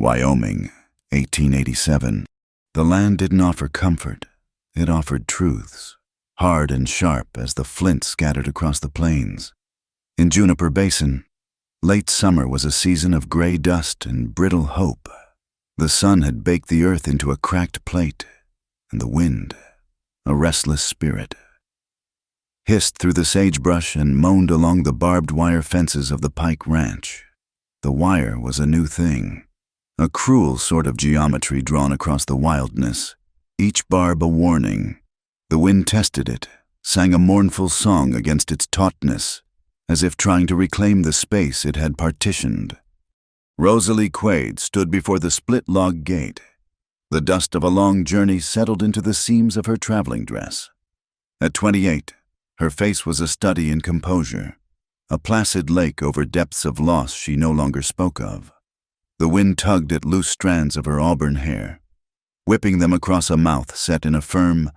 Wyoming, 1887. The land didn't offer comfort. It offered truths, hard and sharp as the flint scattered across the plains. In Juniper Basin, late summer was a season of gray dust and brittle hope. The sun had baked the earth into a cracked plate, and the wind, a restless spirit, hissed through the sagebrush and moaned along the barbed wire fences of the Pike Ranch. The wire was a new thing, a cruel sort of geometry drawn across the wildness, each barb a warning. The wind tested it, sang a mournful song against its tautness, as if trying to reclaim the space it had partitioned. Rosalie Quaid stood before the split-log gate. The dust of a long journey settled into the seams of her traveling dress. At 28, her face was a study in composure, a placid lake over depths of loss she no longer spoke of. The wind tugged at loose strands of her auburn hair, whipping them across a mouth set in a firm,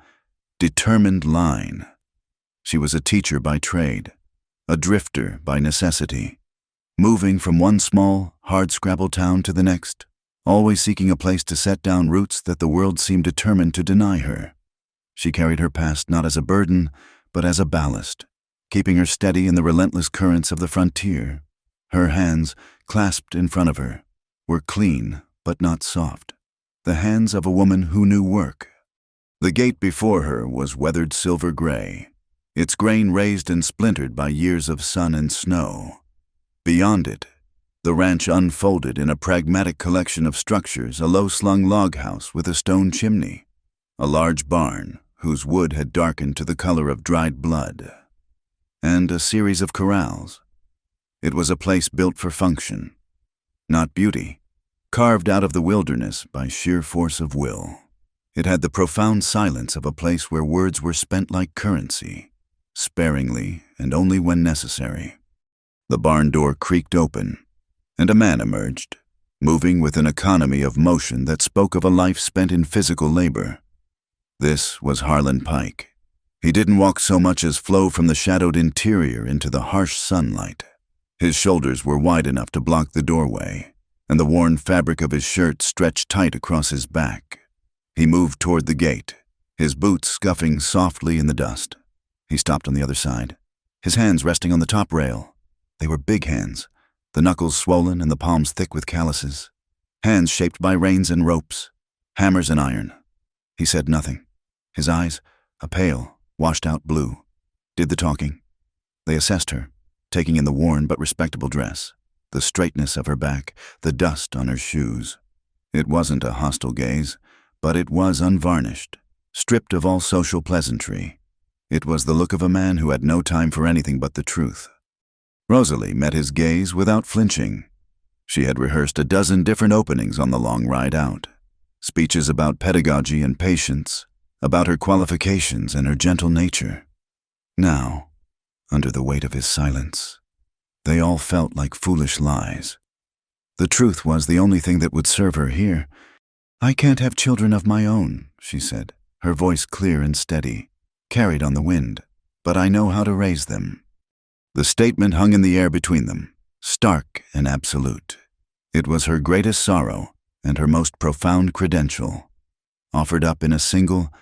determined line. She was a teacher by trade, a drifter by necessity, moving from one small, hard-scrabble town to the next, always seeking a place to set down roots that the world seemed determined to deny her. She carried her past not as a burden, but as a ballast, keeping her steady in the relentless currents of the frontier. Her hands, clasped in front of her, were clean but not soft, the hands of a woman who knew work. The gate before her was weathered silver gray, its grain raised and splintered by years of sun and snow. Beyond it, the ranch unfolded in a pragmatic collection of structures: a low-slung log house with a stone chimney, a large barn whose wood had darkened to the color of dried blood, and a series of corrals. It was a place built for function, not beauty, carved out of the wilderness by sheer force of will. It had the profound silence of a place where words were spent like currency, sparingly and only when necessary. The barn door creaked open, and a man emerged, moving with an economy of motion that spoke of a life spent in physical labor. This was Harlan Pike. He didn't walk so much as flow from the shadowed interior into the harsh sunlight. His shoulders were wide enough to block the doorway, and the worn fabric of his shirt stretched tight across his back. He moved toward the gate, his boots scuffing softly in the dust. He stopped on the other side, his hands resting on the top rail. They were big hands, the knuckles swollen and the palms thick with calluses. Hands shaped by reins and ropes, hammers and iron. He said nothing. His eyes, a pale, washed-out blue, did the talking. They assessed her, taking in the worn but respectable dress, the straightness of her back, the dust on her shoes. It wasn't a hostile gaze, but it was unvarnished, stripped of all social pleasantry. It was the look of a man who had no time for anything but the truth. Rosalie met his gaze without flinching. She had rehearsed a dozen different openings on the long ride out, speeches about pedagogy and patience, about her qualifications and her gentle nature. Now, under the weight of his silence, they all felt like foolish lies. The truth was the only thing that would serve her here. "I can't have children of my own," she said, her voice clear and steady, carried on the wind, "but I know how to raise them." The statement hung in the air between them, stark and absolute. It was her greatest sorrow and her most profound credential, offered up in a single,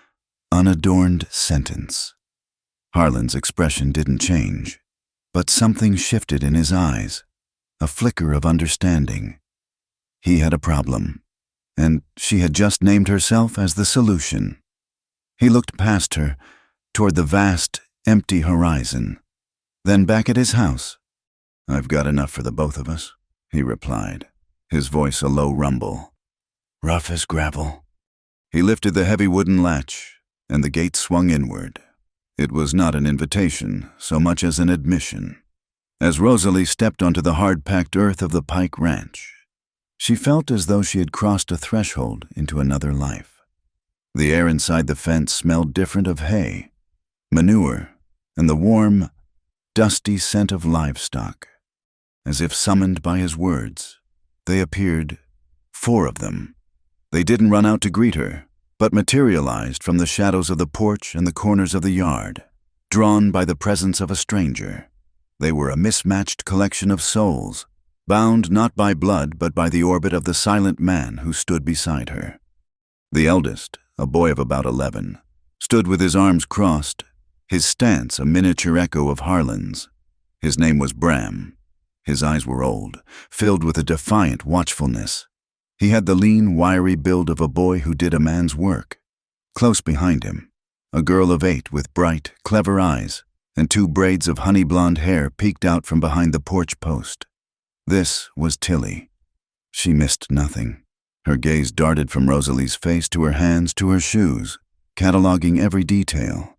unadorned sentence. Harlan's expression didn't change, but something shifted in his eyes, a flicker of understanding. He had a problem, and she had just named herself as the solution. He looked past her, toward the vast, empty horizon, then back at his house. "I've got enough for the both of us," he replied, his voice a low rumble. "Rough as gravel." He lifted the heavy wooden latch, and the gate swung inward. It was not an invitation so much as an admission. As Rosalie stepped onto the hard-packed earth of the Pike Ranch, she felt as though she had crossed a threshold into another life. The air inside the fence smelled different of hay, manure, and the warm, dusty scent of livestock. As if summoned by his words, they appeared, 4 of them. They didn't run out to greet her, but materialized from the shadows of the porch and the corners of the yard, drawn by the presence of a stranger. They were a mismatched collection of souls, bound not by blood but by the orbit of the silent man who stood beside her. The eldest, a boy of about 11, stood with his arms crossed, his stance a miniature echo of Harlan's. His name was Bram. His eyes were old, filled with a defiant watchfulness. He had the lean, wiry build of a boy who did a man's work. Close behind him, a girl of 8 with bright, clever eyes, and 2 braids of honey-blonde hair peeked out from behind the porch post. This was Tilly. She missed nothing. Her gaze darted from Rosalie's face to her hands to her shoes, cataloging every detail.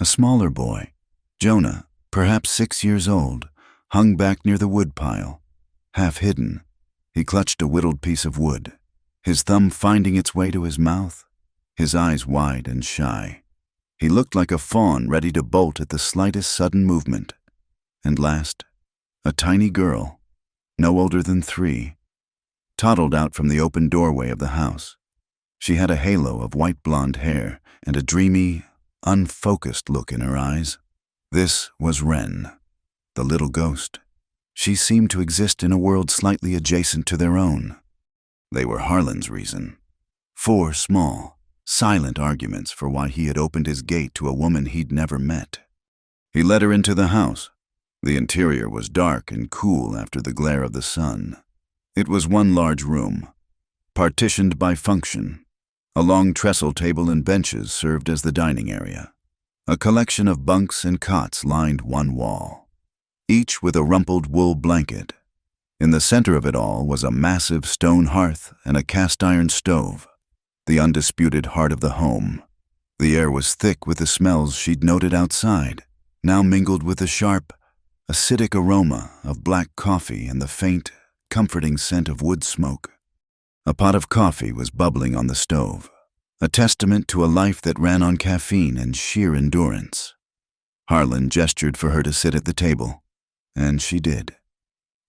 A smaller boy, Jonah, perhaps 6 years old, hung back near the woodpile. Half hidden, he clutched a whittled piece of wood, his thumb finding its way to his mouth, his eyes wide and shy. He looked like a fawn ready to bolt at the slightest sudden movement. And last, a tiny girl, no older than 3, toddled out from the open doorway of the house. She had a halo of white blonde hair and a dreamy, unfocused look in her eyes. This was Wren, the little ghost. She seemed to exist in a world slightly adjacent to their own. They were Harlan's reason. 4 small, silent arguments for why he had opened his gate to a woman he'd never met. He led her into the house. The interior was dark and cool after the glare of the sun. It was one large room, partitioned by function. A long trestle table and benches served as the dining area. A collection of bunks and cots lined one wall, each with a rumpled wool blanket. In the center of it all was a massive stone hearth and a cast-iron stove, the undisputed heart of the home. The air was thick with the smells she'd noted outside, now mingled with the sharp, acidic aroma of black coffee and the faint, comforting scent of wood smoke. A pot of coffee was bubbling on the stove, a testament to a life that ran on caffeine and sheer endurance. Harlan gestured for her to sit at the table, and she did.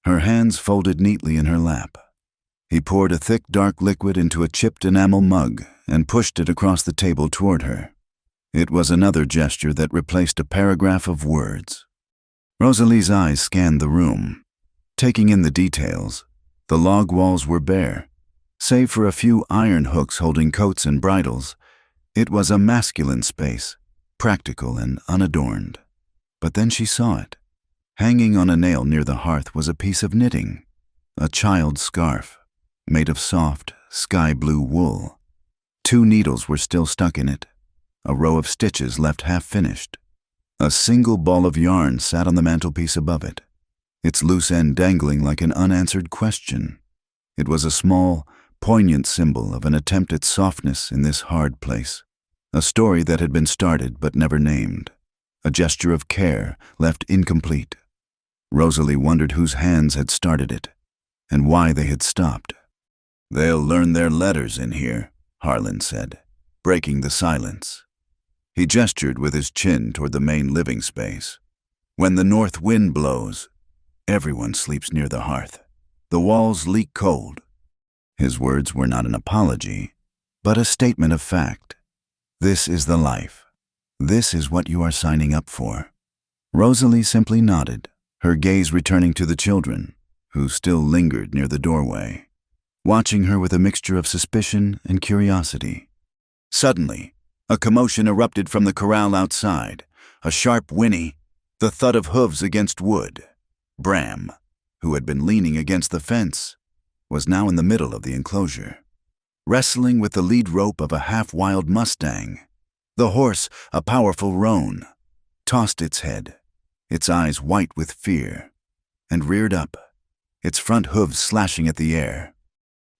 Her hands folded neatly in her lap. He poured a thick, dark liquid into a chipped enamel mug and pushed it across the table toward her. It was another gesture that replaced a paragraph of words. Rosalie's eyes scanned the room. Taking in the details, the log walls were bare. Save for a few iron hooks holding coats and bridles, it was a masculine space, practical and unadorned. But then she saw it. Hanging on a nail near the hearth was a piece of knitting, a child's scarf, made of soft, sky-blue wool. 2 needles were still stuck in it, a row of stitches left half-finished. A single ball of yarn sat on the mantelpiece above it, its loose end dangling like an unanswered question. It was a small, poignant symbol of an attempt at softness in this hard place, a story that had been started but never named, a gesture of care left incomplete. Rosalie wondered whose hands had started it, and why they had stopped. "They'll learn their letters in here," Harlan said, breaking the silence. He gestured with his chin toward the main living space. "When the north wind blows, everyone sleeps near the hearth. The walls leak cold." His words were not an apology, but a statement of fact. This is the life. This is what you are signing up for. Rosalie simply nodded, her gaze returning to the children, who still lingered near the doorway, watching her with a mixture of suspicion and curiosity. Suddenly, a commotion erupted from the corral outside, a sharp whinny, the thud of hooves against wood. Bram, who had been leaning against the fence, was now in the middle of the enclosure, wrestling with the lead rope of a half-wild Mustang. The horse, a powerful roan, tossed its head, its eyes white with fear, and reared up, its front hooves slashing at the air.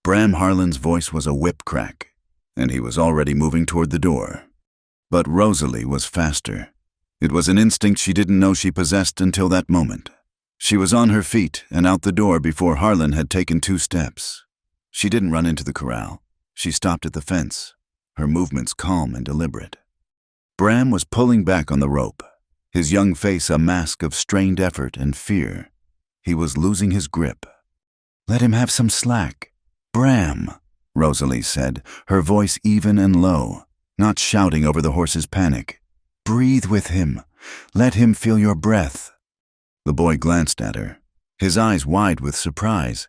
Bram Harlan's voice was a whip crack, and he was already moving toward the door. But Rosalie was faster. It was an instinct she didn't know she possessed until that moment. She was on her feet and out the door before Harlan had taken 2 steps. She didn't run into the corral. She stopped at the fence, her movements calm and deliberate. Bram was pulling back on the rope, his young face a mask of strained effort and fear. He was losing his grip. "Let him have some slack. Bram," Rosalie said, her voice even and low, not shouting over the horse's panic. "Breathe with him. Let him feel your breath." The boy glanced at her, his eyes wide with surprise.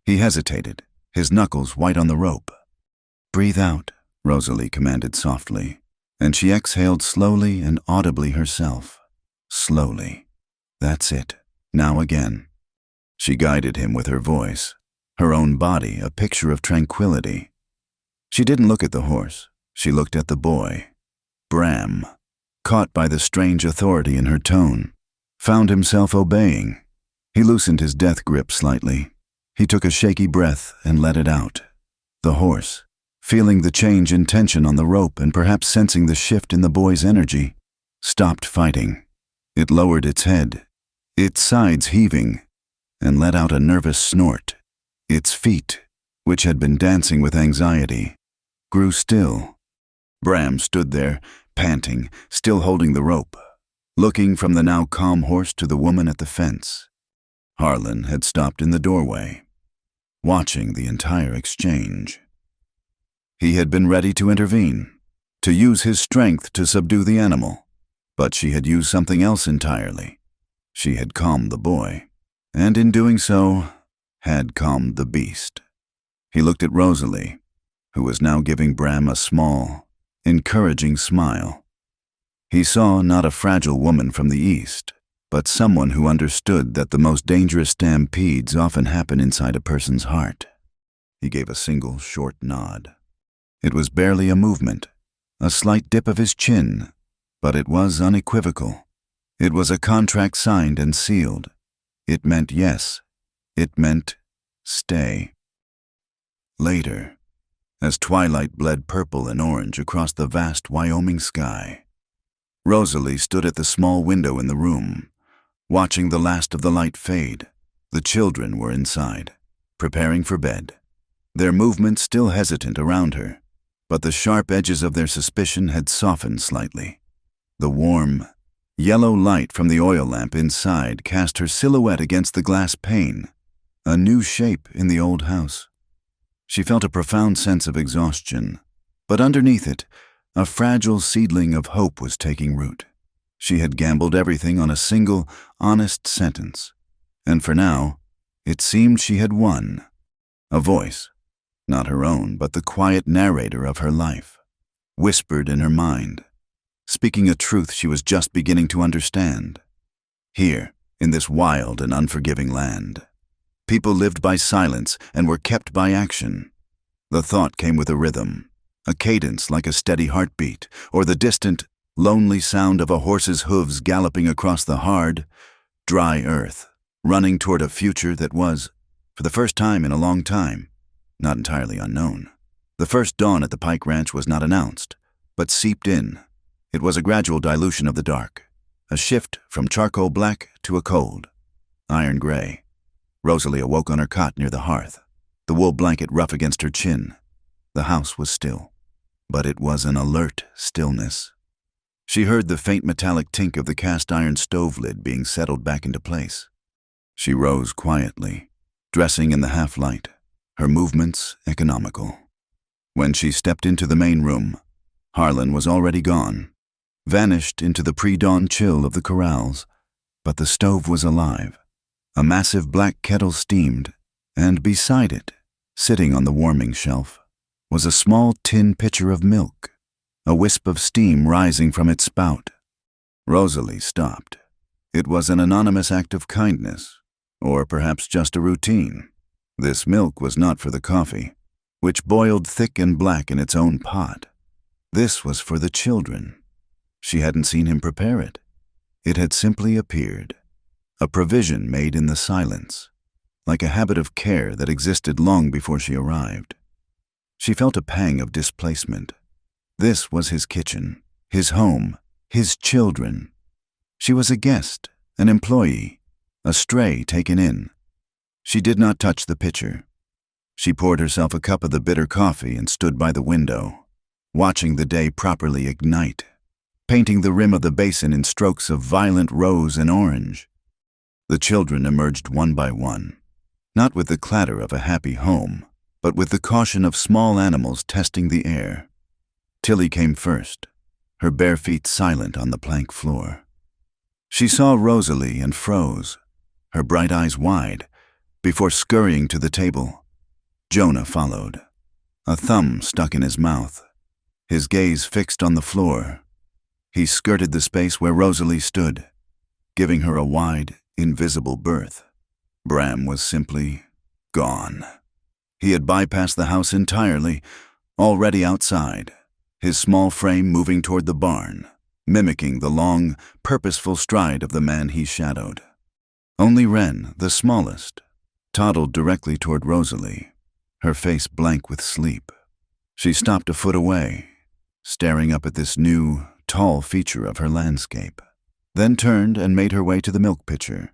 He hesitated, his knuckles white on the rope. "Breathe out," Rosalie commanded softly, and she exhaled slowly and audibly herself. Slowly. "That's it. Now again." She guided him with her voice, her own body a picture of tranquility. She didn't look at the horse. She looked at the boy. Bram, caught by the strange authority in her tone, found himself obeying. He loosened his death grip slightly. He took a shaky breath and let it out. The horse, feeling the change in tension on the rope and perhaps sensing the shift in the boy's energy, stopped fighting. It lowered its head, its sides heaving, and let out a nervous snort. Its feet, which had been dancing with anxiety, grew still. Bram stood there, panting, still holding the rope, looking from the now calm horse to the woman at the fence. Harlan had stopped in the doorway, watching the entire exchange. He had been ready to intervene, to use his strength to subdue the animal, but she had used something else entirely. She had calmed the boy, and in doing so, had calmed the beast. He looked at Rosalie, who was now giving Bram a small, encouraging smile. He saw not a fragile woman from the East, but someone who understood that the most dangerous stampedes often happen inside a person's heart. He gave a single short nod. It was barely a movement, a slight dip of his chin, but it was unequivocal. It was a contract signed and sealed. It meant yes. It meant stay. Later, as twilight bled purple and orange across the vast Wyoming sky, Rosalie stood at the small window in the room, watching the last of the light fade. The children were inside, preparing for bed, their movements still hesitant around her, but the sharp edges of their suspicion had softened slightly. The warm, yellow light from the oil lamp inside cast her silhouette against the glass pane, a new shape in the old house. She felt a profound sense of exhaustion, but underneath it, a fragile seedling of hope was taking root. She had gambled everything on a single, honest sentence, and for now, it seemed she had won. A voice, not her own, but the quiet narrator of her life, whispered in her mind, speaking a truth she was just beginning to understand. Here, in this wild and unforgiving land, people lived by silence and were kept by action. The thought came with a rhythm, a cadence like a steady heartbeat, or the distant, lonely sound of a horse's hooves galloping across the hard, dry earth, running toward a future that was, for the first time in a long time, not entirely unknown. The first dawn at the Pike Ranch was not announced, but seeped in. It was a gradual dilution of the dark, a shift from charcoal black to a cold, iron gray. Rosalie awoke on her cot near the hearth, the wool blanket rough against her chin. The house was still, but it was an alert stillness. She heard the faint metallic tink of the cast-iron stove lid being settled back into place. She rose quietly, dressing in the half-light, her movements economical. When she stepped into the main room, Harlan was already gone, vanished into the pre-dawn chill of the corrals, but the stove was alive. A massive black kettle steamed, and beside it, sitting on the warming shelf, was a small tin pitcher of milk, a wisp of steam rising from its spout. Rosalie stopped. It was an anonymous act of kindness, or perhaps just a routine. This milk was not for the coffee, which boiled thick and black in its own pot. This was for the children. She hadn't seen him prepare it. It had simply appeared, a provision made in the silence, like a habit of care that existed long before she arrived. She felt a pang of displacement. This was his kitchen, his home, his children. She was a guest, an employee, a stray taken in. She did not touch the pitcher. She poured herself a cup of the bitter coffee and stood by the window, watching the day properly ignite, painting the rim of the basin in strokes of violent rose and orange. The children emerged one by one, not with the clatter of a happy home, but with the caution of small animals testing the air. Tilly came first, her bare feet silent on the plank floor. She saw Rosalie and froze, her bright eyes wide, before scurrying to the table. Jonah followed, a thumb stuck in his mouth, his gaze fixed on the floor. He skirted the space where Rosalie stood, giving her a wide, invisible berth. Bram was simply gone. He had bypassed the house entirely, already outside, his small frame moving toward the barn, mimicking the long, purposeful stride of the man he shadowed. Only Wren, the smallest, toddled directly toward Rosalie, her face blank with sleep. She stopped a foot away, staring up at this new, tall feature of her landscape, then turned and made her way to the milk pitcher,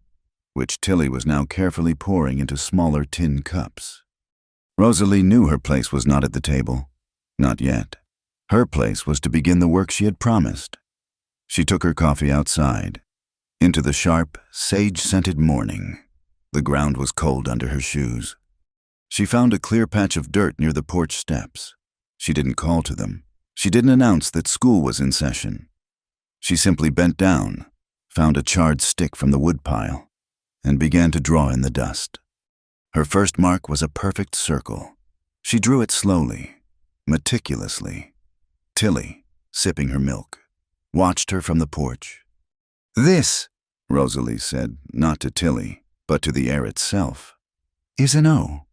which Tilly was now carefully pouring into smaller tin cups. Rosalie knew her place was not at the table. Not yet. Her place was to begin the work she had promised. She took her coffee outside, into the sharp, sage-scented morning. The ground was cold under her shoes. She found a clear patch of dirt near the porch steps. She didn't call to them. She didn't announce that school was in session. She simply bent down, found a charred stick from the woodpile, and began to draw in the dust. Her first mark was a perfect circle. She drew it slowly, meticulously. Tilly, sipping her milk, watched her from the porch. "This," Rosalie said, not to Tilly, but to the air itself, "is an O."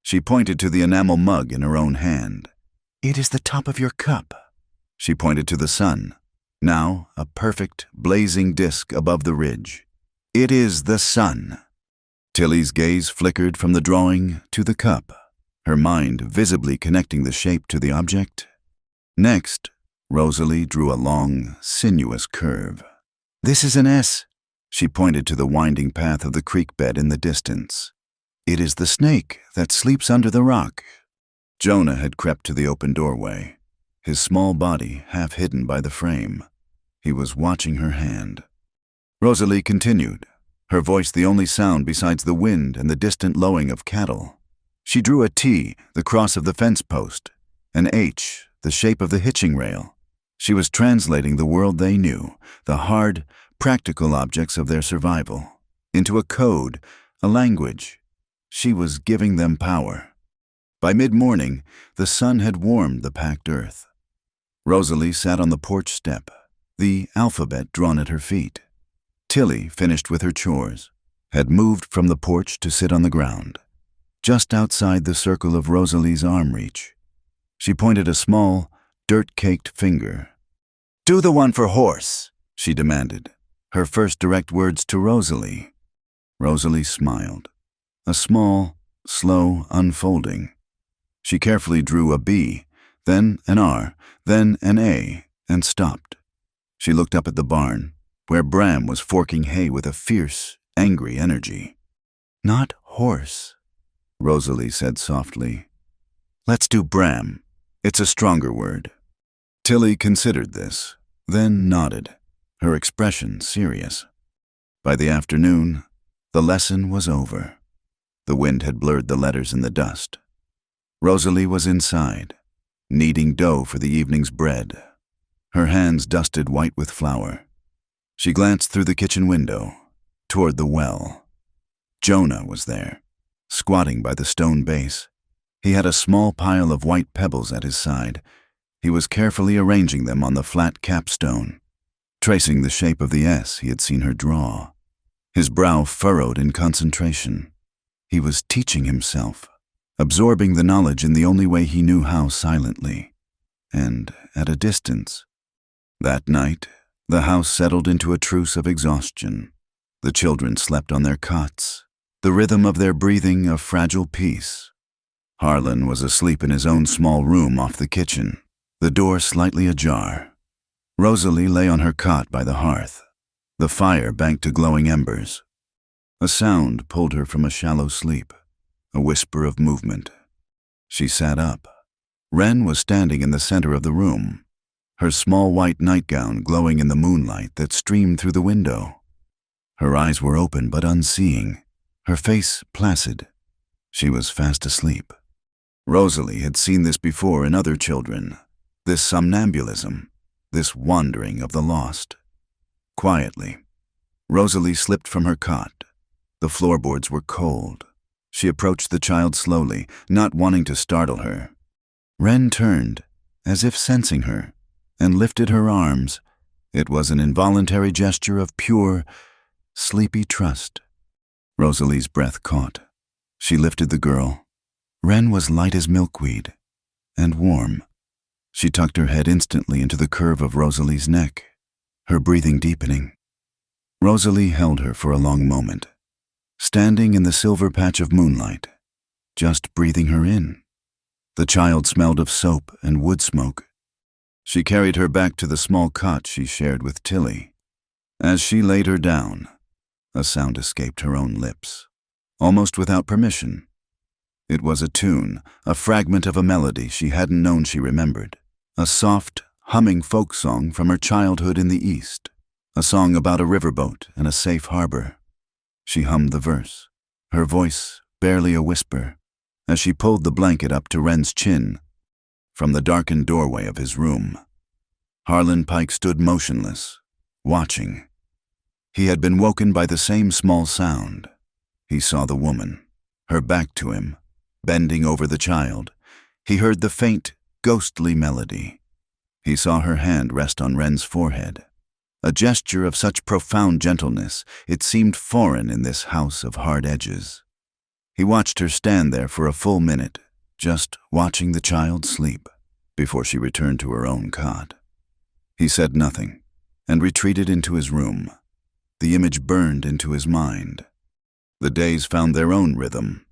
She pointed to the enamel mug in her own hand. "It is the top of your cup." She pointed to the sun, now a perfect, blazing disk above the ridge. "It is the sun." Tilly's gaze flickered from the drawing to the cup, her mind visibly connecting the shape to the object. Next, Rosalie drew a long, sinuous curve. "This is an S." She pointed to the winding path of the creek bed in the distance. "It is the snake that sleeps under the rock." Jonah had crept to the open doorway, his small body half hidden by the frame. He was watching her hand. Rosalie continued, her voice the only sound besides the wind and the distant lowing of cattle. She drew a T, the cross of the fence post, an H, the shape of the hitching rail. She was translating the world they knew, the hard, practical objects of their survival, into a code, a language. She was giving them power. By mid-morning, the sun had warmed the packed earth. Rosalie sat on the porch step, the alphabet drawn at her feet. Tilly, finished with her chores, had moved from the porch to sit on the ground, just outside the circle of Rosalie's arm reach. She pointed a small, dirt-caked finger. "Do the one for horse," she demanded, her first direct words to Rosalie. Rosalie smiled. A small, slow unfolding. She carefully drew a B, then an R, then an A, and stopped. She looked up at the barn, where Bram was forking hay with a fierce, angry energy. "Not horse," Rosalie said softly. "Let's do Bram. It's a stronger word." Tilly considered this, then nodded, her expression serious. By the afternoon, the lesson was over. The wind had blurred the letters in the dust. Rosalie was inside, kneading dough for the evening's bread, her hands dusted white with flour. She glanced through the kitchen window, toward the well. Jonah was there, squatting by the stone base. He had a small pile of white pebbles at his side. He was carefully arranging them on the flat capstone, tracing the shape of the S he had seen her draw. His brow furrowed in concentration. He was teaching himself, absorbing the knowledge in the only way he knew how, silently, and at a distance. That night, the house settled into a truce of exhaustion. The children slept on their cots, the rhythm of their breathing a fragile peace. Harlan was asleep in his own small room off the kitchen, the door slightly ajar. Rosalie lay on her cot by the hearth, the fire banked to glowing embers. A sound pulled her from a shallow sleep, a whisper of movement. She sat up. Wren was standing in the center of the room, her small white nightgown glowing in the moonlight that streamed through the window. Her eyes were open but unseeing, her face placid. She was fast asleep. Rosalie had seen this before in other children, this somnambulism, this wandering of the lost. Quietly, Rosalie slipped from her cot, The floorboards were cold. She approached the child slowly, not wanting to startle her. Wren turned, as if sensing her, and lifted her arms. It was an involuntary gesture of pure, sleepy trust. Rosalie's breath caught. She lifted the girl. Wren was light as milkweed, and warm. She tucked her head instantly into the curve of Rosalie's neck, her breathing deepening. Rosalie held her for a long moment, standing in the silver patch of moonlight, just breathing her in. The child smelled of soap and wood smoke. She carried her back to the small cot she shared with Tilly. As she laid her down, a sound escaped her own lips, almost without permission. It was a tune, a fragment of a melody she hadn't known she remembered. A soft, humming folk song from her childhood in the East. A song about a riverboat and a safe harbor. She hummed the verse, her voice barely a whisper, as she pulled the blanket up to Wren's chin. From the darkened doorway of his room, Harlan Pike stood motionless, watching. He had been woken by the same small sound. He saw the woman, her back to him, bending over the child. He heard the faint, ghostly melody. He saw her hand rest on Wren's forehead. A gesture of such profound gentleness, it seemed foreign in this house of hard edges. He watched her stand there for a full minute, just watching the child sleep, before she returned to her own cot. He said nothing, and retreated into his room. The image burned into his mind. The days found their own rhythm.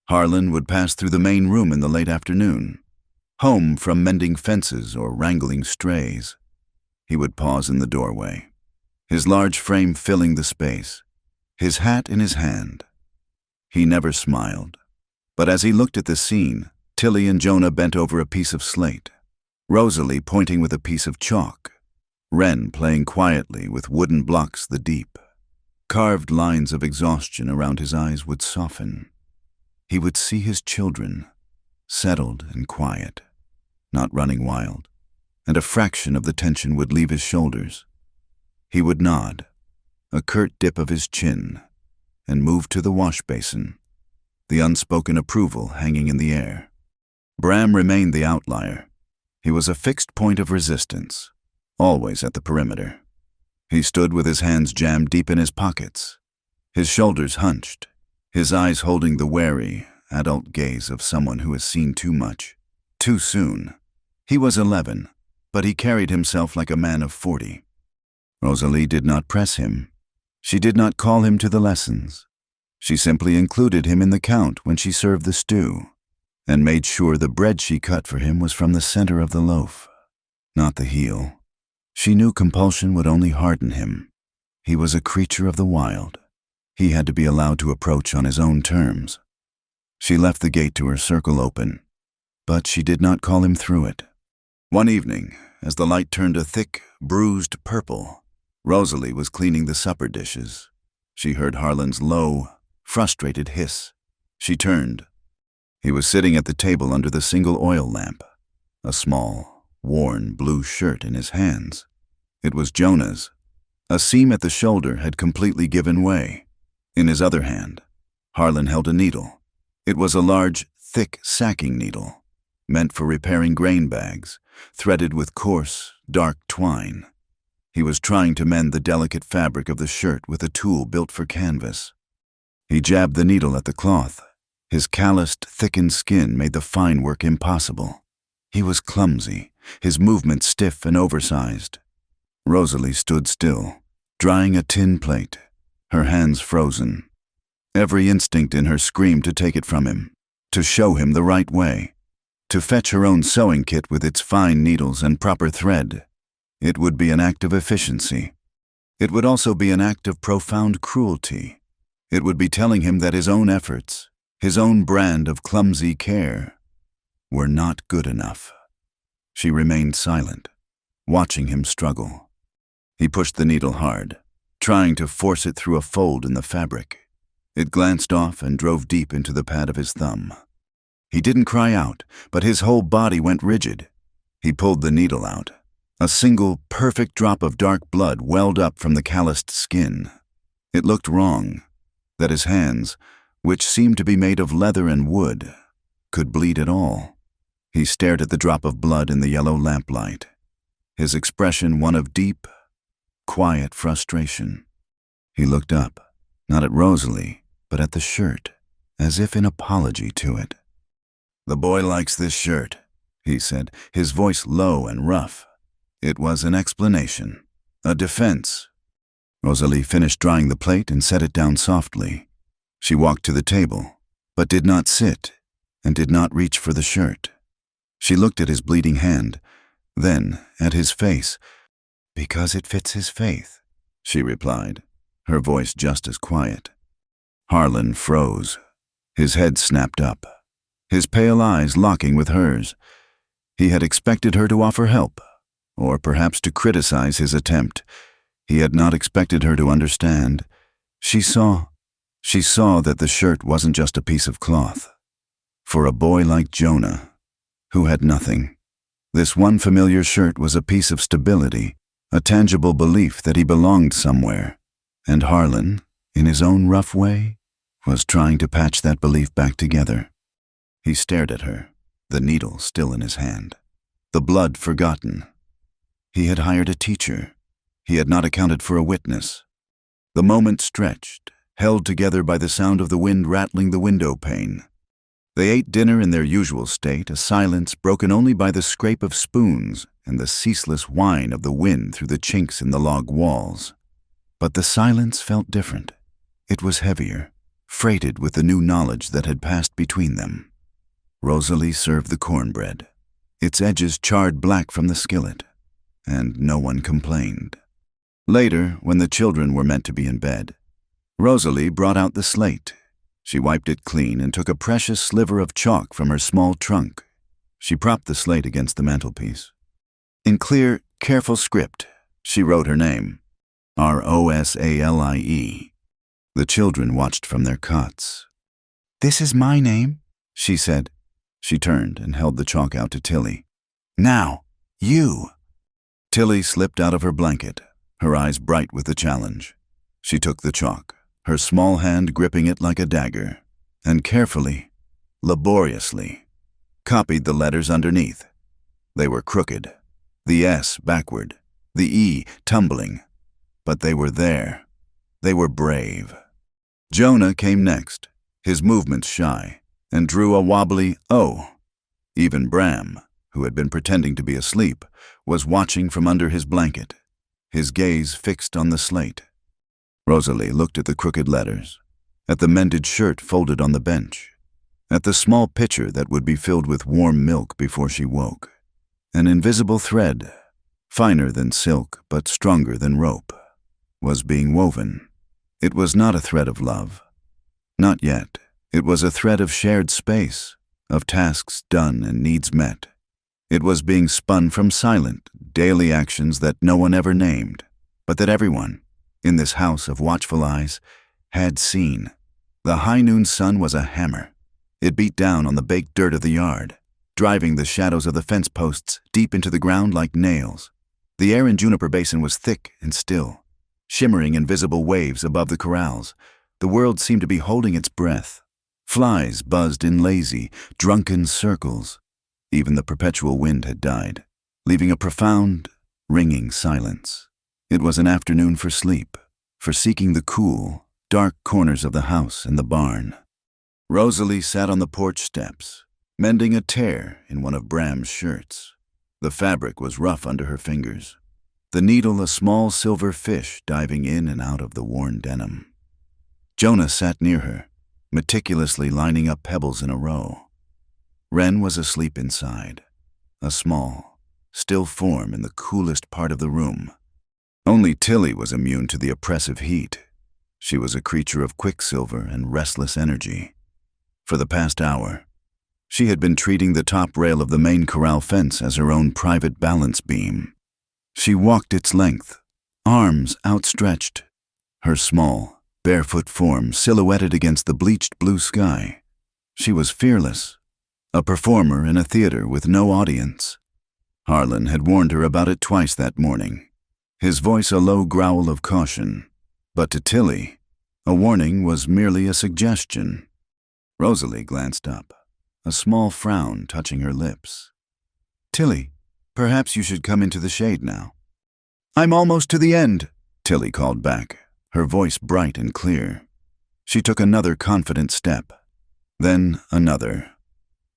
Harlan would pass through the main room in the late afternoon, home from mending fences or wrangling strays. He would pause in the doorway, his large frame filling the space, his hat in his hand. He never smiled, but as he looked at the scene, Tilly and Jonah bent over a piece of slate, Rosalie pointing with a piece of chalk, Wren playing quietly with wooden blocks the deep. Carved lines of exhaustion around his eyes would soften. He would see his children, settled and quiet, not running wild, and a fraction of the tension would leave his shoulders. He would nod, a curt dip of his chin, and move to the wash basin, the unspoken approval hanging in the air. Bram remained the outlier. He was a fixed point of resistance, always at the perimeter. He stood with his hands jammed deep in his pockets, his shoulders hunched, his eyes holding the wary, adult gaze of someone who has seen too much, too soon. He was 11, but he carried himself like a man of 40. Rosalie did not press him. She did not call him to the lessons. She simply included him in the count when she served the stew, and made sure the bread she cut for him was from the center of the loaf, not the heel. She knew compulsion would only harden him. He was a creature of the wild. He had to be allowed to approach on his own terms. She left the gate to her circle open, but she did not call him through it. One evening, as the light turned a thick, bruised purple, Rosalie was cleaning the supper dishes. She heard Harlan's low, frustrated hiss. She turned. He was sitting at the table under the single oil lamp, a small, worn blue shirt in his hands. It was Jonah's. A seam at the shoulder had completely given way. In his other hand, Harlan held a needle. It was a large, thick sacking needle, meant for repairing grain bags, threaded with coarse, dark twine. He was trying to mend the delicate fabric of the shirt with a tool built for canvas. He jabbed the needle at the cloth. His calloused, thickened skin made the fine work impossible. He was clumsy, his movements stiff and oversized. Rosalie stood still, drying a tin plate, her hands frozen. Every instinct in her screamed to take it from him, to show him the right way, to fetch her own sewing kit with its fine needles and proper thread. It would be an act of efficiency. It would also be an act of profound cruelty. It would be telling him that his own efforts, his own brand of clumsy care, were not good enough. She remained silent, watching him struggle. He pushed the needle hard, trying to force it through a fold in the fabric. It glanced off and drove deep into the pad of his thumb. He didn't cry out, but his whole body went rigid. He pulled the needle out. A single, perfect drop of dark blood welled up from the calloused skin. It looked wrong. that his hands, which seemed to be made of leather and wood, could bleed at all. He stared at the drop of blood in the yellow lamplight, his expression one of deep, quiet frustration. He looked up, not at Rosalie, but at the shirt, as if in apology to it. "The boy likes this shirt," he said, his voice low and rough. It was an explanation, a defense. Rosalie finished drying the plate and set it down softly. She walked to the table, but did not sit, and did not reach for the shirt. She looked at his bleeding hand, then at his face. "Because it fits his faith," she replied, her voice just as quiet. Harlan froze. His head snapped up, his pale eyes locking with hers. He had expected her to offer help, or perhaps to criticize his attempt. He had not expected her to understand. She saw that the shirt wasn't just a piece of cloth. For a boy like Jonah, who had nothing, this one familiar shirt was a piece of stability, a tangible belief that he belonged somewhere, and Harlan, in his own rough way, was trying to patch that belief back together. He stared at her, the needle still in his hand, the blood forgotten. He had hired a teacher. He had not accounted for a witness. The moment stretched, held together by the sound of the wind rattling the window pane. They ate dinner in their usual state, a silence broken only by the scrape of spoons and the ceaseless whine of the wind through the chinks in the log walls. But the silence felt different. It was heavier, freighted with the new knowledge that had passed between them. Rosalie served the cornbread, its edges charred black from the skillet, and no one complained. Later, when the children were meant to be in bed, Rosalie brought out the slate. She wiped it clean and took a precious sliver of chalk from her small trunk. She propped the slate against the mantelpiece. In clear, careful script, she wrote her name, Rosalie. The children watched from their cots. "This is my name," she said. She turned and held the chalk out to Tilly. "Now, you." Tilly slipped out of her blanket, her eyes bright with the challenge. She took the chalk, her small hand gripping it like a dagger, and carefully, laboriously, copied the letters underneath. They were crooked, the S backward, the E tumbling, but they were there. They were brave. Jonah came next, his movements shy, and drew a wobbly O. Even Bram, who had been pretending to be asleep, was watching from under his blanket, his gaze fixed on the slate. Rosalie looked at the crooked letters, at the mended shirt folded on the bench, at the small pitcher that would be filled with warm milk before she woke. An invisible thread, finer than silk but stronger than rope, was being woven. It was not a thread of love. Not yet. It was a thread of shared space, of tasks done and needs met. It was being spun from silent, daily actions that no one ever named, but that everyone, in this house of watchful eyes, had seen. The high noon sun was a hammer. It beat down on the baked dirt of the yard, driving the shadows of the fence posts deep into the ground like nails. The air in Juniper Basin was thick and still, shimmering invisible waves above the corrals. The world seemed to be holding its breath. Flies buzzed in lazy, drunken circles. Even the perpetual wind had died, leaving a profound, ringing silence. It was an afternoon for sleep, for seeking the cool, dark corners of the house and the barn. Rosalie sat on the porch steps, mending a tear in one of Bram's shirts. The fabric was rough under her fingers, the needle a small silver fish diving in and out of the worn denim. Jonah sat near her, meticulously lining up pebbles in a row. Wren was asleep inside, a small, still form in the coolest part of the room. Only Tilly was immune to the oppressive heat. She was a creature of quicksilver and restless energy. For the past hour, she had been treating the top rail of the main corral fence as her own private balance beam. She walked its length, arms outstretched, her small, barefoot form silhouetted against the bleached blue sky. She was fearless, a performer in a theater with no audience. Harlan had warned her about it twice that morning, his voice a low growl of caution, but to Tilly, A warning was merely a suggestion. Rosalie glanced up, a small frown touching her lips. "Tilly, perhaps you should come into the shade now." "I'm almost to the end," Tilly called back, her voice bright and clear. She took another confident step, then another.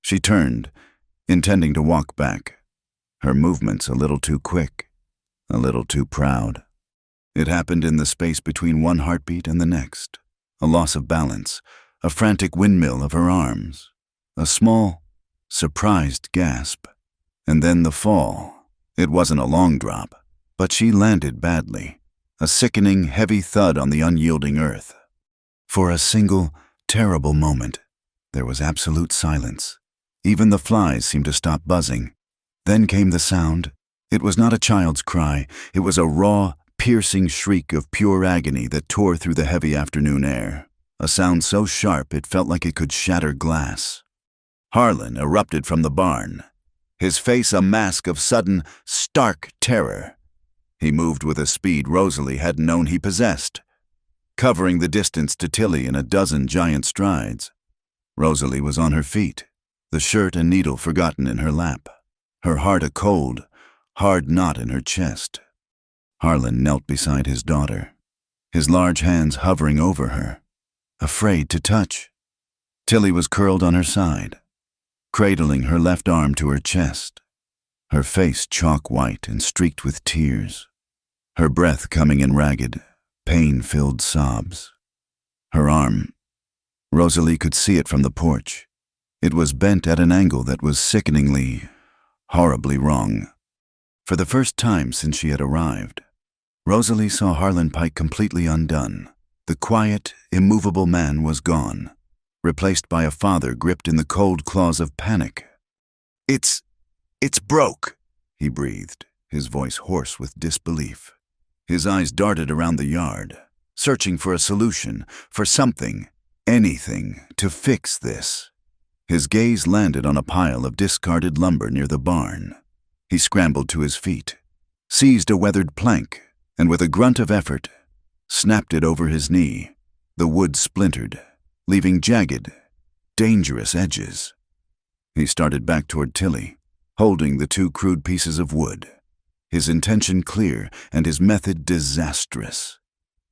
She turned, intending to walk back, her movements a little too quick, a little too proud. It happened in the space between one heartbeat and the next, a loss of balance, a frantic windmill of her arms, a small, surprised gasp, and then the fall. It wasn't a long drop, but she landed badly, a sickening, heavy thud on the unyielding earth. For a single, terrible moment, there was absolute silence. Even the flies seemed to stop buzzing. Then came the sound. It was not a child's cry. It was a raw, piercing shriek of pure agony that tore through the heavy afternoon air, a sound so sharp it felt like it could shatter glass. Harlan erupted from the barn, his face a mask of sudden, stark terror. He moved with a speed Rosalie hadn't known he possessed, covering the distance to Tilly in a dozen giant strides. Rosalie was on her feet, the shirt and needle forgotten in her lap, her heart a cold, hard knot in her chest. Harlan knelt beside his daughter, his large hands hovering over her, afraid to touch. Tilly was curled on her side, cradling her left arm to her chest, her face chalk white and streaked with tears, her breath coming in ragged, pain-filled sobs. Her arm, Rosalie could see it from the porch. It was bent at an angle that was sickeningly, horribly wrong. For the first time since she had arrived, Rosalie saw Harlan Pike completely undone. The quiet, immovable man was gone, replaced by a father gripped in the cold claws of panic. It's broke," he breathed, his voice hoarse with disbelief. His eyes darted around the yard, searching for a solution, for something, anything, to fix this. His gaze landed on a pile of discarded lumber near the barn. He scrambled to his feet, seized a weathered plank, and with a grunt of effort, snapped it over his knee. The wood splintered, leaving jagged, dangerous edges. He started back toward Tilly, holding the two crude pieces of wood, his intention clear and his method disastrous.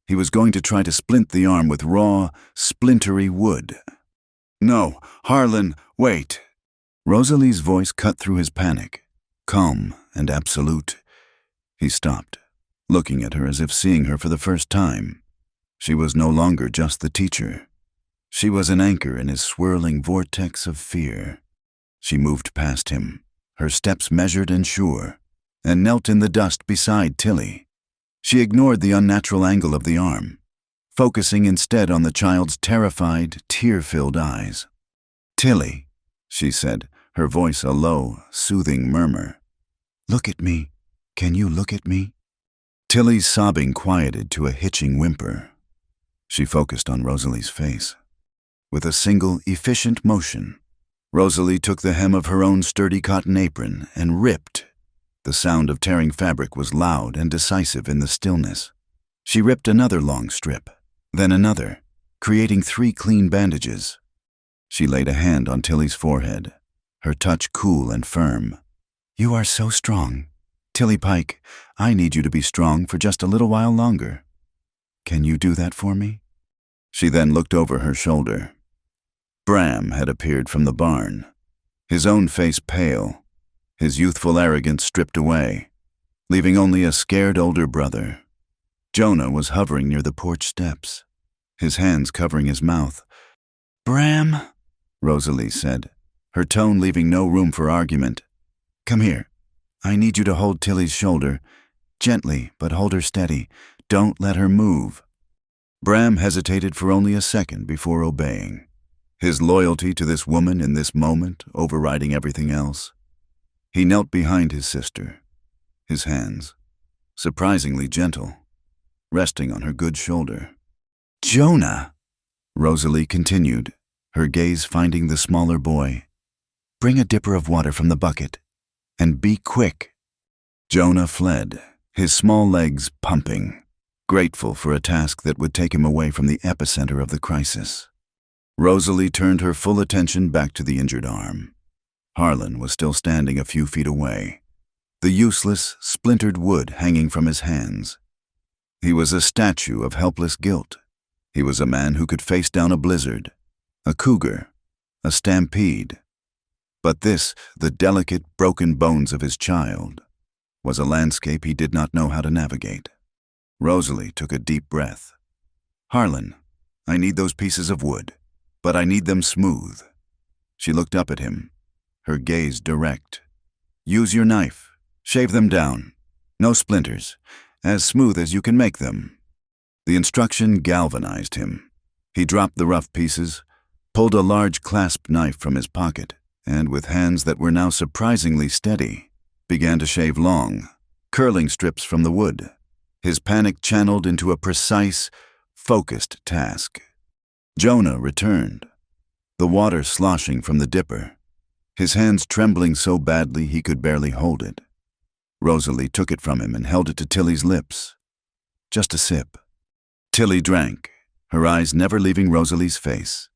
He was going to try to splint the arm with raw, splintery wood. "No, Harlan, wait." Rosalie's voice cut through his panic, calm and absolute. He stopped, looking at her as if seeing her for the first time. She was no longer just the teacher. She was an anchor in his swirling vortex of fear. She moved past him, her steps measured and sure, and knelt in the dust beside Tilly. She ignored the unnatural angle of the arm, focusing instead on the child's terrified, tear-filled eyes. "Tilly," she said, her voice a low, soothing murmur. "Look at me. Can you look at me?" Tilly's sobbing quieted to a hitching whimper. She focused on Rosalie's face. With a single, efficient motion, Rosalie took the hem of her own sturdy cotton apron and ripped. The sound of tearing fabric was loud and decisive in the stillness. She ripped another long strip, then another, creating 3 clean bandages. She laid a hand on Tilly's forehead, her touch cool and firm. "You are so strong. Tilly Pike, I need you to be strong for just a little while longer. Can you do that for me?" She then looked over her shoulder. Bram had appeared from the barn, his own face pale, his youthful arrogance stripped away, leaving only a scared older brother. Jonah was hovering near the porch steps, his hands covering his mouth. "Bram," Rosalie said, her tone leaving no room for argument. "Come here. I need you to hold Tilly's shoulder. Gently, but hold her steady. Don't let her move." Bram hesitated for only a second before obeying, his loyalty to this woman in this moment overriding everything else. He knelt behind his sister, his hands, surprisingly gentle, resting on her good shoulder. "Jonah," Rosalie continued, her gaze finding the smaller boy. "Bring a dipper of water from the bucket, and be quick." Jonah fled, his small legs pumping. grateful for a task that would take him away from the epicenter of the crisis. Rosalie turned her full attention back to the injured arm. Harlan was still standing a few feet away, the useless, splintered wood hanging from his hands. He was a statue of helpless guilt. He was a man who could face down a blizzard, a cougar, a stampede. But this, the delicate, broken bones of his child, was a landscape he did not know how to navigate. Rosalie took a deep breath. "Harlan, I need those pieces of wood, but I need them smooth." She looked up at him, her gaze direct. "Use your knife. Shave them down. No splinters. As smooth as you can make them." The instruction galvanized him. He dropped the rough pieces, pulled a large clasp knife from his pocket, and with hands that were now surprisingly steady, began to shave long, curling strips from the wood, his panic channeled into a precise, focused task. Jonah returned, the water sloshing from the dipper, his hands trembling so badly he could barely hold it. Rosalie took it from him and held it to Tilly's lips. Just a sip. Tilly drank, her eyes never leaving Rosalie's face.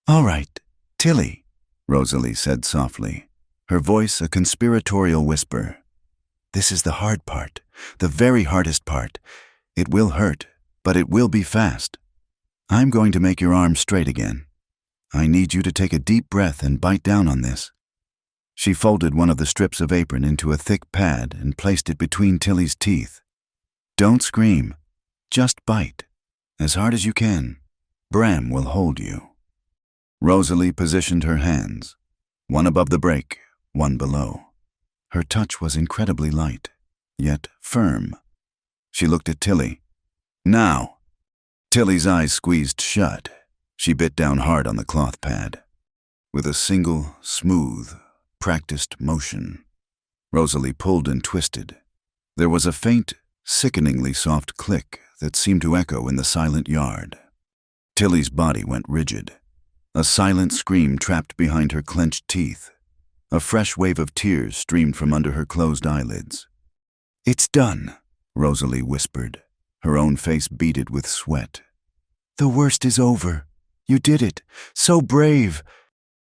"All right, Tilly," Rosalie said softly, her voice a conspiratorial whisper. "This is the hard part, the very hardest part. It will hurt, but it will be fast. I'm going to make your arm straight again. I need you to take a deep breath and bite down on this." She folded one of the strips of apron into a thick pad and placed it between Tilly's teeth. "Don't scream. Just bite. As hard as you can. Bram will hold you." Rosalie positioned her hands, one above the break, one below. Her touch was incredibly light, yet firm. She looked at Tilly. "Now." Tilly's eyes squeezed shut. She bit down hard on the cloth pad. With a single, smooth, practiced motion, Rosalie pulled and twisted. There was a faint, sickeningly soft click that seemed to echo in the silent yard. Tilly's body went rigid. A silent scream trapped behind her clenched teeth. A fresh wave of tears streamed from under her closed eyelids. "It's done," Rosalie whispered, her own face beaded with sweat. "The worst is over. You did it. So brave."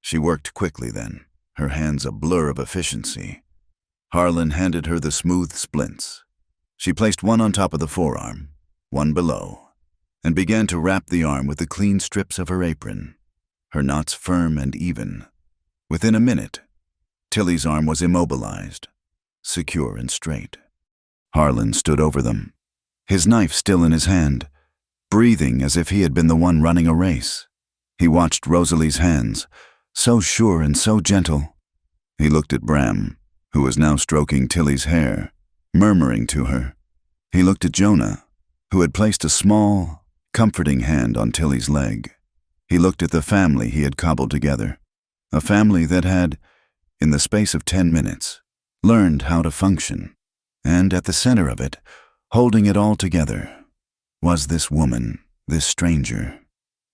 She worked quickly then, her hands a blur of efficiency. Harlan handed her the smooth splints. She placed one on top of the forearm, one below, and began to wrap the arm with the clean strips of her apron, her knots firm and even. Within a minute, Tilly's arm was immobilized, secure and straight. Harlan stood over them, his knife still in his hand, breathing as if he had been the one running a race. He watched Rosalie's hands, so sure and so gentle. He looked at Bram, who was now stroking Tilly's hair, murmuring to her. He looked at Jonah, who had placed a small, comforting hand on Tilly's leg. He looked at the family he had cobbled together, a family that had, in the space of 10 minutes, learned how to function. And at the center of it, holding it all together, was this woman, this stranger.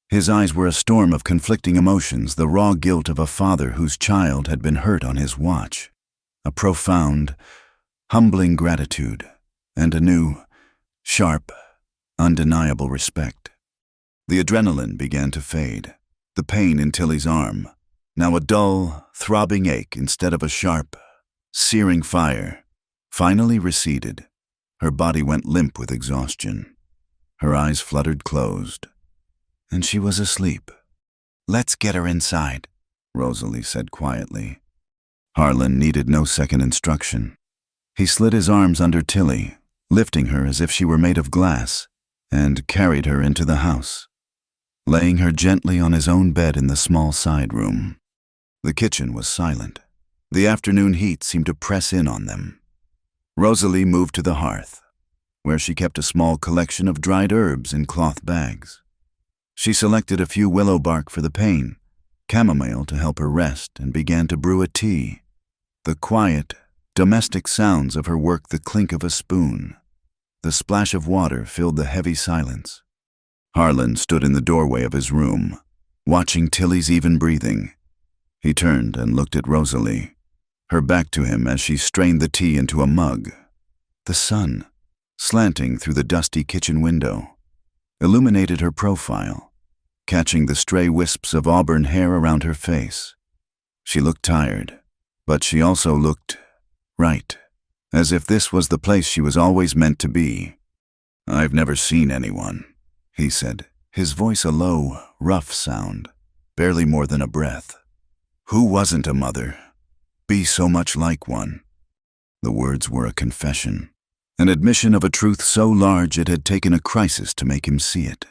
His eyes were a storm of conflicting emotions, the raw guilt of a father whose child had been hurt on his watch, a profound, humbling gratitude, and a new, sharp, undeniable respect. The adrenaline began to fade. The pain in Tilly's arm, now a dull, throbbing ache instead of a sharp, searing fire, finally receded. Her body went limp with exhaustion. Her eyes fluttered closed, and she was asleep. "Let's get her inside," Rosalie said quietly. Harlan needed no second instruction. He slid his arms under Tilly, lifting her as if she were made of glass, and carried her into the house, laying her gently on his own bed in the small side room. The kitchen was silent. The afternoon heat seemed to press in on them. Rosalie moved to the hearth, where she kept a small collection of dried herbs in cloth bags. She selected a few willow bark for the pain, chamomile to help her rest, and began to brew a tea. The quiet, domestic sounds of her work, the clink of a spoon, the splash of water filled the heavy silence. Harlan stood in the doorway of his room, watching Tilly's even breathing. He turned and looked at Rosalie, her back to him as she strained the tea into a mug. The sun, slanting through the dusty kitchen window, illuminated her profile, catching the stray wisps of auburn hair around her face. She looked tired, but she also looked right, as if this was the place she was always meant to be. "I've never seen anyone," he said, his voice a low, rough sound, barely more than a breath. "Who wasn't a mother? Be so much like one." The words were a confession, an admission of a truth so large it had taken a crisis to make him see it.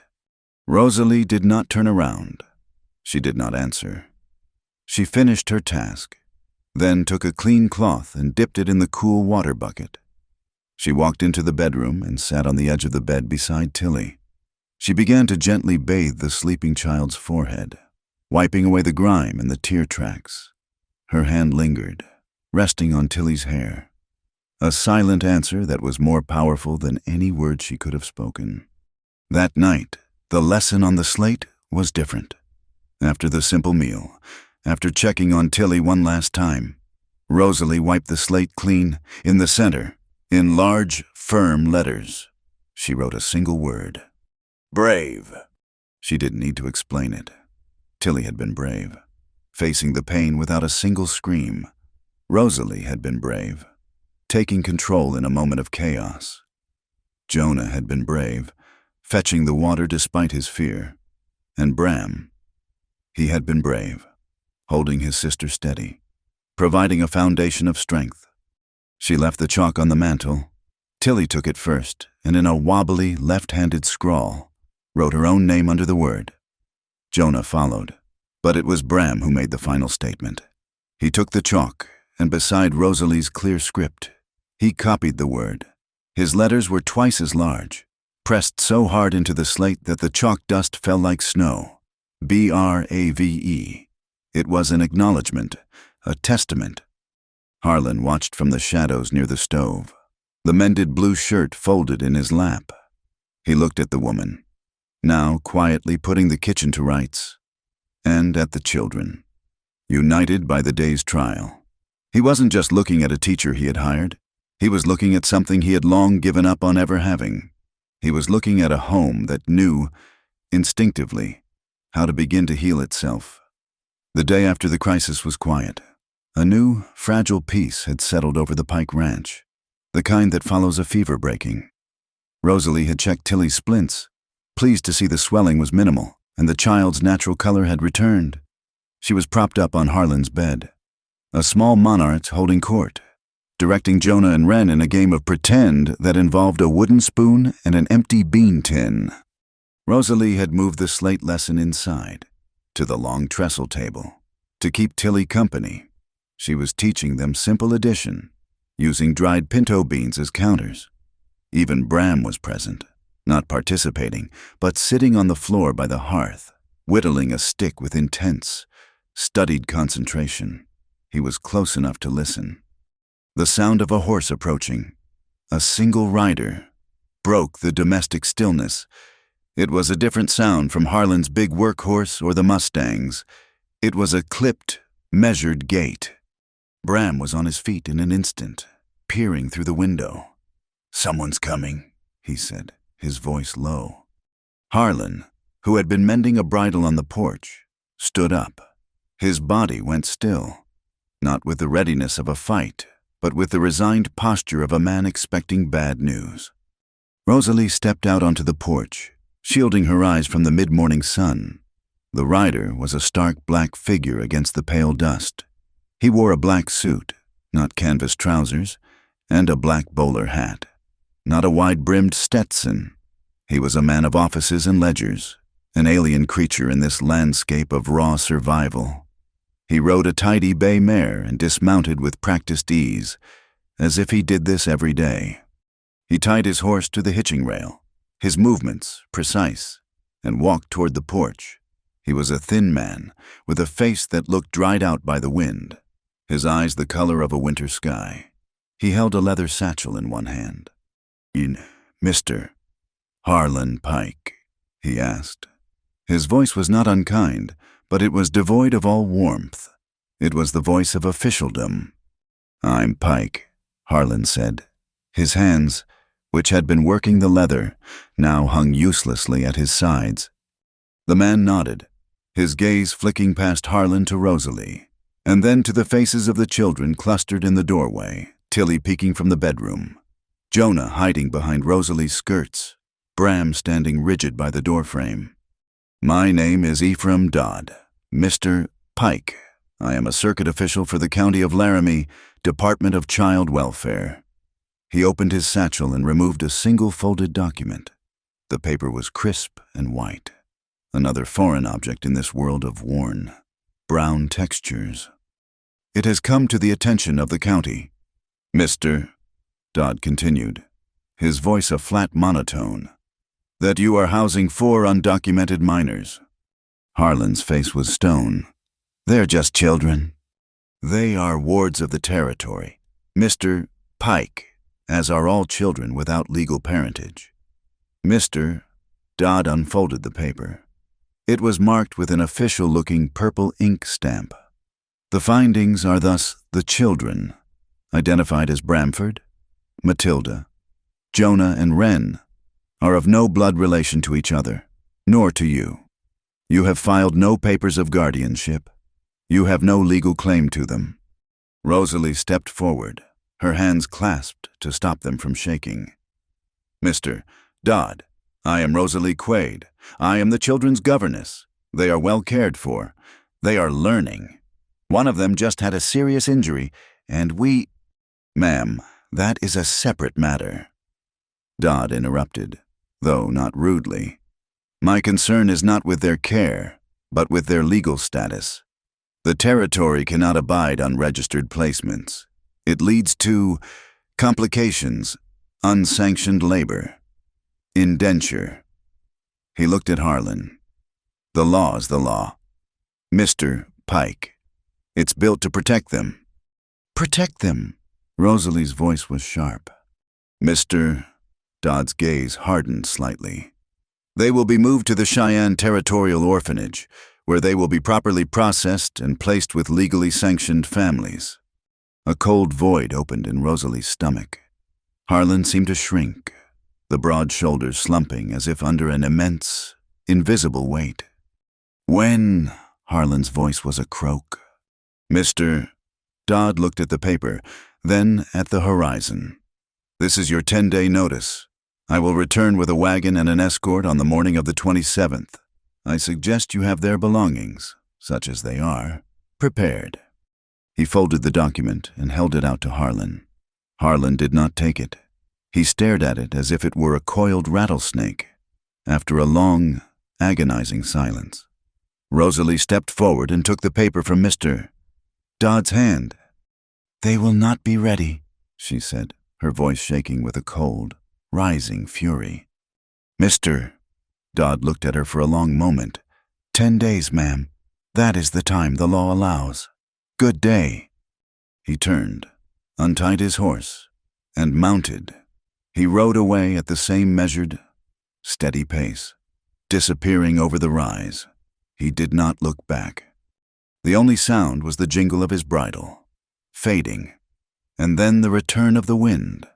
Rosalie did not turn around. She did not answer. She finished her task, then took a clean cloth and dipped it in the cool water bucket. She walked into the bedroom and sat on the edge of the bed beside Tilly. She began to gently bathe the sleeping child's forehead, wiping away the grime and the tear tracks. Her hand lingered, resting on Tilly's hair. A silent answer that was more powerful than any word she could have spoken. That night, the lesson on the slate was different. After the simple meal, after checking on Tilly one last time, Rosalie wiped the slate clean. In the center, in large, firm letters, she wrote a single word: brave. She didn't need to explain it. Tilly had been brave, facing the pain without a single scream. Rosalie had been brave, taking control in a moment of chaos. Jonah had been brave, fetching the water despite his fear. And Bram, he had been brave, holding his sister steady, providing a foundation of strength. She left the chalk on the mantel. Tilly took it first, and in a wobbly, left-handed scrawl, wrote her own name under the word. Jonah followed, but it was Bram who made the final statement. He took the chalk, and beside Rosalie's clear script, he copied the word. His letters were twice as large, pressed so hard into the slate that the chalk dust fell like snow. BRAVE. It was an acknowledgement, a testament. Harlan watched from the shadows near the stove, the mended blue shirt folded in his lap. He looked at the woman, now quietly putting the kitchen to rights, and at the children, united by the day's trial. He wasn't just looking at a teacher he had hired. He was looking at something he had long given up on ever having. He was looking at a home that knew, instinctively, how to begin to heal itself. The day after the crisis was quiet. A new, fragile peace had settled over the Pike Ranch, the kind that follows a fever breaking. Rosalie had checked Tilly's splints, pleased to see the swelling was minimal and the child's natural color had returned. She was propped up on Harlan's bed, a small monarch holding court, directing Jonah and Wren in a game of pretend that involved a wooden spoon and an empty bean tin. Rosalie had moved the slate lesson inside, to the long trestle table, to keep Tilly company. She was teaching them simple addition, using dried pinto beans as counters. Even Bram was present, not participating, but sitting on the floor by the hearth, whittling a stick with intense, studied concentration. He was close enough to listen. The sound of a horse approaching, a single rider, broke the domestic stillness. It was a different sound from Harlan's big workhorse or the Mustangs. It was a clipped, measured gait. Bram was on his feet in an instant, peering through the window. "Someone's coming," he said, his voice low. Harlan, who had been mending a bridle on the porch, stood up. His body went still, not with the readiness of a fight, but with the resigned posture of a man expecting bad news. Rosalie stepped out onto the porch, shielding her eyes from the mid-morning sun. The rider was a stark black figure against the pale dust. He wore a black suit, not canvas trousers, and a black bowler hat, not a wide-brimmed Stetson. He was a man of offices and ledgers, an alien creature in this landscape of raw survival. He rode a tidy bay mare and dismounted with practiced ease, as if he did this every day. He tied his horse to the hitching rail, his movements precise, and walked toward the porch. He was a thin man, with a face that looked dried out by the wind, his eyes the color of a winter sky. He held a leather satchel in one hand. "Mr. Harlan Pike?" he asked. His voice was not unkind, but it was devoid of all warmth. It was the voice of officialdom. "I'm Pike," Harlan said, his hands, which had been working the leather, now hung uselessly at his sides. The man nodded, his gaze flicking past Harlan to Rosalie, and then to the faces of the children clustered in the doorway, Tilly peeking from the bedroom, Jonah hiding behind Rosalie's skirts, Bram standing rigid by the doorframe. "My name is Ephraim Dodd, Mr. Pike. I am a circuit official for the County of Laramie, Department of Child Welfare." He opened his satchel and removed a single folded document. The paper was crisp and white, another foreign object in this world of worn, brown textures. "It has come to the attention of the county, Mr. Dodd continued, his voice a flat monotone, that you are housing 4 undocumented minors." Harlan's face was stone. "They're just children." "They are wards of the territory, Mr. Pike, as are all children without legal parentage." Mr. Dodd unfolded the paper. It was marked with an official-looking purple ink stamp. "The findings are thus the children, identified as Bramford, Matilda, Jonah, and Wren, are of no blood relation to each other, nor to you. You have filed no papers of guardianship. You have no legal claim to them." Rosalie stepped forward, her hands clasped to stop them from shaking. "Mr. Dodd, I am Rosalie Quaid. I am the children's governess. They are well cared for. They are learning. One of them just had a serious injury, and we—" "Ma'am, that is a separate matter," Dodd interrupted, though not rudely. "My concern is not with their care, but with their legal status. The territory cannot abide unregistered placements. It leads to complications, unsanctioned labor, indenture." He looked at Harlan. "The law is the law. Mr. Pike. It's built to protect them." "Protect them?" Rosalie's voice was sharp. Mr. Dodd's gaze hardened slightly. "They will be moved to the Cheyenne Territorial Orphanage, where they will be properly processed and placed with legally sanctioned families." A cold void opened in Rosalie's stomach. Harlan seemed to shrink, the broad shoulders slumping as if under an immense, invisible weight. "When?" Harlan's voice was a croak. Mr. Dodd looked at the paper, then at the horizon. "This is your 10-day notice. I will return with a wagon and an escort on the morning of the 27th. I suggest you have their belongings, such as they are, prepared." He folded the document and held it out to Harlan. Harlan did not take it. He stared at it as if it were a coiled rattlesnake. After a long, agonizing silence, Rosalie stepped forward and took the paper from Mr. Dodd's hand. "They will not be ready," she said, her voice shaking with a cold, rising fury. Mr. Dodd looked at her for a long moment. 10 days, ma'am. That is the time the law allows. Good day." He turned, untied his horse, and mounted. He rode away at the same measured, steady pace, disappearing over the rise. He did not look back. The only sound was the jingle of his bridle, fading, and then the return of the wind.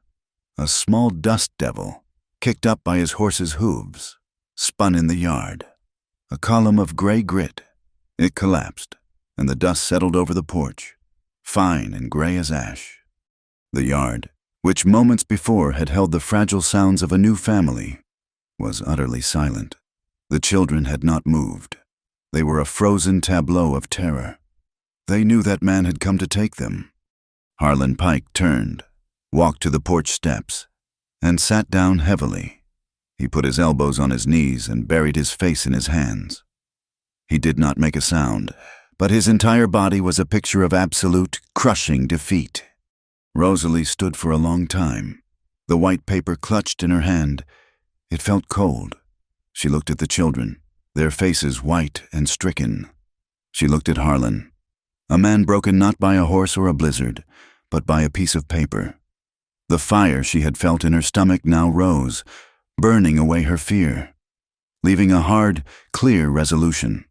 A small dust devil, kicked up by his horse's hooves, spun in the yard. A column of gray grit. It collapsed, and the dust settled over the porch, fine and gray as ash. The yard, which moments before had held the fragile sounds of a new family, was utterly silent. The children had not moved. They were a frozen tableau of terror. They knew that man had come to take them. Harlan Pike turned, walked to the porch steps, and sat down heavily. He put his elbows on his knees and buried his face in his hands. He did not make a sound, but his entire body was a picture of absolute, crushing defeat. Rosalie stood for a long time, the white paper clutched in her hand. It felt cold. She looked at the children, their faces white and stricken. She looked at Harlan, a man broken not by a horse or a blizzard, but by a piece of paper. The fire she had felt in her stomach now rose, burning away her fear, leaving a hard, clear resolution.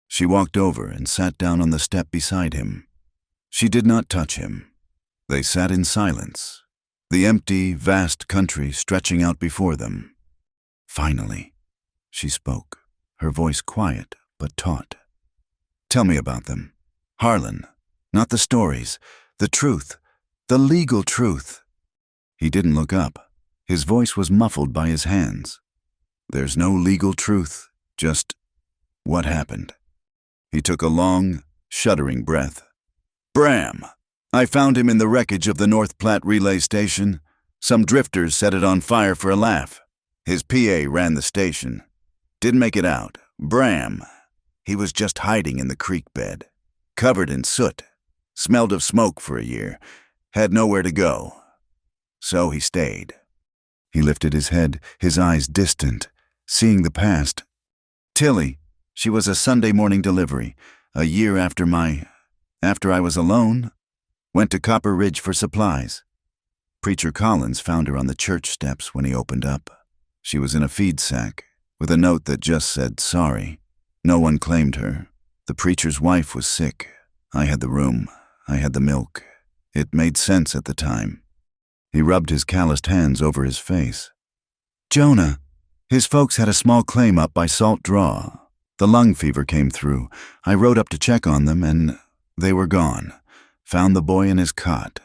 She walked over and sat down on the step beside him. She did not touch him. They sat in silence, The empty, vast country stretching out before them. Finally, she spoke, her voice quiet but taut. Tell me about them. Harlan. Not the stories. The truth. The legal truth. He didn't look up. His voice was muffled by his hands. There's no legal truth, just what happened. He took a long, shuddering breath. Bram! I found him in the wreckage of the North Platte relay station. Some drifters set it on fire for a laugh. His PA ran the station. Didn't make it out. Bram. He was just hiding in the creek bed. Covered in soot. Smelled of smoke for a year. Had nowhere to go. So he stayed. He lifted his head, his eyes distant, seeing the past. Tilly. She was a Sunday morning delivery. A year after I was alone. Went to Copper Ridge for supplies. Preacher Collins found her on the church steps when he opened up. She was in a feed sack, with a note that just said sorry. No one claimed her. The preacher's wife was sick. I had the room. I had the milk. It made sense at the time. He rubbed his calloused hands over his face. Jonah. His folks had a small claim up by Salt Draw. The lung fever came through. I rode up to check on them, and they were gone. Found the boy in his cot.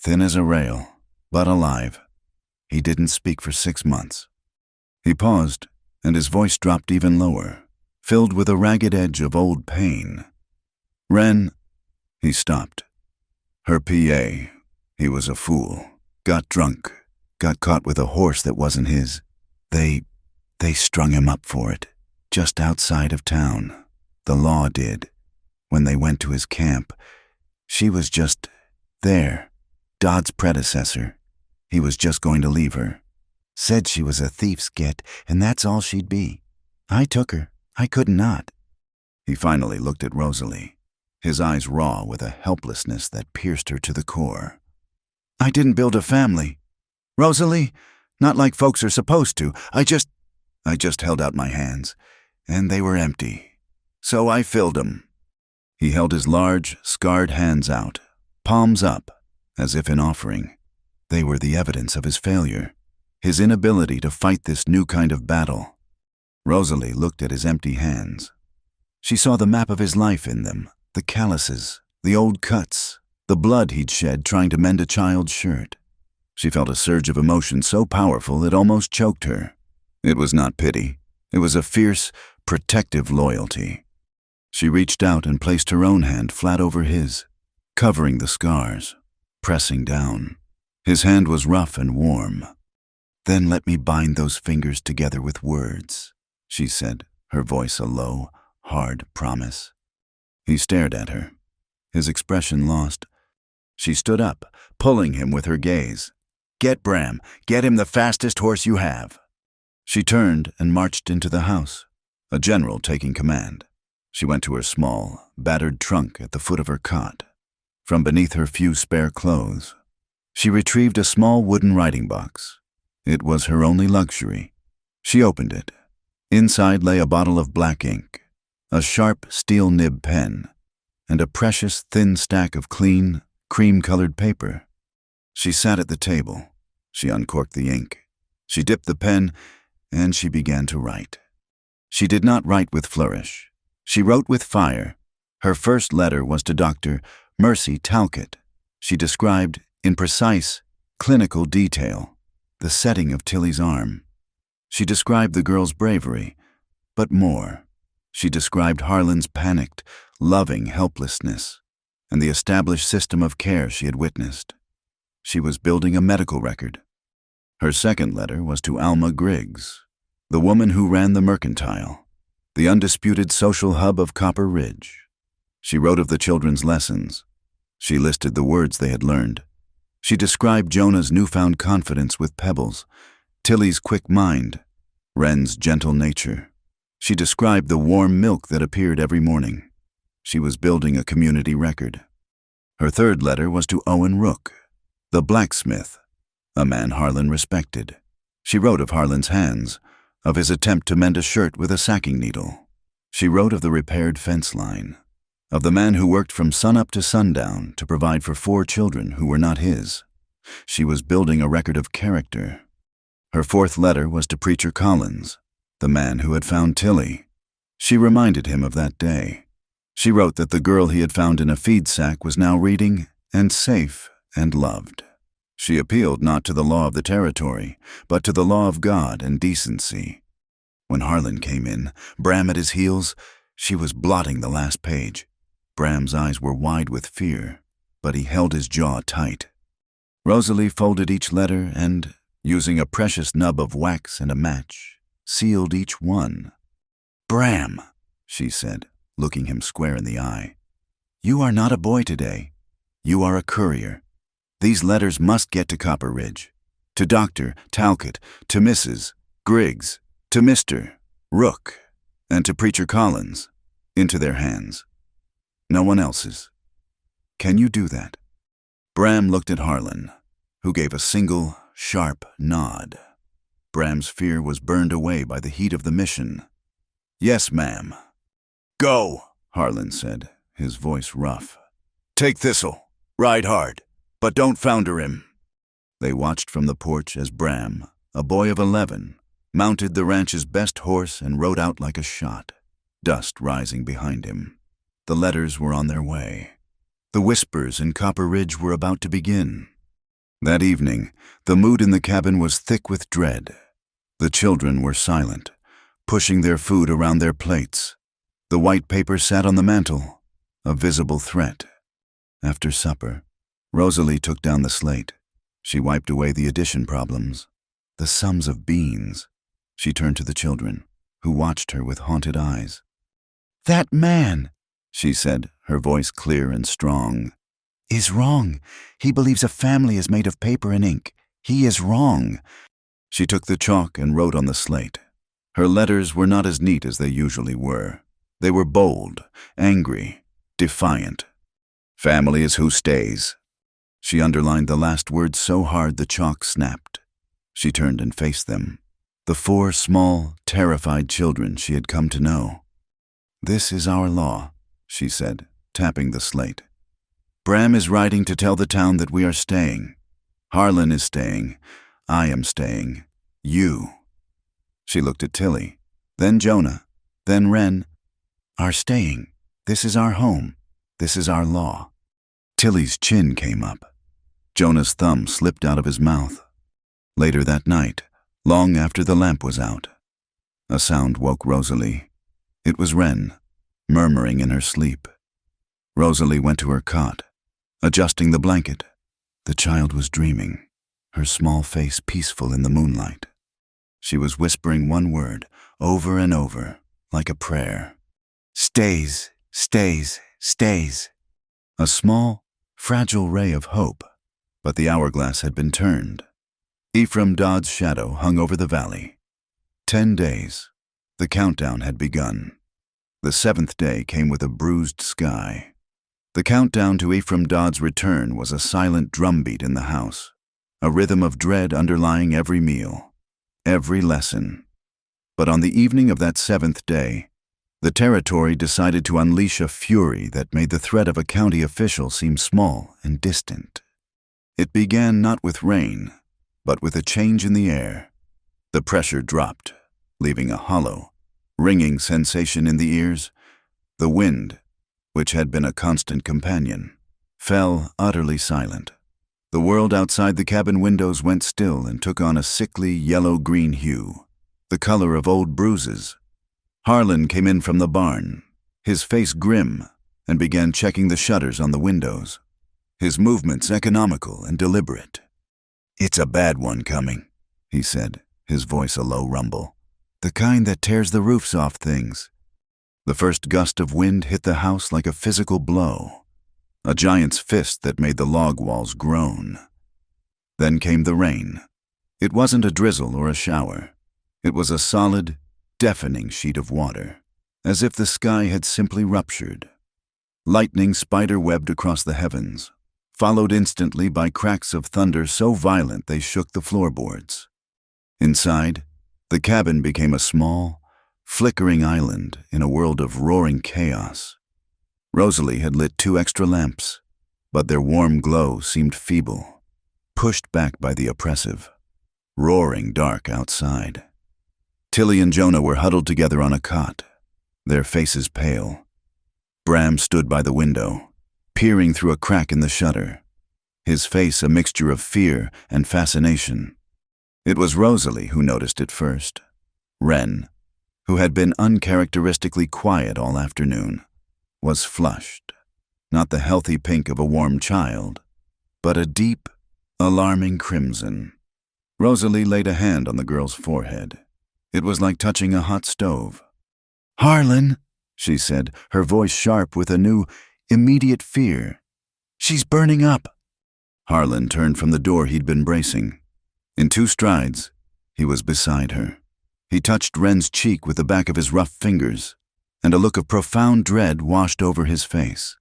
Thin as a rail, but alive. He didn't speak for 6 months. He paused, and his voice dropped even lower, filled with a ragged edge of old pain. Wren, he stopped. Her PA, he was a fool. Got drunk, got caught with a horse that wasn't his. They strung him up for it, just outside of town. The law did. When they went to his camp, she was just there, Dodd's predecessor. He was just going to leave her. Said she was a thief's get, and that's all she'd be. I took her. I could not. He finally looked at Rosalie, his eyes raw with a helplessness that pierced her to the core. I didn't build a family. Rosalie, not like folks are supposed to. I just held out my hands, and they were empty. So I filled them. He held his large, scarred hands out, palms up, as if in offering. They were the evidence of his failure, his inability to fight this new kind of battle. Rosalie looked at his empty hands. She saw the map of his life in them, the calluses, the old cuts, the blood he'd shed trying to mend a child's shirt. She felt a surge of emotion so powerful it almost choked her. It was not pity. It was a fierce, protective loyalty. She reached out and placed her own hand flat over his, covering the scars, pressing down. His hand was rough and warm. Then let me bind those fingers together with words, she said, her voice a low, hard promise. He stared at her, his expression lost. She stood up, pulling him with her gaze. Get Bram, get him the fastest horse you have. She turned and marched into the house, a general taking command. She went to her small, battered trunk at the foot of her cot. From beneath her few spare clothes, she retrieved a small wooden writing box. It was her only luxury. She opened it. Inside lay a bottle of black ink, a sharp steel nib pen, and a precious thin stack of clean, cream-colored paper. She sat at the table. She uncorked the ink. She dipped the pen, and she began to write. She did not write with flourish. She wrote with fire. Her first letter was to Dr. Mercy Talcott. She described, in precise, clinical detail, the setting of Tilly's arm. She described the girl's bravery, but more. She described Harlan's panicked, loving helplessness and the established system of care she had witnessed. She was building a medical record. Her second letter was to Alma Griggs, the woman who ran the mercantile, the undisputed social hub of Copper Ridge. She wrote of the children's lessons. She listed the words they had learned. She described Jonah's newfound confidence with pebbles, Tilly's quick mind, Wren's gentle nature. She described the warm milk that appeared every morning. She was building a community record. Her third letter was to Owen Rook, the blacksmith, a man Harlan respected. She wrote of Harlan's hands, of his attempt to mend a shirt with a sacking needle. She wrote of the repaired fence line, of the man who worked from sunup to sundown to provide for 4 children who were not his. She was building a record of character. Her fourth letter was to Preacher Collins, the man who had found Tilly. She reminded him of that day. She wrote that the girl he had found in a feed sack was now reading and safe and loved. She appealed not to the law of the territory, but to the law of God and decency. When Harlan came in, Bram at his heels, she was blotting the last page. Bram's eyes were wide with fear, but he held his jaw tight. Rosalie folded each letter and, using a precious nub of wax and a match, sealed each one. "Bram," she said, looking him square in the eye, "you are not a boy today. You are a courier. These letters must get to Copper Ridge, to Dr. Talcott, to Mrs. Griggs, to Mr. Rook, and to Preacher Collins, into their hands. No one else's. Can you do that?" Bram looked at Harlan, who gave a single, sharp nod. Bram's fear was burned away by the heat of the mission. "Yes, ma'am." "Go," Harlan said, his voice rough. "Take Thistle. Ride hard, but don't founder him." They watched from the porch as Bram, a boy of 11, mounted the ranch's best horse and rode out like a shot, dust rising behind him. The letters were on their way. The whispers in Copper Ridge were about to begin. That evening, the mood in the cabin was thick with dread. The children were silent, pushing their food around their plates. The white paper sat on the mantel, a visible threat. After supper, Rosalie took down the slate. She wiped away the addition problems, the sums of beans. She turned to the children, who watched her with haunted eyes. "That man," she said, her voice clear and strong, "is wrong. He believes a family is made of paper and ink. He is wrong." She took the chalk and wrote on the slate. Her letters were not as neat as they usually were. They were bold, angry, defiant. "Family is who stays." She underlined the last word so hard the chalk snapped. She turned and faced them, the 4 small, terrified children she had come to know. "This is our law," she said, tapping the slate. "Bram is writing to tell the town that we are staying. Harlan is staying. I am staying. You." She looked at Tilly, then Jonah, then Wren. "Are staying. This is our home. This is our law." Tilly's chin came up. Jonah's thumb slipped out of his mouth. Later that night, long after the lamp was out, a sound woke Rosalie. It was Wren, murmuring in her sleep. Rosalie went to her cot, adjusting the blanket. The child was dreaming, her small face peaceful in the moonlight. She was whispering one word, over and over, like a prayer. "Stays, stays, stays." A small, fragile ray of hope, but the hourglass had been turned. Ephraim Dodd's shadow hung over the valley. 10 days. The countdown had begun. The 7th day came with a bruised sky. The countdown to Ephraim Dodd's return was a silent drumbeat in the house, a rhythm of dread underlying every meal, every lesson. But on the evening of that 7th day, the territory decided to unleash a fury that made the threat of a county official seem small and distant. It began not with rain, but with a change in the air. The pressure dropped, leaving a hollow, ringing sensation in the ears. The wind, which had been a constant companion, fell utterly silent. The world outside the cabin windows went still and took on a sickly yellow-green hue, the color of old bruises. Harlan came in from the barn, his face grim, and began checking the shutters on the windows, his movements economical and deliberate. "It's a bad one coming," he said, his voice a low rumble. "The kind that tears the roofs off things." The first gust of wind hit the house like a physical blow, a giant's fist that made the log walls groan. Then came the rain. It wasn't a drizzle or a shower. It was a solid, deafening sheet of water, as if the sky had simply ruptured. Lightning spider-webbed across the heavens, followed instantly by cracks of thunder so violent they shook the floorboards. Inside, the cabin became a small, flickering island in a world of roaring chaos. Rosalie had lit 2 extra lamps, but their warm glow seemed feeble. pushed back by the oppressive, roaring dark outside. Tilly and Jonah were huddled together on a cot, their faces pale. Bram stood by the window, peering through a crack in the shutter, his face a mixture of fear and fascination. It was Rosalie who noticed it first. Wren, who had been uncharacteristically quiet all afternoon, was flushed, not the healthy pink of a warm child, but a deep, alarming crimson. Rosalie laid a hand on the girl's forehead. It was like touching a hot stove. "Harlan," she said, her voice sharp with a new, immediate fear. "She's burning up." Harlan turned from the door he'd been bracing. In 2 strides, he was beside her. He touched Wren's cheek with the back of his rough fingers, and a look of profound dread washed over his face.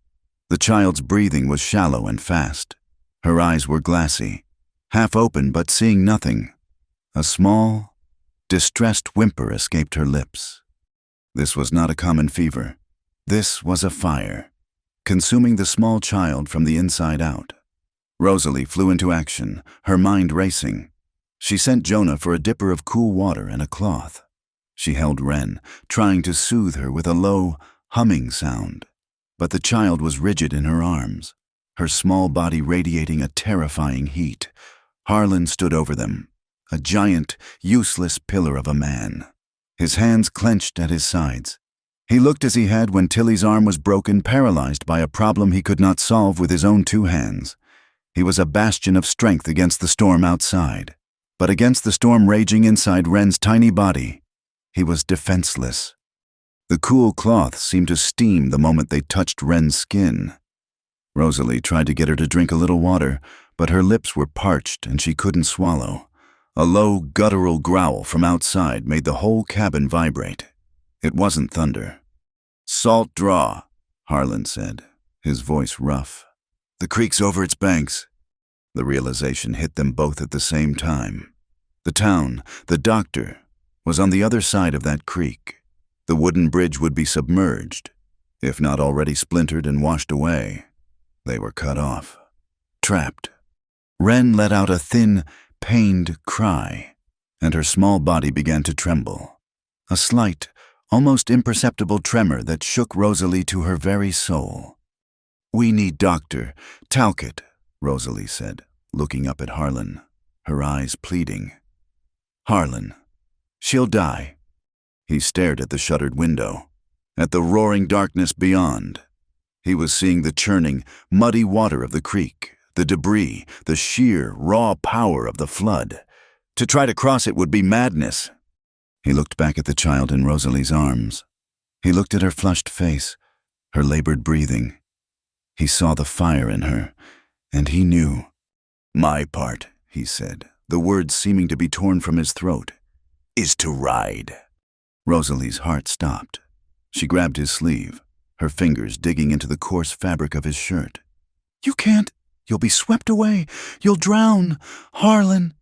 The child's breathing was shallow and fast. Her eyes were glassy, half open but seeing nothing. A small, distressed whimper escaped her lips. This was not a common fever. This was a fire, consuming the small child from the inside out. Rosalie flew into action, her mind racing. She sent Jonah for a dipper of cool water and a cloth. She held Wren, trying to soothe her with a low, humming sound. But the child was rigid in her arms, her small body radiating a terrifying heat. Harlan stood over them, a giant, useless pillar of a man, his hands clenched at his sides. He looked as he had when Tilly's arm was broken, paralyzed by a problem he could not solve with his own 2 hands. He was a bastion of strength against the storm outside, but against the storm raging inside Wren's tiny body, he was defenseless. The cool cloth seemed to steam the moment they touched Wren's skin. Rosalie tried to get her to drink a little water, but her lips were parched and she couldn't swallow. A low, guttural growl from outside made the whole cabin vibrate. It wasn't thunder. "Salt draw," Harlan said, his voice rough. "The creek's over its banks." The realization hit them both at the same time. The town, the doctor, was on the other side of that creek. The wooden bridge would be submerged, if not already splintered and washed away. They were cut off, trapped. Wren let out a thin, pained cry, and her small body began to tremble. A slight, almost imperceptible tremor that shook Rosalie to her very soul. "We need Dr. Talcott," Rosalie said, looking up at Harlan, her eyes pleading. "Harlan, she'll die." He stared at the shuttered window, at the roaring darkness beyond. He was seeing the churning, muddy water of the creek, the debris, the sheer, raw power of the flood. To try to cross it would be madness. He looked back at the child in Rosalie's arms. He looked at her flushed face, her labored breathing. He saw the fire in her, and he knew. "My part," he said, the words seeming to be torn from his throat, "is to ride." Rosalie's heart stopped. She grabbed his sleeve, her fingers digging into the coarse fabric of his shirt. "You can't. You'll be swept away. You'll drown. Harlan."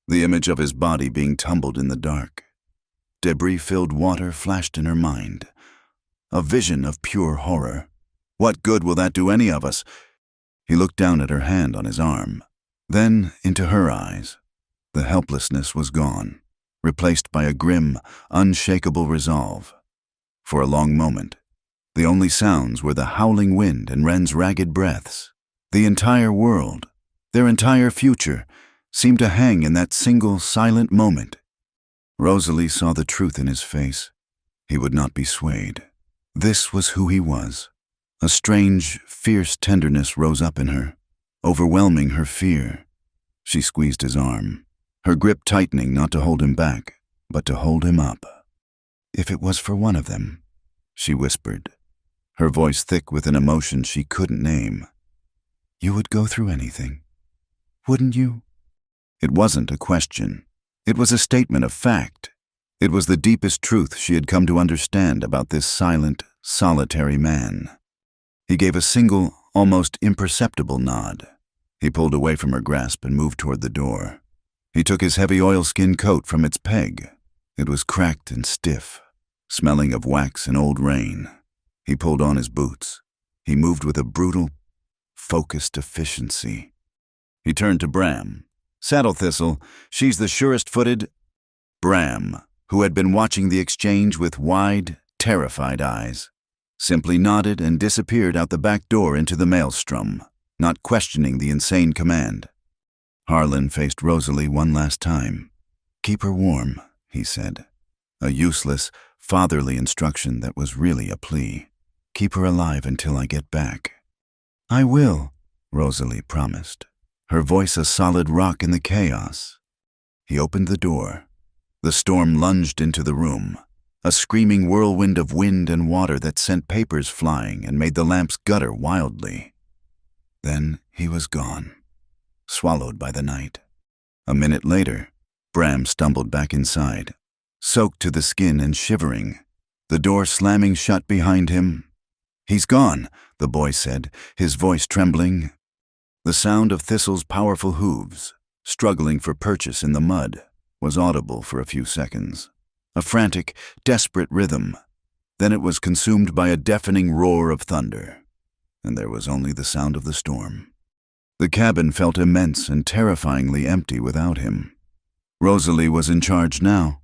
The image of his body being tumbled in the dark. Debris-filled water flashed in her mind. A vision of pure horror. What good will that do any of us? He looked down at her hand on his arm, then into her eyes. The helplessness was gone, replaced by a grim, unshakable resolve. For a long moment, the only sounds were the howling wind and Wren's ragged breaths. The entire world, their entire future, seemed to hang in that single silent moment. Rosalie saw the truth in his face. He would not be swayed. This was who he was. A strange, fierce tenderness rose up in her, overwhelming her fear. She squeezed his arm, her grip tightening not to hold him back, but to hold him up. "If it was for one of them," she whispered, her voice thick with an emotion she couldn't name, "you would go through anything, wouldn't you?" It wasn't a question. It was a statement of fact. It was the deepest truth she had come to understand about this silent, solitary man. He gave a single, almost imperceptible nod. He pulled away from her grasp and moved toward the door. He took his heavy oilskin coat from its peg. It was cracked and stiff, smelling of wax and old rain. He pulled on his boots. He moved with a brutal, focused efficiency. He turned to Bram. "Saddle Thistle, she's the surest-footed—" Bram, who had been watching the exchange with wide, terrified eyes, simply nodded and disappeared out the back door into the maelstrom, not questioning the insane command. Harlan faced Rosalie one last time. "Keep her warm," he said. A useless, fatherly instruction that was really a plea. "Keep her alive until I get back." "I will," Rosalie promised, her voice a solid rock in the chaos. He opened the door. The storm lunged into the room, a screaming whirlwind of wind and water that sent papers flying and made the lamps gutter wildly. Then he was gone, swallowed by the night. A minute later, Bram stumbled back inside, soaked to the skin and shivering, the door slamming shut behind him. "He's gone," the boy said, his voice trembling. The sound of Thistle's powerful hooves, struggling for purchase in the mud, was audible for a few seconds. A frantic, desperate rhythm. Then it was consumed by a deafening roar of thunder, and there was only the sound of the storm. The cabin felt immense and terrifyingly empty without him. Rosalie was in charge now.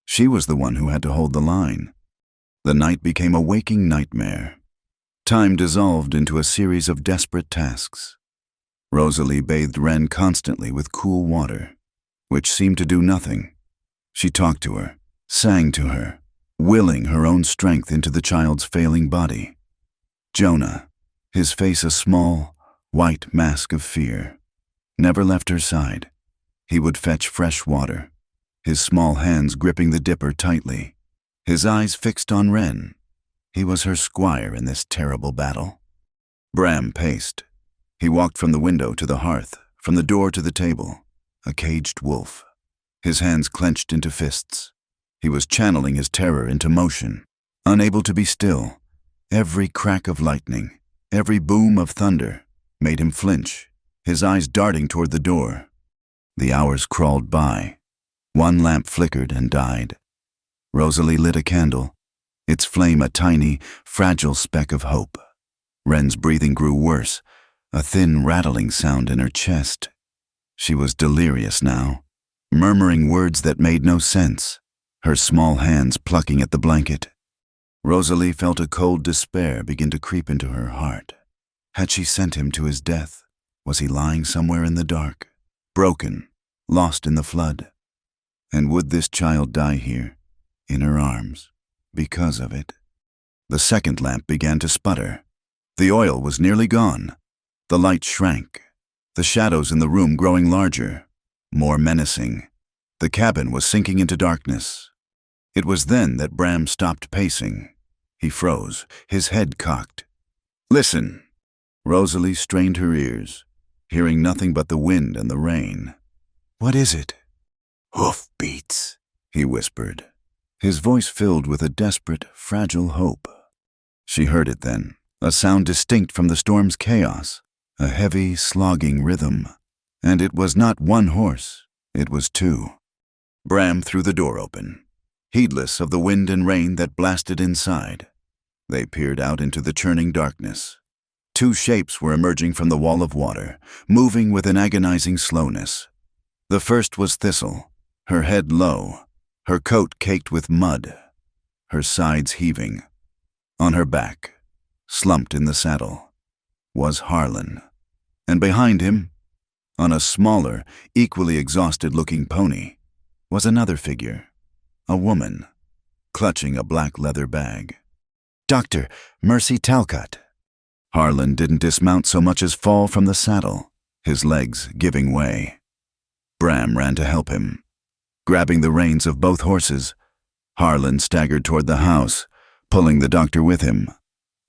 She was the one who had to hold the line. The night became a waking nightmare. Time dissolved into a series of desperate tasks. Rosalie bathed Wren constantly with cool water, which seemed to do nothing. She talked to her, sang to her, willing her own strength into the child's failing body. Jonah, his face a small, white mask of fear, never left her side. He would fetch fresh water, his small hands gripping the dipper tightly, his eyes fixed on Wren. He was her squire in this terrible battle. Bram paced. He walked from the window to the hearth, from the door to the table, a caged wolf, his hands clenched into fists. He was channeling his terror into motion, unable to be still. Every crack of lightning, every boom of thunder, made him flinch, his eyes darting toward the door. The hours crawled by. One lamp flickered and died. Rosalie lit a candle, its flame a tiny, fragile speck of hope. Wren's breathing grew worse, a thin rattling sound in her chest. She was delirious now, murmuring words that made no sense, her small hands plucking at the blanket. Rosalie felt a cold despair begin to creep into her heart. Had she sent him to his death? Was he lying somewhere in the dark, broken, lost in the flood? And would this child die here, in her arms, because of it? The second lamp began to sputter. The oil was nearly gone. The light shrank, the shadows in the room growing larger, more menacing. The cabin was sinking into darkness. It was then that Bram stopped pacing. He froze, his head cocked. "Listen!" Rosalie strained her ears, hearing nothing but the wind and the rain. "What is it?" "Hoofbeats," he whispered, his voice filled with a desperate, fragile hope. She heard it then, a sound distinct from the storm's chaos, a heavy, slogging rhythm. And it was not one horse, it was two. Bram threw the door open, heedless of the wind and rain that blasted inside. They peered out into the churning darkness. Two shapes were emerging from the wall of water, moving with an agonizing slowness. The first was Thistle, her head low, her coat caked with mud, her sides heaving. On her back, slumped in the saddle, was Harlan. And behind him, on a smaller, equally exhausted-looking pony, was another figure, a woman, clutching a black leather bag. "Dr. Mercy Talcott." Harlan didn't dismount so much as fall from the saddle, his legs giving way. Bram ran to help him. Grabbing the reins of both horses, Harlan staggered toward the house, pulling the doctor with him.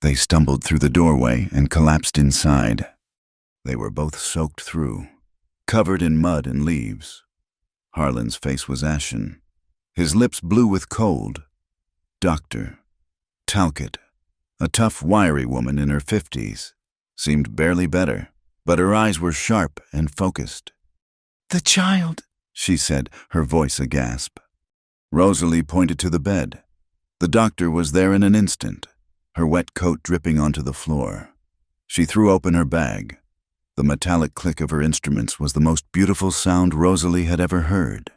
They stumbled through the doorway and collapsed inside. They were both soaked through, covered in mud and leaves. Harlan's face was ashen, his lips blue with cold. Dr. Talcott, a tough, wiry woman in her 50s, seemed barely better, but her eyes were sharp and focused. "The child," she said, her voice a gasp. Rosalie pointed to the bed. The doctor was there in an instant, her wet coat dripping onto the floor. She threw open her bag. The metallic click of her instruments was the most beautiful sound Rosalie had ever heard.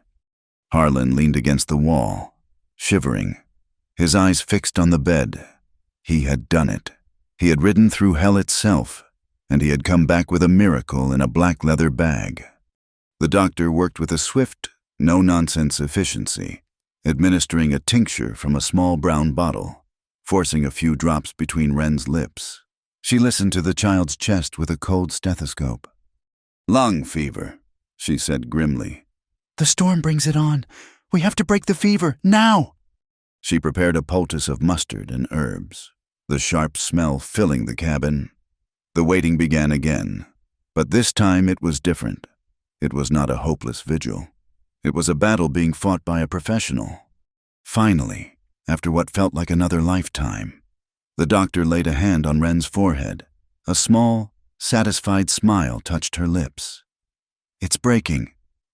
Harlan leaned against the wall, shivering, his eyes fixed on the bed. He had done it. He had ridden through hell itself, and he had come back with a miracle in a black leather bag. The doctor worked with a swift, no-nonsense efficiency, administering a tincture from a small brown bottle, forcing a few drops between Wren's lips. She listened to the child's chest with a cold stethoscope. "Lung fever," she said grimly. "The storm brings it on. We have to break the fever, now!" She prepared a poultice of mustard and herbs, the sharp smell filling the cabin. The waiting began again, but this time it was different. It was not a hopeless vigil. It was a battle being fought by a professional. Finally, after what felt like another lifetime, the doctor laid a hand on Wren's forehead. A small, satisfied smile touched her lips. "It's breaking.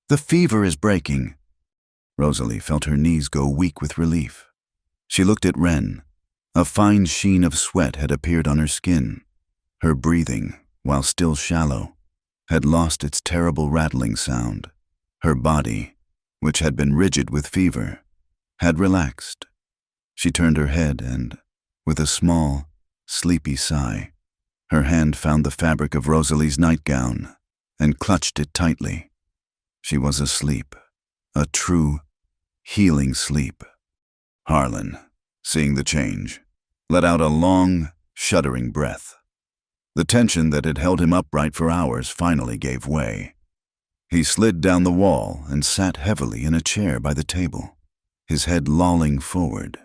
The fever is breaking." Rosalie felt her knees go weak with relief. She looked at Wren. A fine sheen of sweat had appeared on her skin. Her breathing, while still shallow, had lost its terrible rattling sound. Her body, which had been rigid with fever, had relaxed. She turned her head and, with a small, sleepy sigh, her hand found the fabric of Rosalie's nightgown and clutched it tightly. She was asleep, a true, healing sleep. Harlan, seeing the change, let out a long, shuddering breath. The tension that had held him upright for hours finally gave way. He slid down the wall and sat heavily in a chair by the table, his head lolling forward.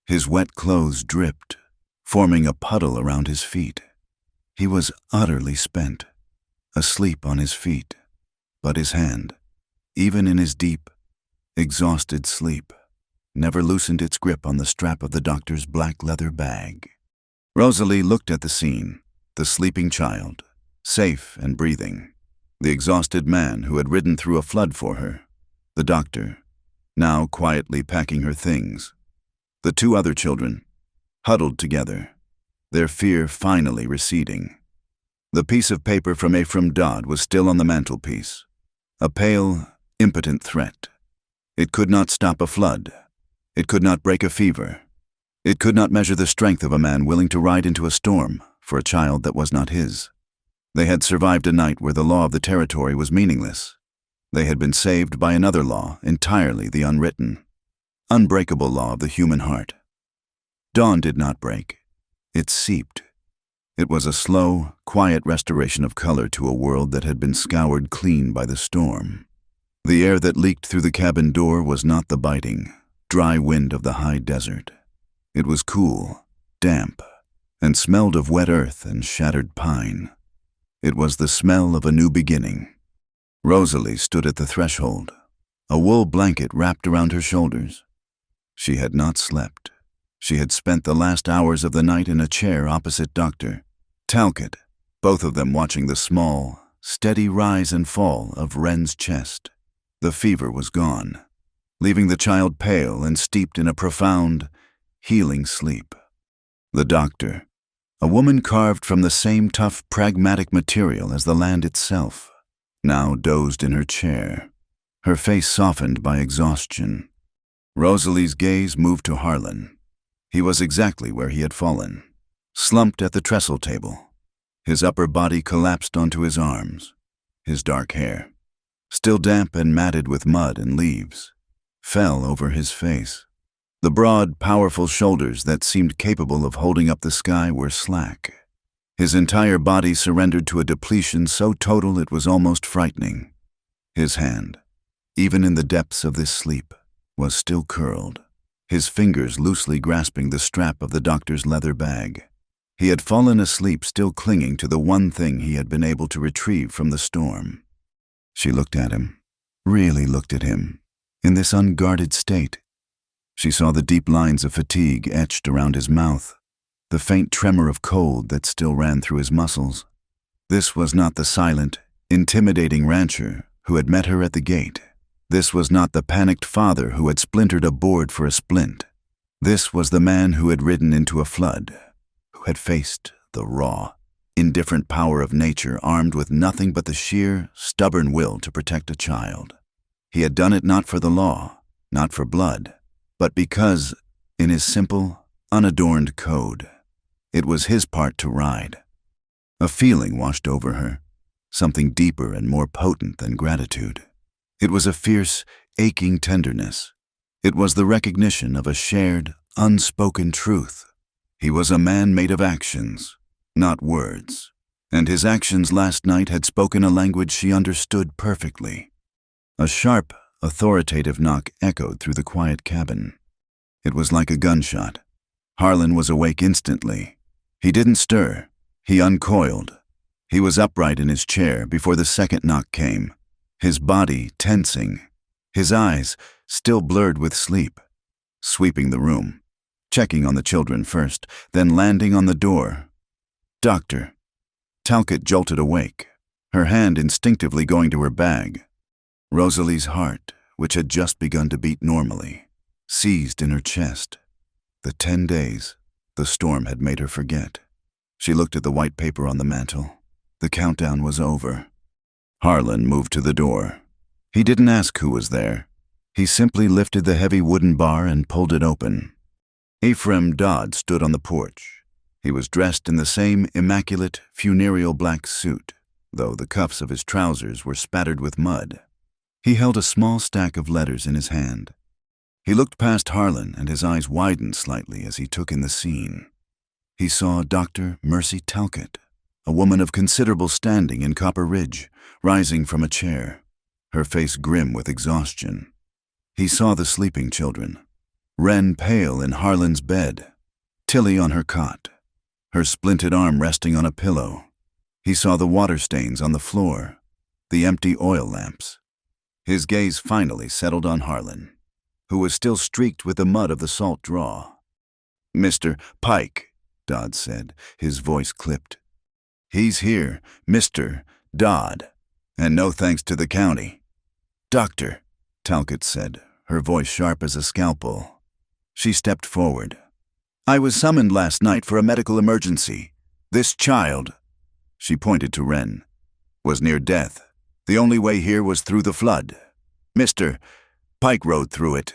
His wet clothes dripped, forming a puddle around his feet. He was utterly spent, asleep on his feet, but his hand, even in his deep, exhausted sleep, never loosened its grip on the strap of the doctor's black leather bag. Rosalie looked at the scene, the sleeping child, safe and breathing, the exhausted man who had ridden through a flood for her, the doctor, now quietly packing her things, the two other children, huddled together, their fear finally receding. The piece of paper from Ephraim Dodd was still on the mantelpiece, a pale, impotent threat. It could not stop a flood. It could not break a fever. It could not measure the strength of a man willing to ride into a storm for a child that was not his. They had survived a night where the law of the territory was meaningless. They had been saved by another law, entirely the unwritten, unbreakable law of the human heart. Dawn did not break. It seeped. It was a slow, quiet restoration of color to a world that had been scoured clean by the storm. The air that leaked through the cabin door was not the biting, dry wind of the high desert. It was cool, damp, and smelled of wet earth and shattered pine. It was the smell of a new beginning. Rosalie stood at the threshold, a wool blanket wrapped around her shoulders. She had not slept. She had spent the last hours of the night in a chair opposite Dr. Talcott, both of them watching the small, steady rise and fall of Wren's chest. The fever was gone, leaving the child pale and steeped in a profound, healing sleep. The doctor, a woman carved from the same tough, pragmatic material as the land itself, now dozed in her chair, her face softened by exhaustion. Rosalie's gaze moved to Harlan. He was exactly where he had fallen, slumped at the trestle table. His upper body collapsed onto his arms. His dark hair, still damp and matted with mud and leaves, fell over his face. The broad, powerful shoulders that seemed capable of holding up the sky were slack. His entire body surrendered to a depletion so total it was almost frightening. His hand, even in the depths of this sleep, was still curled, his fingers loosely grasping the strap of the doctor's leather bag. He had fallen asleep still clinging to the one thing he had been able to retrieve from the storm. She looked at him, really looked at him, in this unguarded state. She saw the deep lines of fatigue etched around his mouth, the faint tremor of cold that still ran through his muscles. This was not the silent, intimidating rancher who had met her at the gate. This was not the panicked father who had splintered a board for a splint. This was the man who had ridden into a flood, who had faced the raw, indifferent power of nature armed with nothing but the sheer, stubborn will to protect a child. He had done it not for the law, not for blood, but because, in his simple, unadorned code, it was his part to ride. A feeling washed over her, something deeper and more potent than gratitude. It was a fierce, aching tenderness. It was the recognition of a shared, unspoken truth. He was a man made of actions, not words, and his actions last night had spoken a language she understood perfectly. A sharp, authoritative knock echoed through the quiet cabin. It was like a gunshot. Harlan was awake instantly. He didn't stir. He uncoiled. He was upright in his chair before the second knock came, his body tensing, his eyes still blurred with sleep, sweeping the room, checking on the children first, then landing on the door. "Doctor." Talcott jolted awake, her hand instinctively going to her bag. Rosalie's heart, which had just begun to beat normally, seized in her chest. The 10 days, the storm had made her forget. She looked at the white paper on the mantel. The countdown was over. Harlan moved to the door. He didn't ask who was there. He simply lifted the heavy wooden bar and pulled it open. Ephraim Dodd stood on the porch. He was dressed in the same immaculate, funereal black suit, though the cuffs of his trousers were spattered with mud. He held a small stack of letters in his hand. He looked past Harlan, and his eyes widened slightly as he took in the scene. He saw Dr. Mercy Talcott, a woman of considerable standing in Copper Ridge, rising from a chair, her face grim with exhaustion. He saw the sleeping children, Wren pale in Harlan's bed, Tilly on her cot, her splinted arm resting on a pillow. He saw the water stains on the floor, the empty oil lamps. His gaze finally settled on Harlan, who was still streaked with the mud of the salt draw. "Mr. Pike," Dodd said, his voice clipped. "He's here, Mr. Dodd, and no thanks to the county." "Doctor," Talcott said, her voice sharp as a scalpel. She stepped forward. "I was summoned last night for a medical emergency. This child," she pointed to Wren, "was near death. The only way here was through the flood. Mr. Pike rode through it.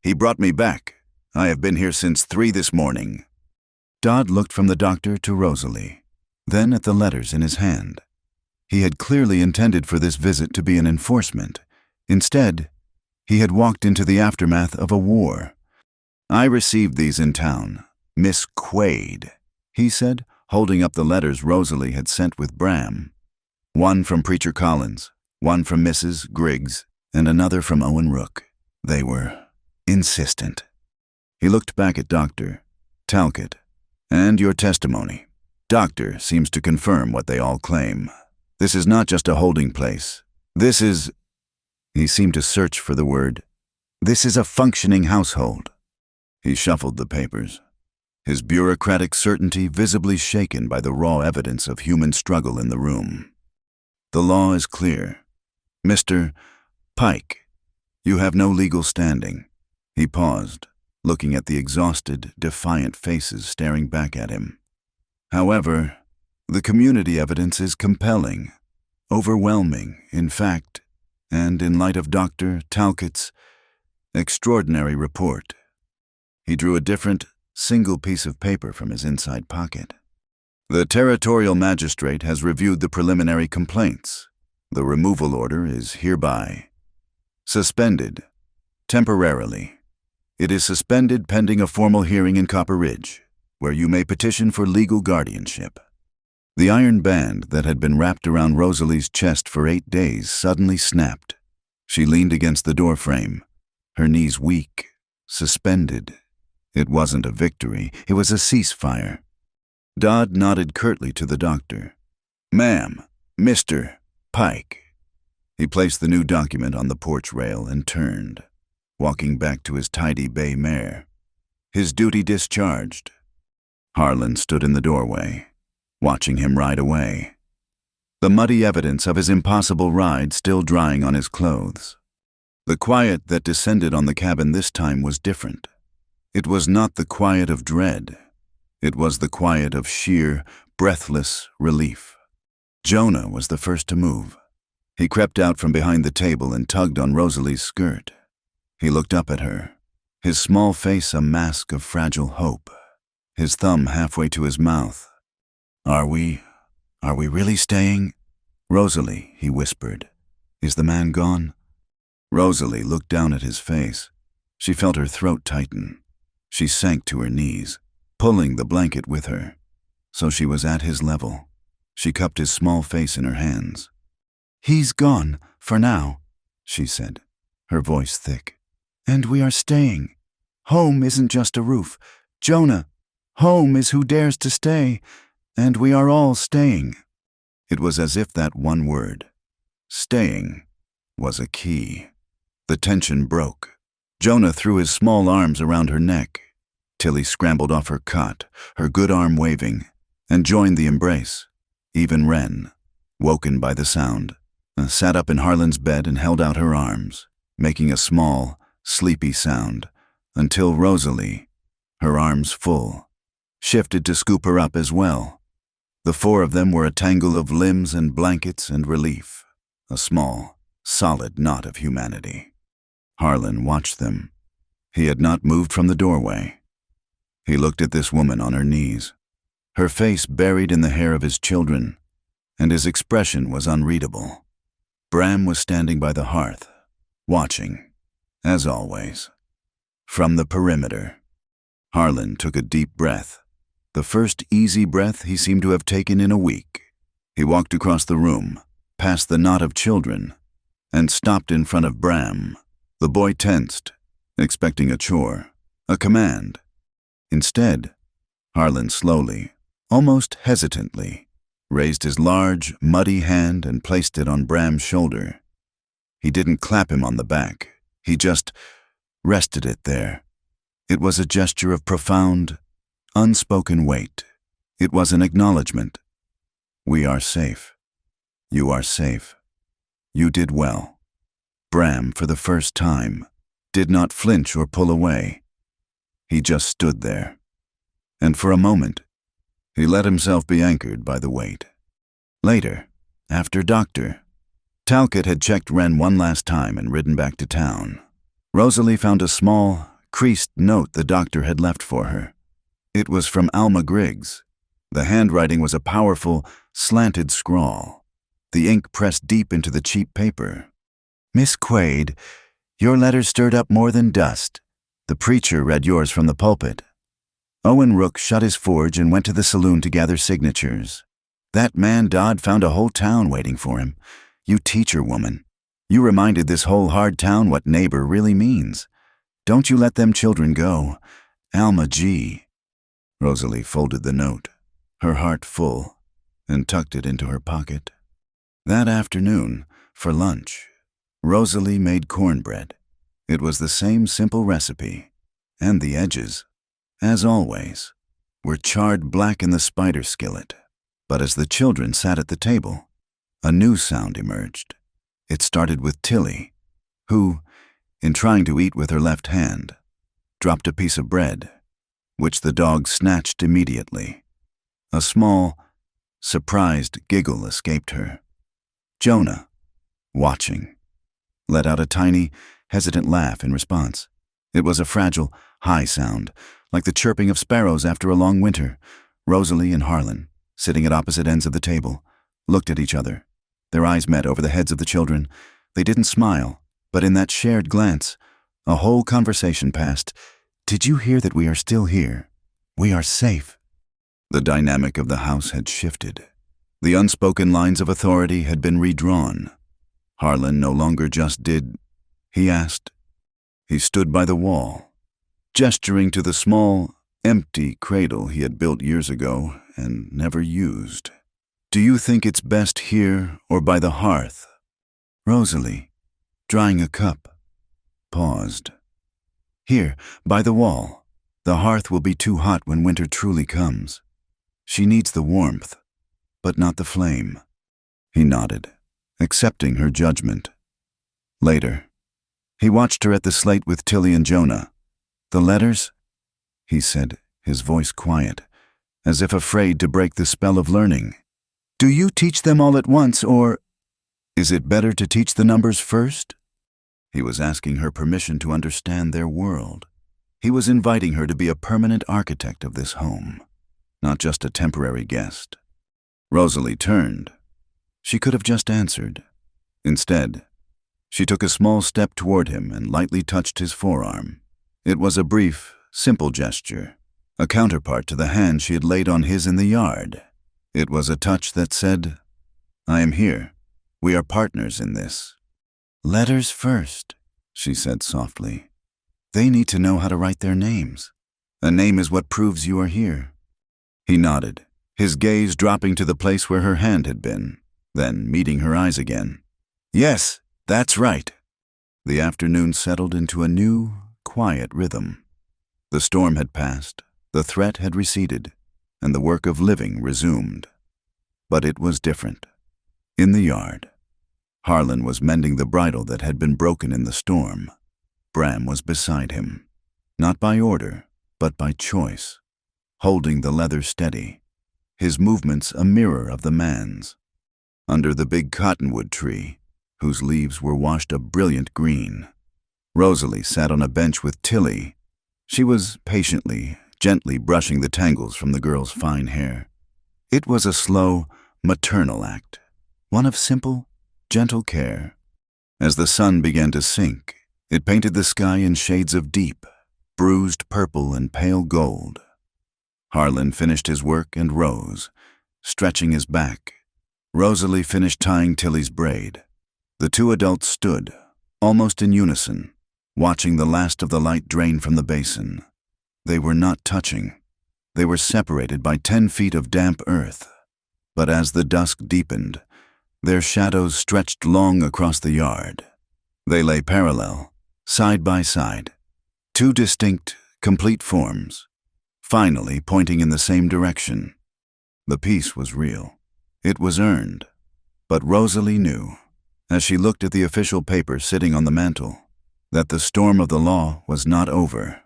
He brought me back. I have been here since 3 this morning." Dodd looked from the doctor to Rosalie, then at the letters in his hand. He had clearly intended for this visit to be an enforcement. Instead, he had walked into the aftermath of a war. "I received these in town. Miss Quaid," he said, holding up the letters Rosalie had sent with Bram. One from Preacher Collins, one from Mrs. Griggs, and another from Owen Rook. They were insistent. He looked back at Dr. Talcott. "And your testimony. Doctor seems to confirm what they all claim. This is not just a holding place. This is," he seemed to search for the word, "this is a functioning household." He shuffled the papers, his bureaucratic certainty visibly shaken by the raw evidence of human struggle in the room. "The law is clear. Mr. Pike, you have no legal standing." He paused, looking at the exhausted, defiant faces staring back at him. "However, the community evidence is compelling, overwhelming, in fact, and in light of Dr. Talcott's extraordinary report." He drew a different, single piece of paper from his inside pocket. "The territorial magistrate has reviewed the preliminary complaints. The removal order is hereby suspended, temporarily. It is suspended pending a formal hearing in Copper Ridge, where you may petition for legal guardianship." The iron band that had been wrapped around Rosalie's chest for 8 days suddenly snapped. She leaned against the doorframe, her knees weak, suspended. It wasn't a victory, it was a ceasefire. Dodd nodded curtly to the doctor. "Ma'am, Mr. Pike." He placed the new document on the porch rail and turned, walking back to his tidy bay mare. His duty discharged. Harlan stood in the doorway, watching him ride away, the muddy evidence of his impossible ride still drying on his clothes. The quiet that descended on the cabin this time was different. It was not the quiet of dread. It was the quiet of sheer, breathless relief. Jonah was the first to move. He crept out from behind the table and tugged on Rosalie's skirt. He looked up at her, his small face a mask of fragile hope, his thumb halfway to his mouth. Are we really staying? Rosalie, he whispered. Is the man gone? Rosalie looked down at his face. She felt her throat tighten. She sank to her knees, pulling the blanket with her. So she was at his level. She cupped his small face in her hands. He's gone, for now, she said, her voice thick. And we are staying. Home isn't just a roof. Jonah, home is who dares to stay, and we are all staying. It was as if that one word, staying, was a key. The tension broke. Jonah threw his small arms around her neck. Tilly scrambled off her cot, her good arm waving, and joined the embrace. Even Wren, woken by the sound, sat up in Harlan's bed and held out her arms, making a small, sleepy sound, until Rosalie, her arms full, shifted to scoop her up as well. The four of them were a tangle of limbs and blankets and relief, a small, solid knot of humanity. Harlan watched them. He had not moved from the doorway. He looked at this woman on her knees, her face buried in the hair of his children, and his expression was unreadable. Bram was standing by the hearth, watching, as always, from the perimeter. Harlan took a deep breath, the first easy breath he seemed to have taken in a week. He walked across the room, past the knot of children, and stopped in front of Bram. The boy tensed, expecting a chore, a command. Instead, Harlan slowly, almost hesitantly, raised his large, muddy hand and placed it on Bram's shoulder. He didn't clap him on the back. He just rested it there. It was a gesture of profound, unspoken weight. It was an acknowledgement. We are safe. You are safe. You did well. Bram, for the first time, did not flinch or pull away. He just stood there. And for a moment, he let himself be anchored by the weight. Later, after Dr. Talcott had checked Wren one last time and ridden back to town, Rosalie found a small, creased note the doctor had left for her. It was from Alma Griggs. The handwriting was a powerful, slanted scrawl, the ink pressed deep into the cheap paper. Miss Quaid, your letter stirred up more than dust. The preacher read yours from the pulpit. Owen Rook shut his forge and went to the saloon to gather signatures. That man Dodd found a whole town waiting for him. You teacher woman. You reminded this whole hard town what neighbor really means. Don't you let them children go. Alma G. Rosalie folded the note, her heart full, and tucked it into her pocket. That afternoon, for lunch, Rosalie made cornbread. It was the same simple recipe, and the edges, as always, were charred black in the spider skillet. But as the children sat at the table, a new sound emerged. It started with Tilly, who, in trying to eat with her left hand, dropped a piece of bread, which the dog snatched immediately. A small, surprised giggle escaped her. Jonah, watching, let out a tiny, hesitant laugh in response. It was a fragile, high sound, like the chirping of sparrows after a long winter. Rosalie and Harlan, sitting at opposite ends of the table, looked at each other. Their eyes met over the heads of the children. They didn't smile, but in that shared glance, a whole conversation passed. Did you hear that we are still here? We are safe. The dynamic of the house had shifted. The unspoken lines of authority had been redrawn. Harlan no longer just did, he asked. He stood by the wall, gesturing to the small, empty cradle he had built years ago and never used. Do you think it's best here or by the hearth? Rosalie, drying a cup, paused. Here, by the wall. The hearth will be too hot when winter truly comes. She needs the warmth, but not the flame. He nodded, accepting her judgment. Later, he watched her at the slate with Tilly and Jonah. The letters? He said, his voice quiet. as if afraid to break the spell of learning. Do you teach them all at once, or Is it better to teach the numbers first? He was asking her permission to understand their world. He was inviting her to be a permanent architect of this home, not just a temporary guest. Rosalie turned. She could have just answered. Instead, she took a small step toward him and lightly touched his forearm. It was a brief, simple gesture, a counterpart to the hand she had laid on his in the yard. It was a touch that said, "I am here. We are partners in this." letters first? She said softly. "They need to know how to write their names. A name is what proves you are here." He nodded, his gaze dropping to the place where her hand had been, then meeting her eyes again. "Yes, that's right." The afternoon settled into a new, quiet rhythm. The storm had passed, the threat had receded, and the work of living resumed. But it was different. In the yard, Harlan was mending the bridle that had been broken in the storm. Bram was beside him, not by order, but by choice, holding the leather steady, his movements a mirror of the man's. Under the big cottonwood tree, whose leaves were washed a brilliant green, Rosalie sat on a bench with Tilly. She was patiently, gently brushing the tangles from the girl's fine hair. It was a slow, maternal act, one of simple, gentle care. As the sun began to sink, it painted the sky in shades of deep, bruised purple and pale gold. Harlan finished his work and rose, stretching his back. Rosalie finished tying Tilly's braid. The two adults stood, almost in unison, watching the last of the light drain from the basin. They were not touching. They were separated by 10 feet of damp earth. But as the dusk deepened, their shadows stretched long across the yard. They lay parallel, side by side, two distinct, complete forms, finally pointing in the same direction. The peace was real. It was earned. But Rosalie knew, as she looked at the official paper sitting on the mantel, that the storm of the law was not over.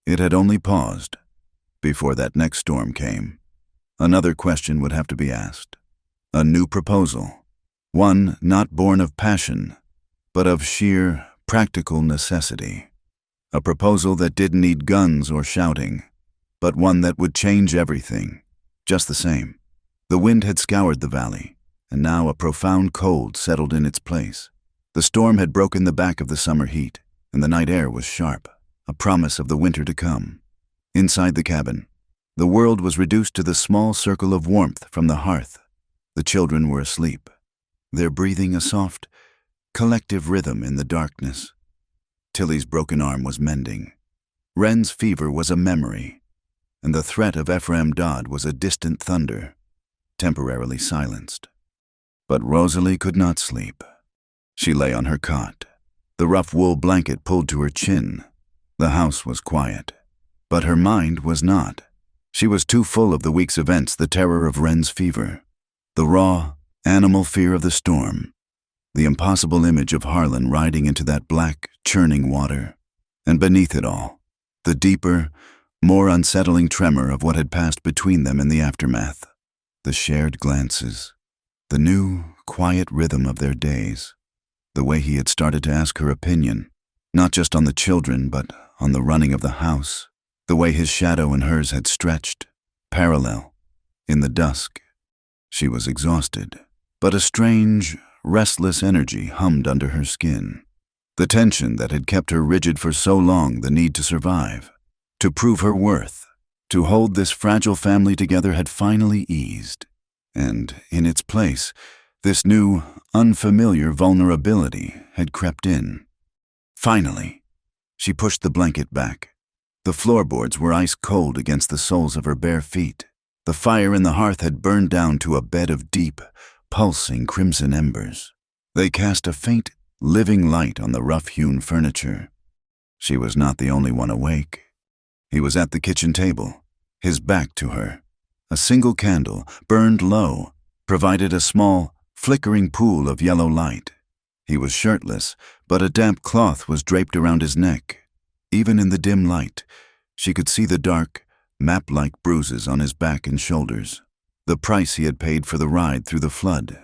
It had only paused. Before that next storm came, another question would have to be asked. A new proposal, one not born of passion, but of sheer, practical necessity. A proposal that didn't need guns or shouting, but one that would change everything, just the same. The wind had scoured the valley, and now a profound cold settled in its place. The storm had broken the back of the summer heat, and the night air was sharp, a promise of the winter to come. Inside the cabin, the world was reduced to the small circle of warmth from the hearth. The children were asleep, their breathing a soft, collective rhythm in the darkness. Tilly's broken arm was mending. Wren's fever was a memory, and the threat of Ephraim Dodd was a distant thunder, temporarily silenced. But Rosalie could not sleep. She lay on her cot, the rough wool blanket pulled to her chin. The house was quiet, but her mind was not. She was too full of the week's events, the terror of Wren's fever, the raw, animal fear of the storm, the impossible image of Harlan riding into that black, churning water, and beneath it all, the deeper, more unsettling tremor of what had passed between them in the aftermath, the shared glances, the new, quiet rhythm of their days, the way he had started to ask her opinion, not just on the children, but on the running of the house, the way his shadow and hers had stretched, parallel, in the dusk. She was exhausted, but a strange, restless energy hummed under her skin. The tension that had kept her rigid for so long, the need to survive, to prove her worth, to hold this fragile family together had finally eased. And, in its place, this new, unfamiliar vulnerability had crept in. Finally, she pushed the blanket back. The floorboards were ice cold against the soles of her bare feet. The fire in the hearth had burned down to a bed of deep, pulsing crimson embers. They cast a faint, living light on the rough-hewn furniture. She was not the only one awake. He was at the kitchen table, his back to her. A single candle, burned low, provided a small, flickering pool of yellow light. He was shirtless, but a damp cloth was draped around his neck. Even in the dim light, she could see the dark, map-like bruises on his back and shoulders, the price he had paid for the ride through the flood.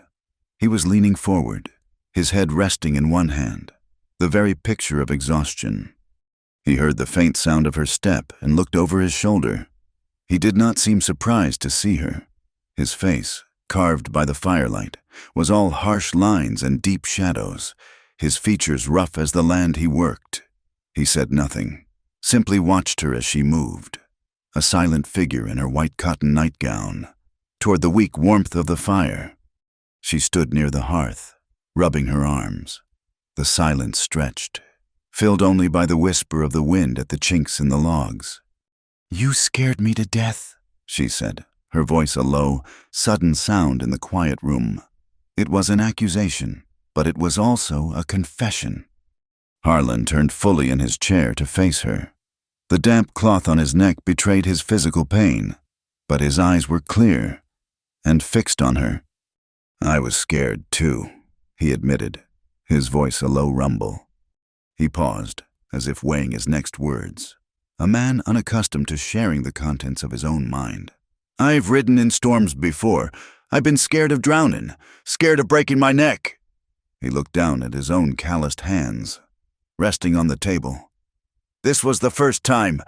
He was leaning forward, his head resting in one hand, the very picture of exhaustion. He heard the faint sound of her step and looked over his shoulder. He did not seem surprised to see her. His face, carved by the firelight, was all harsh lines and deep shadows, his features rough as the land he worked. He said nothing, simply watched her as she moved, a silent figure in her white cotton nightgown, toward the weak warmth of the fire. She stood near the hearth, rubbing her arms. The silence stretched, filled only by the whisper of the wind at the chinks in the logs. "You scared me to death," she said, her voice a low, sudden sound in the quiet room. It was an accusation, but it was also a confession. Harlan turned fully in his chair to face her. The damp cloth on his neck betrayed his physical pain, but his eyes were clear and fixed on her. "I was scared, too," he admitted, his voice a low rumble. He paused, as if weighing his next words, a man unaccustomed to sharing the contents of his own mind. "I've ridden in storms before. I've been scared of drowning, scared of breaking my neck." He looked down at his own calloused hands, resting on the table. "This was the first time.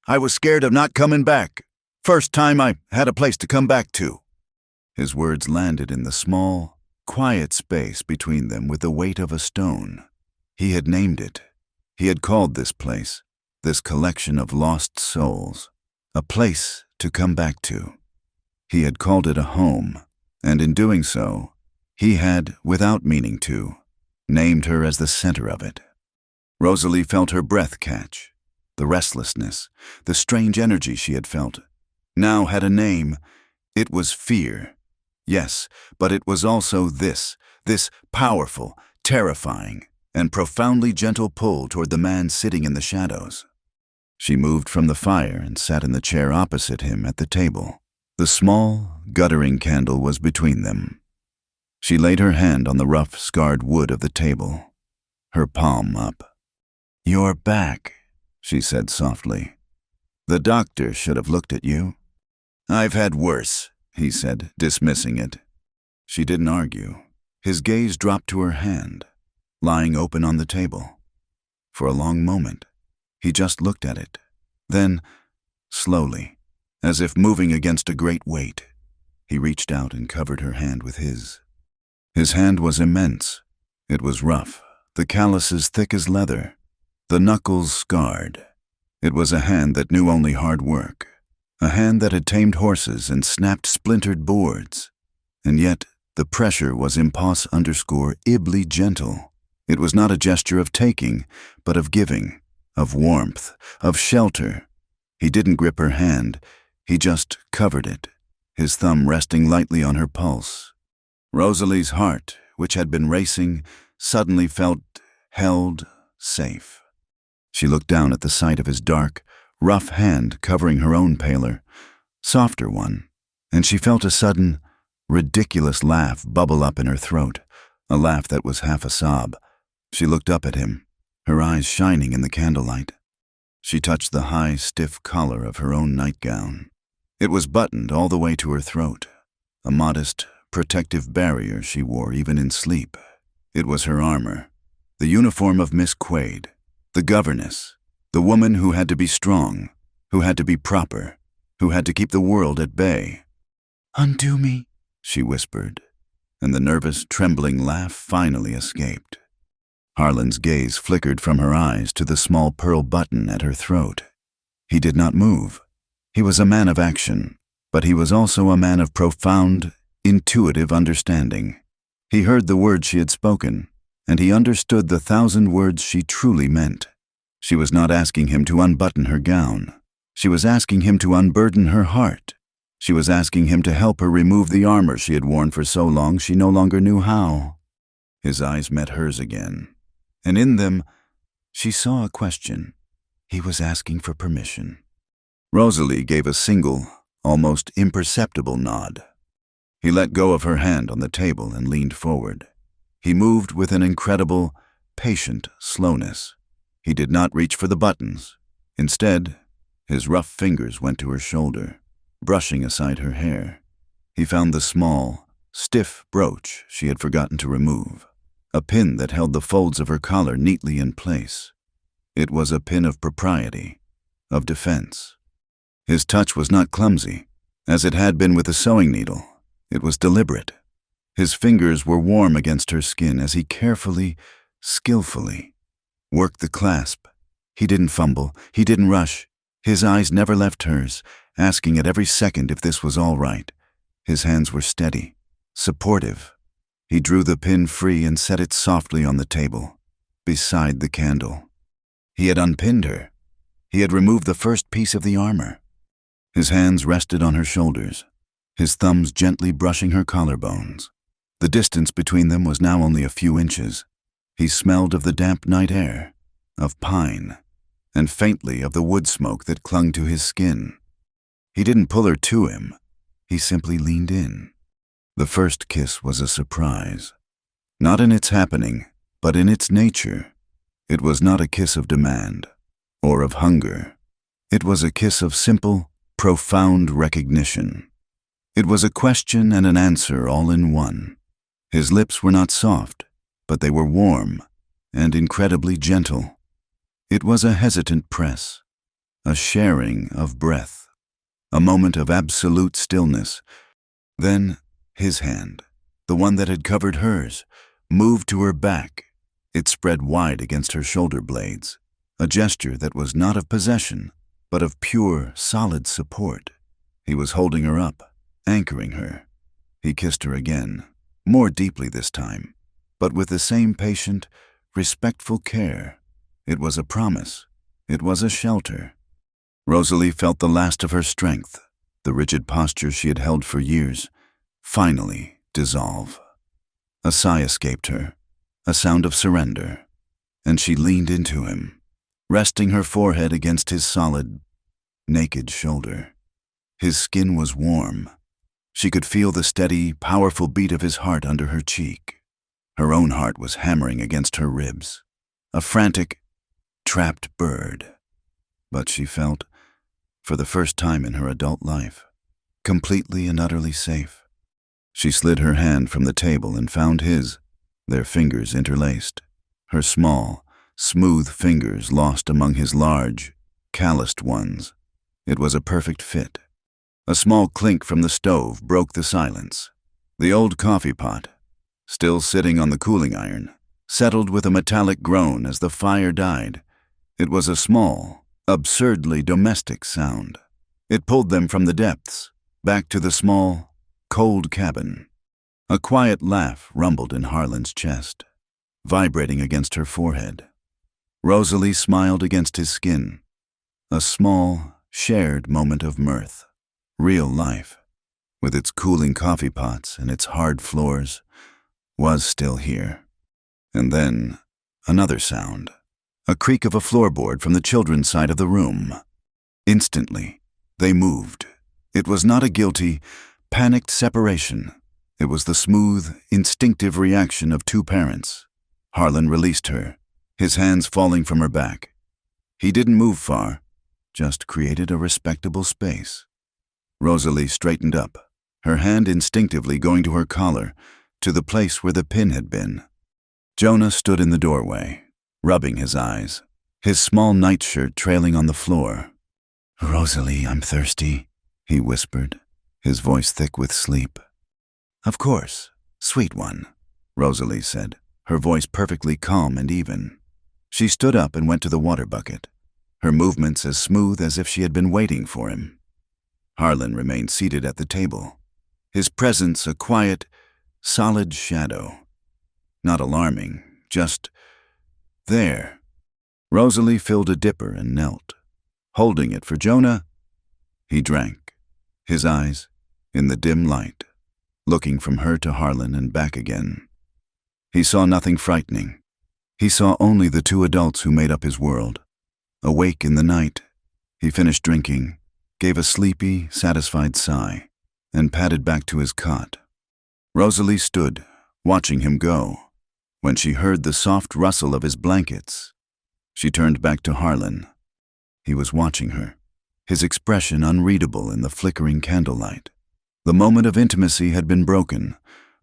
I was scared of not coming back. First time I had a place to come back to." His words landed in the small, quiet space between them with the weight of a stone. He had named it. He had called this place, this collection of lost souls, a place to come back to. He had called it a home, and in doing so, he had, without meaning to, named her as the center of it. Rosalie felt her breath catch. The restlessness, the strange energy she had felt, now had a name. It was fear. Yes, but it was also this powerful, terrifying, and profoundly gentle pull toward the man sitting in the shadows. She moved from the fire and sat in the chair opposite him at the table. The small, guttering candle was between them. She laid her hand on the rough, scarred wood of the table, her palm up. "You're back," she said softly. "The doctor should have looked at you." "I've had worse," he said, dismissing it. She didn't argue. His gaze dropped to her hand, lying open on the table. For a long moment, he just looked at it. Then, slowly, as if moving against a great weight, he reached out and covered her hand with his. His hand was immense. It was rough, the calluses thick as leather, the knuckles scarred. It was a hand that knew only hard work, a hand that had tamed horses and snapped splintered boards. And yet, the pressure was _ibly gentle. It was not a gesture of taking, but of giving, of warmth, of shelter. He didn't grip her hand, he just covered it, his thumb resting lightly on her pulse. Rosalie's heart, which had been racing, suddenly felt held safe. She looked down at the sight of his dark, rough hand covering her own paler, softer one, and she felt a sudden, ridiculous laugh bubble up in her throat, a laugh that was half a sob. She looked up at him, her eyes shining in the candlelight. She touched the high, stiff collar of her own nightgown. It was buttoned all the way to her throat, a modest, protective barrier she wore even in sleep. It was her armor, the uniform of Miss Quaid, the governess, the woman who had to be strong, who had to be proper, who had to keep the world at bay. "Undo me," she whispered, and the nervous, trembling laugh finally escaped. Harlan's gaze flickered from her eyes to the small pearl button at her throat. He did not move. He was a man of action, but he was also a man of profound, intuitive understanding. He heard the words she had spoken, and he understood the 1,000 words she truly meant. She was not asking him to unbutton her gown. She was asking him to unburden her heart. She was asking him to help her remove the armor she had worn for so long she no longer knew how. His eyes met hers again, and in them she saw a question. He was asking for permission. Rosalie gave a single, almost imperceptible nod. He let go of her hand on the table and leaned forward. He moved with an incredible, patient slowness. He did not reach for the buttons. Instead, His rough fingers went to her shoulder, brushing aside her hair. He found the small, stiff brooch she had forgotten to remove, a pin that held the folds of her collar neatly in place. It was a pin of propriety, of defense. His touch was not clumsy, as it had been with the sewing needle. It was deliberate. His fingers were warm against her skin as he carefully, skillfully worked the clasp. He didn't fumble, he didn't rush. His eyes never left hers, asking at every second if this was all right. His hands were steady, supportive. He drew the pin free and set it softly on the table, beside the candle. He had unpinned her. He had removed the first piece of the armor. His hands rested on her shoulders, his thumbs gently brushing her collarbones. The distance between them was now only a few inches. He smelled of the damp night air, of pine, and faintly of the wood smoke that clung to his skin. He didn't pull her to him. He simply leaned in. The first kiss was a surprise. Not in its happening, but in its nature. It was not a kiss of demand, or of hunger. It was a kiss of simple, profound recognition. It was a question and an answer all in one. His lips were not soft, but they were warm and incredibly gentle. It was a hesitant press, a sharing of breath, a moment of absolute stillness. Then his hand, the one that had covered hers, moved to her back. It spread wide against her shoulder blades, a gesture that was not of possession, but of pure, solid support. He was holding her up, anchoring her. He kissed her again, more deeply this time, but with the same patient, respectful care. It was a promise. It was a shelter. Rosalie felt the last of her strength, the rigid posture she had held for years, finally dissolve. A sigh escaped her, a sound of surrender, and she leaned into him, resting her forehead against his solid, naked shoulder. His skin was warm. She could feel the steady, powerful beat of his heart under her cheek. Her own heart was hammering against her ribs, a frantic, trapped bird. But she felt, for the first time in her adult life, completely and utterly safe. She slid her hand from the table and found his, their fingers interlaced, her small, smooth fingers lost among his large, calloused ones. It was a perfect fit. A small clink from the stove broke the silence. The old coffee pot, still sitting on the cooling iron, settled with a metallic groan as the fire died. It was a small, absurdly domestic sound. It pulled them from the depths, back to the small, cold cabin. A quiet laugh rumbled in Harlan's chest, vibrating against her forehead. Rosalie smiled against his skin. A small, shared moment of mirth. Real life, with its cooling coffee pots and its hard floors, was still here. And then, another sound. A creak of a floorboard from the children's side of the room. Instantly, they moved. It was not a guilty, panicked separation. It was the smooth, instinctive reaction of two parents. Harlan released her, his hands falling from her back. He didn't move far, just created a respectable space. Rosalie straightened up, her hand instinctively going to her collar, to the place where the pin had been. Jonah stood in the doorway, rubbing his eyes, his small nightshirt trailing on the floor. "Rosalie, I'm thirsty," he whispered, his voice thick with sleep. "Of course, sweet one," Rosalie said, her voice perfectly calm and even. She stood up and went to the water bucket, her movements as smooth as if she had been waiting for him. Harlan remained seated at the table, his presence a quiet, solid shadow. Not alarming, just there. Rosalie filled a dipper and knelt. Holding it for Jonah, he drank, his eyes, in the dim light, looking from her to Harlan and back again. He saw nothing frightening. He saw only the two adults who made up his world. Awake in the night, he finished drinking, gave a sleepy, satisfied sigh, and padded back to his cot. Rosalie stood, watching him go. When she heard the soft rustle of his blankets, she turned back to Harlan. He was watching her, his expression unreadable in the flickering candlelight. The moment of intimacy had been broken,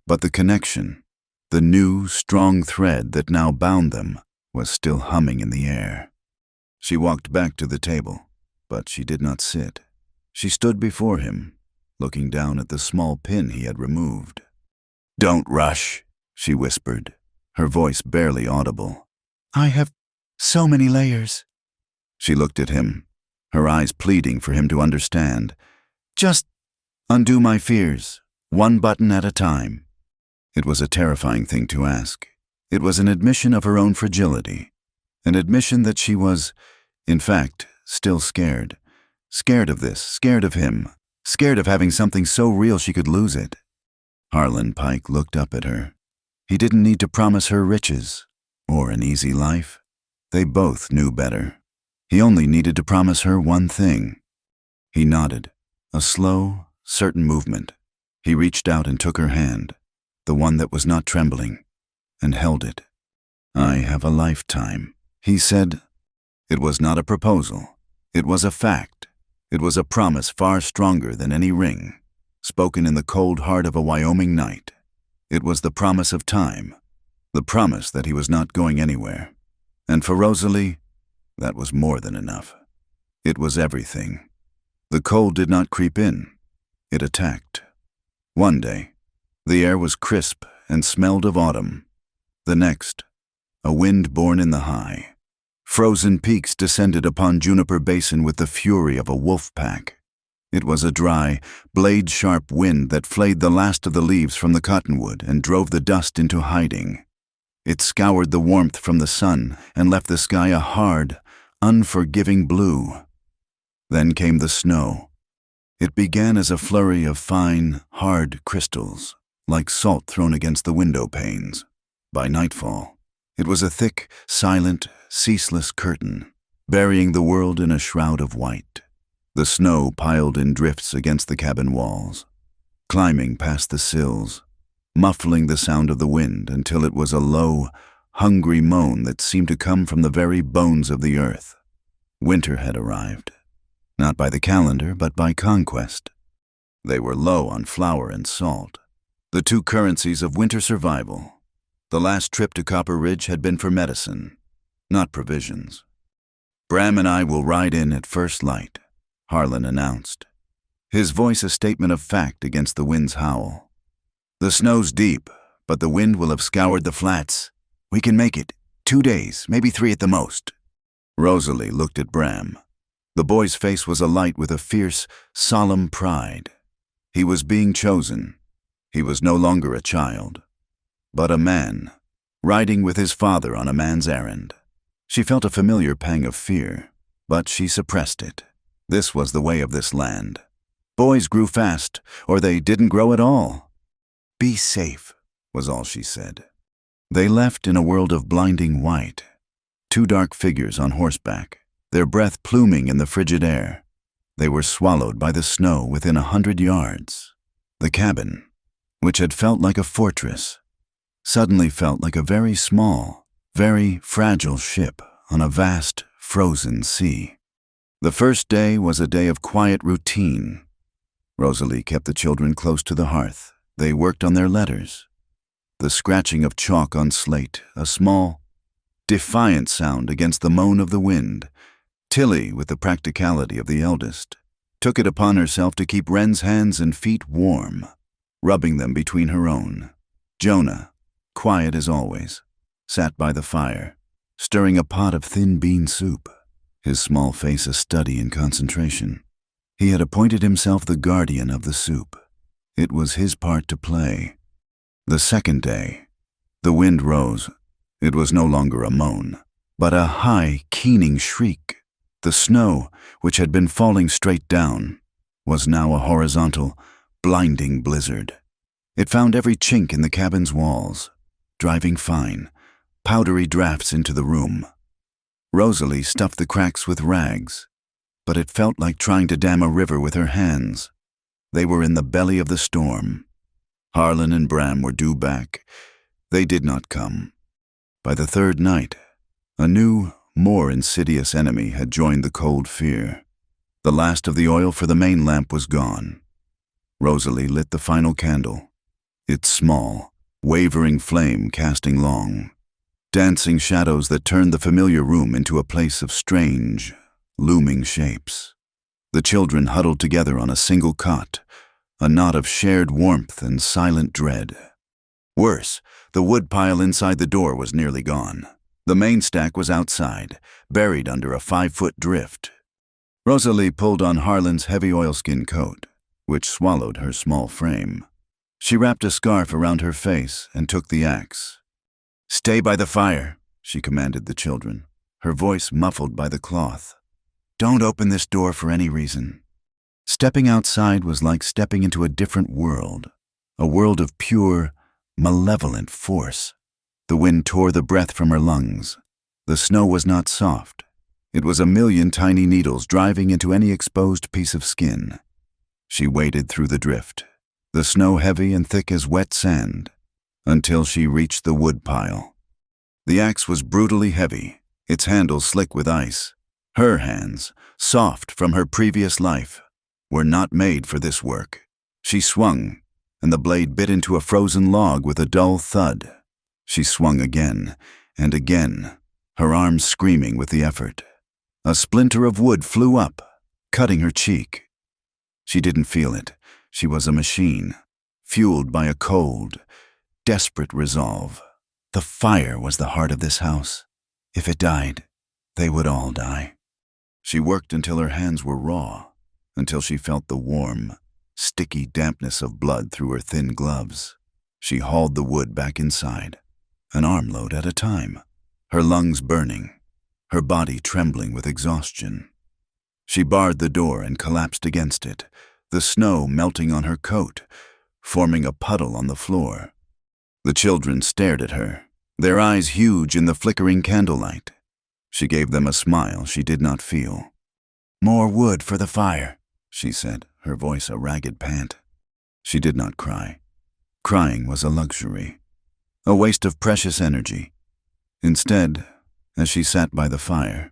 but the connection, the new, strong thread that now bound them, was still humming in the air. She walked back to the table, but she did not sit. She stood before him, looking down at the small pin he had removed. "Don't rush," she whispered, her voice barely audible. I have so many layers. She looked at him, her eyes pleading for him to understand. "Just undo my fears, one button at a time." It was a terrifying thing to ask. It was an admission of her own fragility, an admission that she was, in fact, still scared. Scared of this, scared of him, scared of having something so real she could lose it. Harlan Pike looked up at her. He didn't need to promise her riches or an easy life. They both knew better. He only needed to promise her one thing. He nodded, a slow, certain movement. He reached out and took her hand, the one that was not trembling, and held it. "I have a lifetime," he said. It was not a proposal. It was a fact. It was a promise far stronger than any ring, spoken in the cold heart of a Wyoming night. It was the promise of time, the promise that he was not going anywhere. And for Rosalie, that was more than enough. It was everything. The cold did not creep in. It attacked. One day, the air was crisp and smelled of autumn. The next, a wind born in the high. Frozen peaks descended upon Juniper Basin with the fury of a wolf pack. It was a dry, blade-sharp wind that flayed the last of the leaves from the cottonwood and drove the dust into hiding. It scoured the warmth from the sun and left the sky a hard, unforgiving blue. Then came the snow. It began as a flurry of fine, hard crystals, like salt thrown against the window panes. By nightfall, it was a thick, silent, ceaseless curtain, burying the world in a shroud of white. The snow piled in drifts against the cabin walls, climbing past the sills, muffling the sound of the wind until it was a low, hungry moan that seemed to come from the very bones of the earth. Winter had arrived, not by the calendar, but by conquest. They were low on flour and salt, the two currencies of winter survival. The last trip to Copper Ridge had been for medicine, not provisions. "Bram and I will ride in at first light," Harlan announced, his voice a statement of fact against the wind's howl. "The snow's deep, but the wind will have scoured the flats. We can make it. 2 days, maybe 3 at the most." Rosalie looked at Bram. The boy's face was alight with a fierce, solemn pride. He was being chosen. He was no longer a child, but a man, riding with his father on a man's errand. She felt a familiar pang of fear, but she suppressed it. This was the way of this land. Boys grew fast, or they didn't grow at all. "Be safe," was all she said. They left in a world of blinding white. 2 dark figures on horseback, their breath pluming in the frigid air. They were swallowed by the snow within 100 yards. The cabin, which had felt like a fortress, suddenly felt like a very small, very fragile ship on a vast, frozen sea. The first day was a day of quiet routine. Rosalie kept the children close to the hearth. They worked on their letters. The scratching of chalk on slate, a small, defiant sound against the moan of the wind. Tilly, with the practicality of the eldest, took it upon herself to keep Wren's hands and feet warm, rubbing them between her own. Jonah, quiet as always, sat by the fire, stirring a pot of thin bean soup, his small face a study in concentration. He had appointed himself the guardian of the soup. It was his part to play. The second day, the wind rose. It was no longer a moan, but a high, keening shriek. The snow, which had been falling straight down, was now a horizontal, blinding blizzard. It found every chink in the cabin's walls, driving fine, powdery drafts into the room. Rosalie stuffed the cracks with rags, but it felt like trying to dam a river with her hands. They were in the belly of the storm. Harlan and Bram were due back. They did not come. By the third night, a new, more insidious enemy had joined the cold fear. The last of the oil for the main lamp was gone. Rosalie lit the final candle, its small, wavering flame casting long, dancing shadows that turned the familiar room into a place of strange, looming shapes. The children huddled together on a single cot, a knot of shared warmth and silent dread. Worse, the wood pile inside the door was nearly gone. The main stack was outside, buried under a 5-foot drift. Rosalie pulled on Harlan's heavy oilskin coat, which swallowed her small frame. She wrapped a scarf around her face and took the axe. "Stay by the fire," she commanded the children, her voice muffled by the cloth. "Don't open this door for any reason." Stepping outside was like stepping into a different world, a world of pure, malevolent force. The wind tore the breath from her lungs. The snow was not soft. It was a million tiny needles driving into any exposed piece of skin. She waded through the drift, the snow heavy and thick as wet sand, until she reached the wood pile. The axe was brutally heavy, its handle slick with ice. Her hands, soft from her previous life, were not made for this work. She swung, and the blade bit into a frozen log with a dull thud. She swung again and again, her arms screaming with the effort. A splinter of wood flew up, cutting her cheek. She didn't feel it. She was a machine, fueled by a cold, desperate resolve. The fire was the heart of this house. If it died, they would all die. She worked until her hands were raw, until she felt the warm, sticky dampness of blood through her thin gloves. She hauled the wood back inside, an armload at a time, her lungs burning, her body trembling with exhaustion. She barred the door and collapsed against it, the snow melting on her coat, forming a puddle on the floor. The children stared at her, their eyes huge in the flickering candlelight. She gave them a smile she did not feel. "More wood for the fire," she said, her voice a ragged pant. She did not cry. Crying was a luxury, a waste of precious energy. Instead, as she sat by the fire,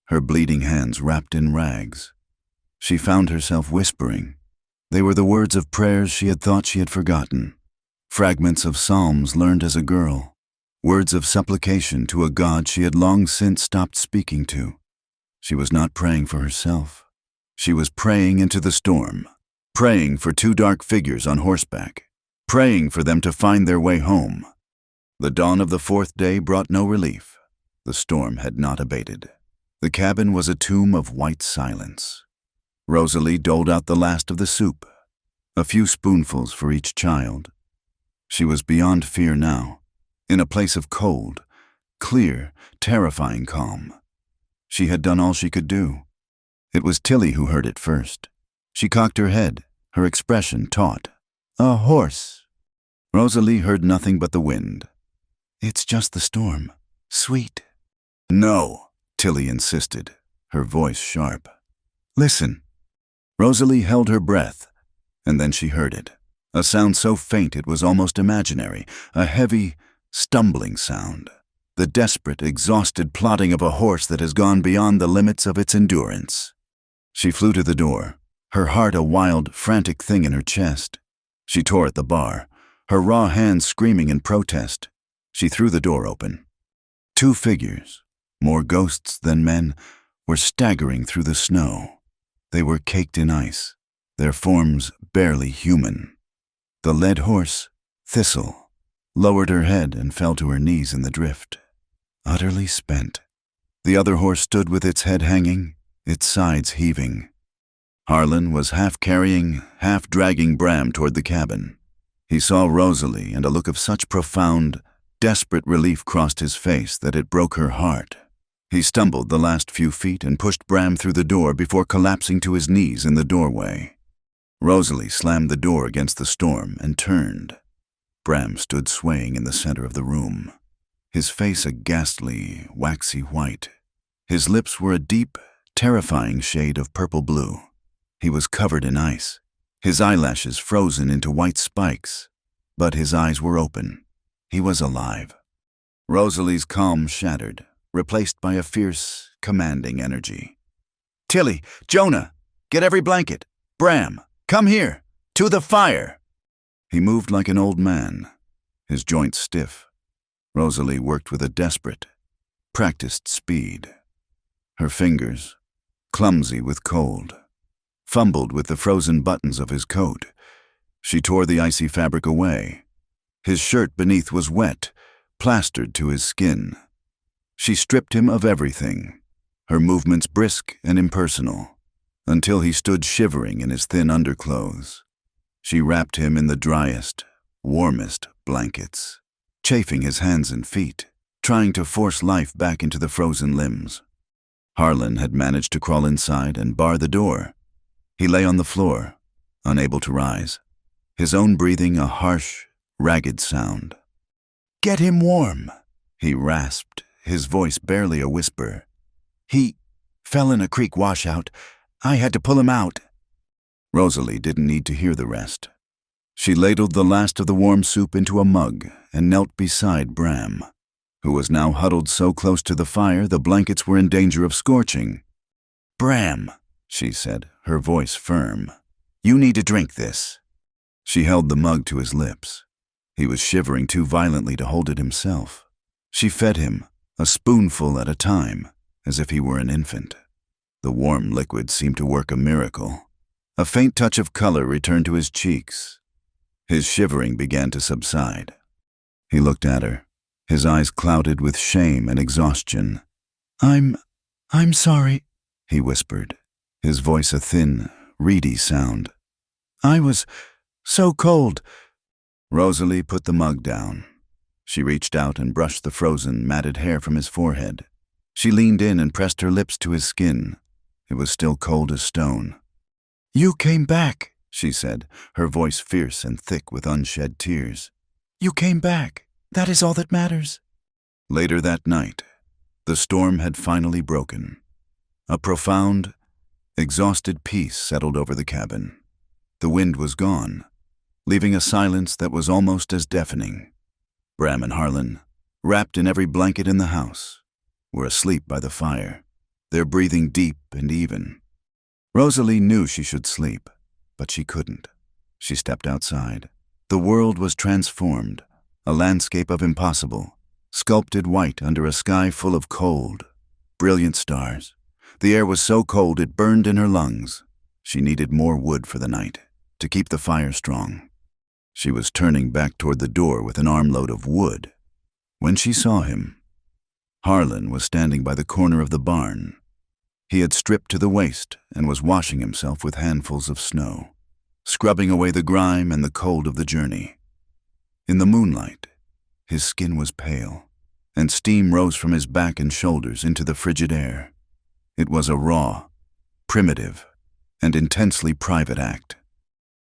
her bleeding hands wrapped in rags, she found herself whispering. They were the words of prayers she had thought she had forgotten, fragments of psalms learned as a girl, words of supplication to a God she had long since stopped speaking to. She was not praying for herself. She was praying into the storm, praying for 2 dark figures on horseback, praying for them to find their way home. The dawn of the 4th day brought no relief. The storm had not abated. The cabin was a tomb of white silence. Rosalie doled out the last of the soup, a few spoonfuls for each child. She was beyond fear now, in a place of cold, clear, terrifying calm. She had done all she could do. It was Tilly who heard it first. She cocked her head, her expression taut. "A horse." Rosalie heard nothing but the wind. "It's just the storm. Sweet." "No," Tilly insisted, her voice sharp. "Listen." Rosalie held her breath, and then she heard it. A sound so faint it was almost imaginary, a heavy, stumbling sound. The desperate, exhausted plodding of a horse that has gone beyond the limits of its endurance. She flew to the door, her heart a wild, frantic thing in her chest. She tore at the bar, her raw hands screaming in protest. She threw the door open. 2 figures, more ghosts than men, were staggering through the snow. They were caked in ice, their forms barely human. The led horse, Thistle, lowered her head and fell to her knees in the drift, utterly spent. The other horse stood with its head hanging, its sides heaving. Harlan was half carrying, half dragging Bram toward the cabin. He saw Rosalie, and a look of such profound, desperate relief crossed his face that it broke her heart. He stumbled the last few feet and pushed Bram through the door before collapsing to his knees in the doorway. Rosalie slammed the door against the storm and turned. Bram stood swaying in the center of the room, his face a ghastly, waxy white. His lips were a deep, terrifying shade of purple blue. He was covered in ice, his eyelashes frozen into white spikes, but his eyes were open. He was alive. Rosalie's calm shattered, replaced by a fierce, commanding energy. "Tilly! Jonah!" Get every blanket. Bram, come here. To the fire. He moved like an old man, his joints stiff. Rosalie worked with a desperate, practiced speed. Her fingers, clumsy with cold, fumbled with the frozen buttons of his coat. She tore the icy fabric away. His shirt beneath was wet, plastered to his skin. She stripped him of everything, her movements brisk and impersonal, until he stood shivering in his thin underclothes. She wrapped him in the driest, warmest blankets, chafing his hands and feet, trying to force life back into the frozen limbs. Harlan had managed to crawl inside and bar the door. He lay on the floor, unable to rise, his own breathing a harsh, ragged sound. "Get him warm," he rasped, his voice barely a whisper. "He fell in a creek washout. I had to pull him out." Rosalie didn't need to hear the rest. She ladled the last of the warm soup into a mug and knelt beside Bram, who was now huddled so close to the fire the blankets were in danger of scorching. "Bram," she said, her voice firm, "you need to drink this." She held the mug to his lips. He was shivering too violently to hold it himself. She fed him, a spoonful at a time, as if he were an infant. The warm liquid seemed to work a miracle. A faint touch of color returned to his cheeks. His shivering began to subside. He looked at her, his eyes clouded with shame and exhaustion. I'm sorry," he whispered, his voice a thin, reedy sound. "I was so cold." Rosalie put the mug down. She reached out and brushed the frozen, matted hair from his forehead. She leaned in and pressed her lips to his skin. It was still cold as stone. "You came back," she said, her voice fierce and thick with unshed tears. "You came back. That is all that matters." Later that night, the storm had finally broken. A profound, exhausted peace settled over the cabin. The wind was gone, leaving a silence that was almost as deafening. Bram and Harlan, wrapped in every blanket in the house, were asleep by the fire, their breathing deep and even. Rosalie knew she should sleep, but she couldn't. She stepped outside. The world was transformed, a landscape of impossible, sculpted white under a sky full of cold, brilliant stars. The air was so cold it burned in her lungs. She needed more wood for the night, to keep the fire strong. She was turning back toward the door with an armload of wood, when she saw him. Harlan was standing by the corner of the barn. He had stripped to the waist and was washing himself with handfuls of snow, scrubbing away the grime and the cold of the journey. In the moonlight, his skin was pale, and steam rose from his back and shoulders into the frigid air. It was a raw, primitive, and intensely private act.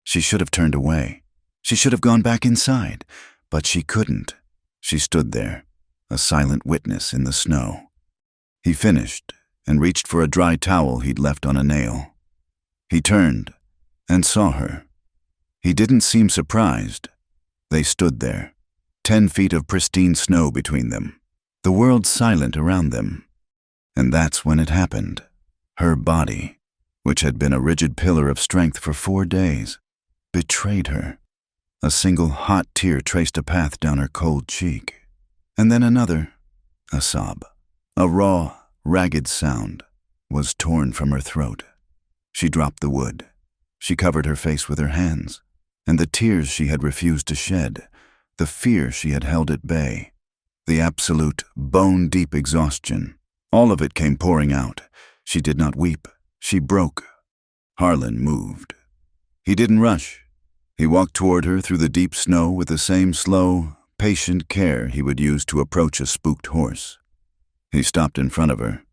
She should have turned away. She should have gone back inside, but she couldn't. She stood there, a silent witness in the snow. He finished and reached for a dry towel he'd left on a nail. He turned and saw her. He didn't seem surprised. They stood there, 10 feet of pristine snow between them, the world silent around them. And that's when it happened. Her body, which had been a rigid pillar of strength for 4 days, betrayed her. A single hot tear traced a path down her cold cheek. And then another, a sob, a raw, ragged sound, was torn from her throat. She dropped the wood. She covered her face with her hands, and the tears she had refused to shed, the fear she had held at bay, the absolute, bone-deep exhaustion, all of it came pouring out. She did not weep. She broke. Harlan moved. He didn't rush. He walked toward her through the deep snow with the same slow, patient care he would use to approach a spooked horse. He stopped in front of her.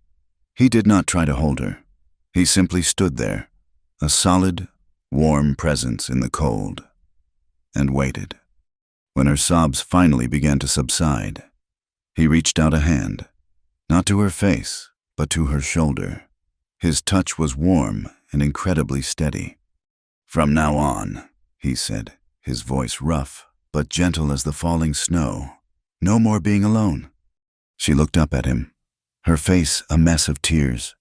He did not try to hold her. He simply stood there, a solid, warm presence in the cold, and waited. When her sobs finally began to subside, he reached out a hand, not to her face, but to her shoulder. His touch was warm and incredibly steady. "From now on," he said, his voice rough, but gentle as the falling snow. "No more being alone." She looked up at him, her face a mess of tears,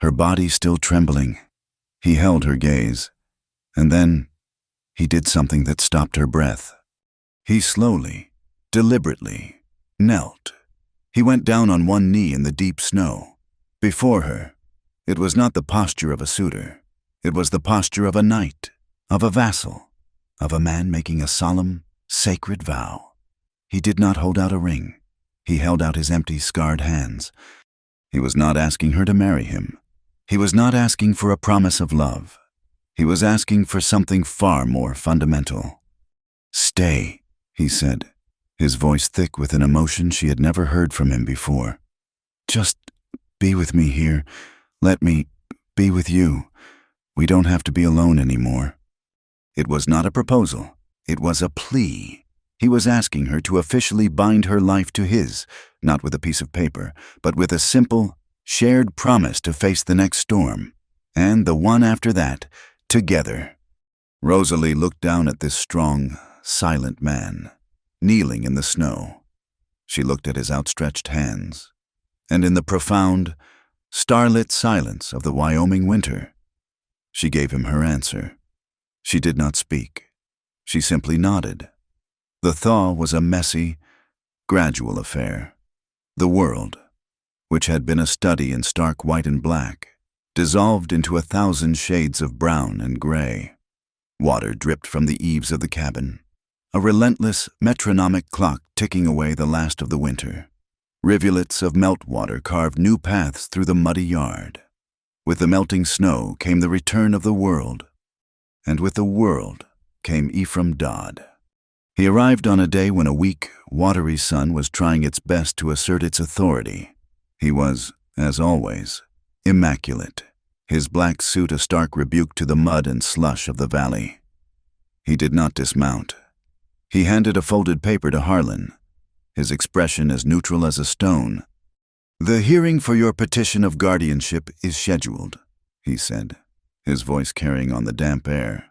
her body still trembling. He held her gaze, and then he did something that stopped her breath. He slowly, deliberately, knelt. He went down on one knee in the deep snow. Before her, it was not the posture of a suitor. It was the posture of a knight, of a vassal, of a man making a solemn, sacred vow. He did not hold out a ring. He held out his empty, scarred hands. He was not asking her to marry him. He was not asking for a promise of love. He was asking for something far more fundamental. "Stay," he said, his voice thick with an emotion she had never heard from him before. "Just be with me here. Let me be with you. We don't have to be alone anymore." It was not a proposal. It was a plea. He was asking her to officially bind her life to his, not with a piece of paper, but with a simple, shared promise to face the next storm, and the one after that, together. Rosalie looked down at this strong, silent man, kneeling in the snow. She looked at his outstretched hands, and in the profound, starlit silence of the Wyoming winter, she gave him her answer. She did not speak. She simply nodded. The thaw was a messy, gradual affair. The world, which had been a study in stark white and black, dissolved into 1,000 shades of brown and gray. Water dripped from the eaves of the cabin, a relentless, metronomic clock ticking away the last of the winter. Rivulets of meltwater carved new paths through the muddy yard. With the melting snow came the return of the world, and with the world came Ephraim Dodd. He arrived on a day when a weak, watery sun was trying its best to assert its authority. He was, as always, immaculate, his black suit a stark rebuke to the mud and slush of the valley. He did not dismount. He handed a folded paper to Harlan, his expression as neutral as a stone. "The hearing for your petition of guardianship is scheduled," he said, his voice carrying on the damp air.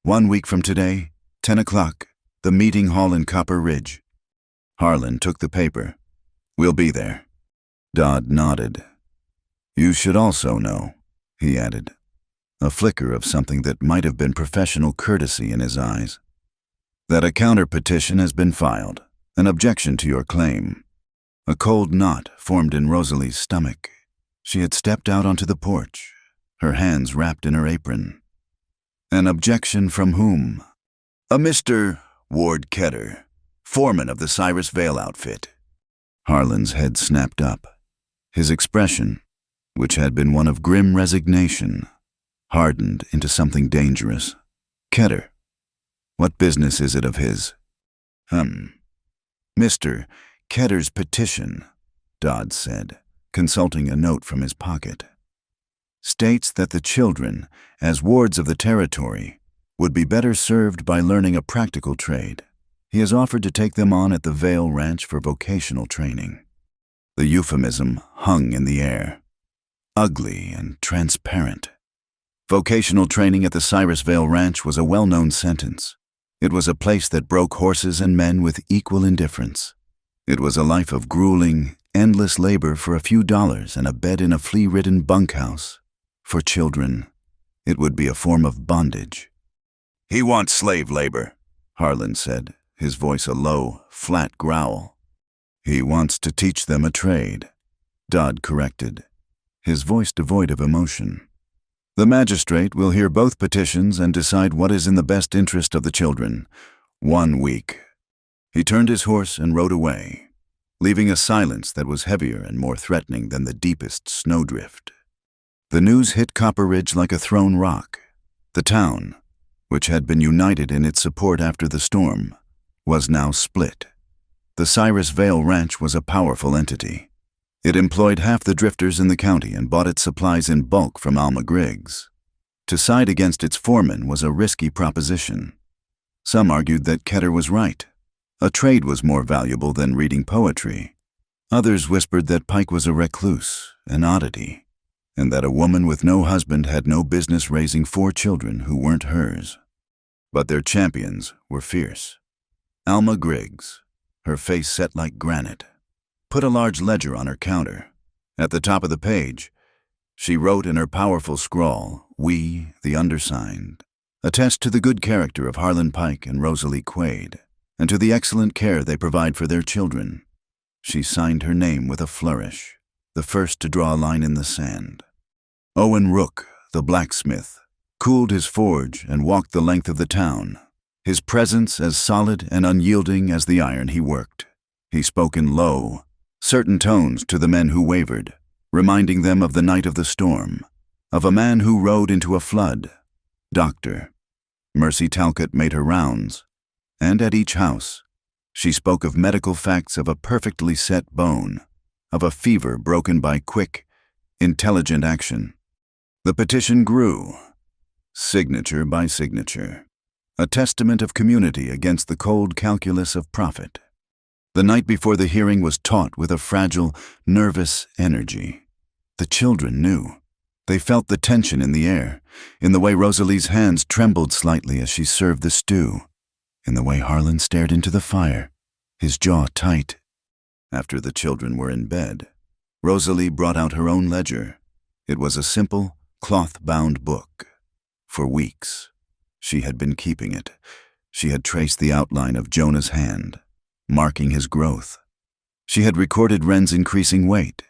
"1 week from today, 10 o'clock, the meeting hall in Copper Ridge." Harlan took the paper. "We'll be there." Dodd nodded. "You should also know," he added, a flicker of something that might have been professional courtesy in his eyes, "that a counter-petition has been filed, an objection to your claim." A cold knot formed in Rosalie's stomach. She had stepped out onto the porch, her hands wrapped in her apron. "An objection from whom?" "A Mr. Ward Ketter, foreman of the Cyrus Vale outfit." Harlan's head snapped up. His expression, which had been one of grim resignation, hardened into something dangerous. "Ketter, what business is it of his?" "Mr. Ketter's petition," Dodd said, consulting a note from his pocket, "states that the children, as wards of the territory, would be better served by learning a practical trade. He has offered to take them on at the Vale Ranch for vocational training." The euphemism hung in the air, ugly and transparent. Vocational training at the Cyrus Vale Ranch was a well-known sentence. It was a place that broke horses and men with equal indifference. It was a life of grueling, endless labor for a few dollars and a bed in a flea-ridden bunkhouse. For children, it would be a form of bondage. "He wants slave labor," Harlan said, his voice a low, flat growl. "He wants to teach them a trade," Dodd corrected, his voice devoid of emotion. "The magistrate will hear both petitions and decide what is in the best interest of the children. 1 week." He turned his horse and rode away, leaving a silence that was heavier and more threatening than the deepest snowdrift. The news hit Copper Ridge like a thrown rock. The town, which had been united in its support after the storm, was now split. The Cyrus Vale Ranch was a powerful entity. It employed half the drifters in the county and bought its supplies in bulk from Alma Griggs. To side against its foreman was a risky proposition. Some argued that Ketter was right. A trade was more valuable than reading poetry. Others whispered that Pike was a recluse, an oddity, and that a woman with no husband had no business raising 4 children who weren't hers. But their champions were fierce. Alma Griggs, her face set like granite, put a large ledger on her counter. At the top of the page, She wrote in her powerful scrawl, "We, the undersigned, attest to the good character of Harlan Pike and Rosalie Quaid, and to the excellent care they provide for their children." She signed her name with a flourish, the first to draw a line in the sand. Owen Rook, the blacksmith, cooled his forge and walked the length of the town, his presence as solid and unyielding as the iron he worked. He spoke in low, certain tones to the men who wavered, reminding them of the night of the storm, of a man who rode into a flood. Doctor. Mercy Talcott made her rounds, and at each house, she spoke of medical facts of a perfectly set bone, of a fever broken by quick, intelligent action. The petition grew, signature by signature, a testament of community against the cold calculus of profit. The night before the hearing was taut with a fragile, nervous energy. The children knew. They felt the tension in the air, in the way Rosalie's hands trembled slightly as she served the stew, in the way Harlan stared into the fire, his jaw tight. After the children were in bed, Rosalie brought out her own ledger. It was a simple, cloth-bound book. For weeks, she had been keeping it. She had traced the outline of Jonah's hand, marking his growth. She had recorded Wren's increasing weight.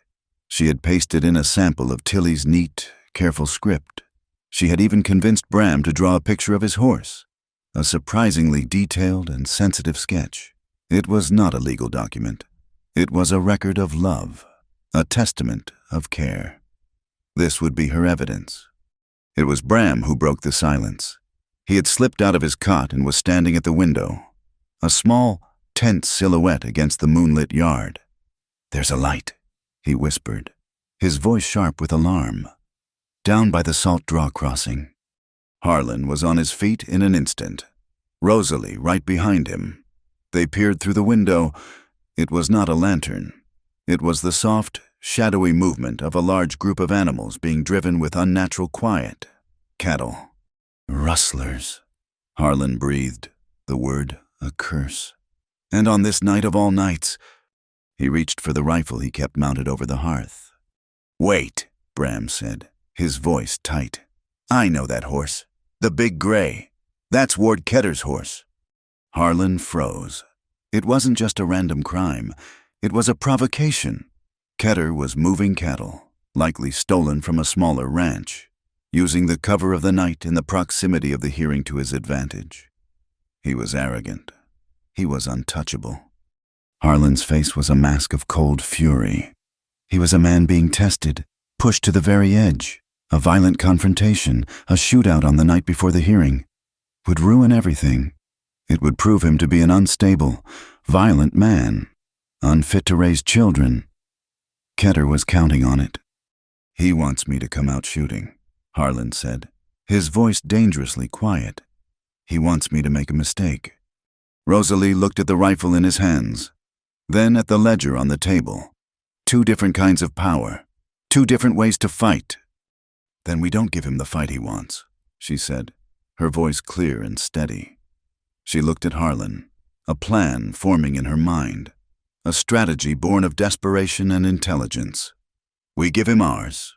She had pasted in a sample of Tilly's neat, careful script. She had even convinced Bram to draw a picture of his horse, a surprisingly detailed and sensitive sketch. It was not a legal document. It was a record of love, a testament of care. This would be her evidence. It was Bram who broke the silence. He had slipped out of his cot and was standing at the window, a small, tense silhouette against the moonlit yard. "There's a light," he whispered, his voice sharp with alarm. "Down by the Salt Draw crossing." Harlan was on his feet in an instant, Rosalie right behind him. They peered through the window. It was not a lantern. It was the soft, shadowy movement of a large group of animals being driven with unnatural quiet. Cattle. "Rustlers," Harlan breathed, the word a curse. And on this night of all nights, he reached for the rifle he kept mounted over the hearth. "Wait," Bram said, his voice tight. "I know that horse. The big gray. That's Ward Ketter's horse." Harlan froze. It wasn't just a random crime. It was a provocation. Ketter was moving cattle, likely stolen from a smaller ranch, using the cover of the night in the proximity of the hearing to his advantage. He was arrogant. He was untouchable. Harlan's face was a mask of cold fury. He was a man being tested, pushed to the very edge. A violent confrontation, a shootout on the night before the hearing, would ruin everything. It would prove him to be an unstable, violent man, unfit to raise children. Ketter was counting on it. "He wants me to come out shooting," Harlan said, his voice dangerously quiet. "He wants me to make a mistake." Rosalie looked at the rifle in his hands, then at the ledger on the table. 2 different kinds of power, 2 different ways to fight. "Then we don't give him the fight he wants," she said, her voice clear and steady. She looked at Harlan, a plan forming in her mind, a strategy born of desperation and intelligence. "We give him ours."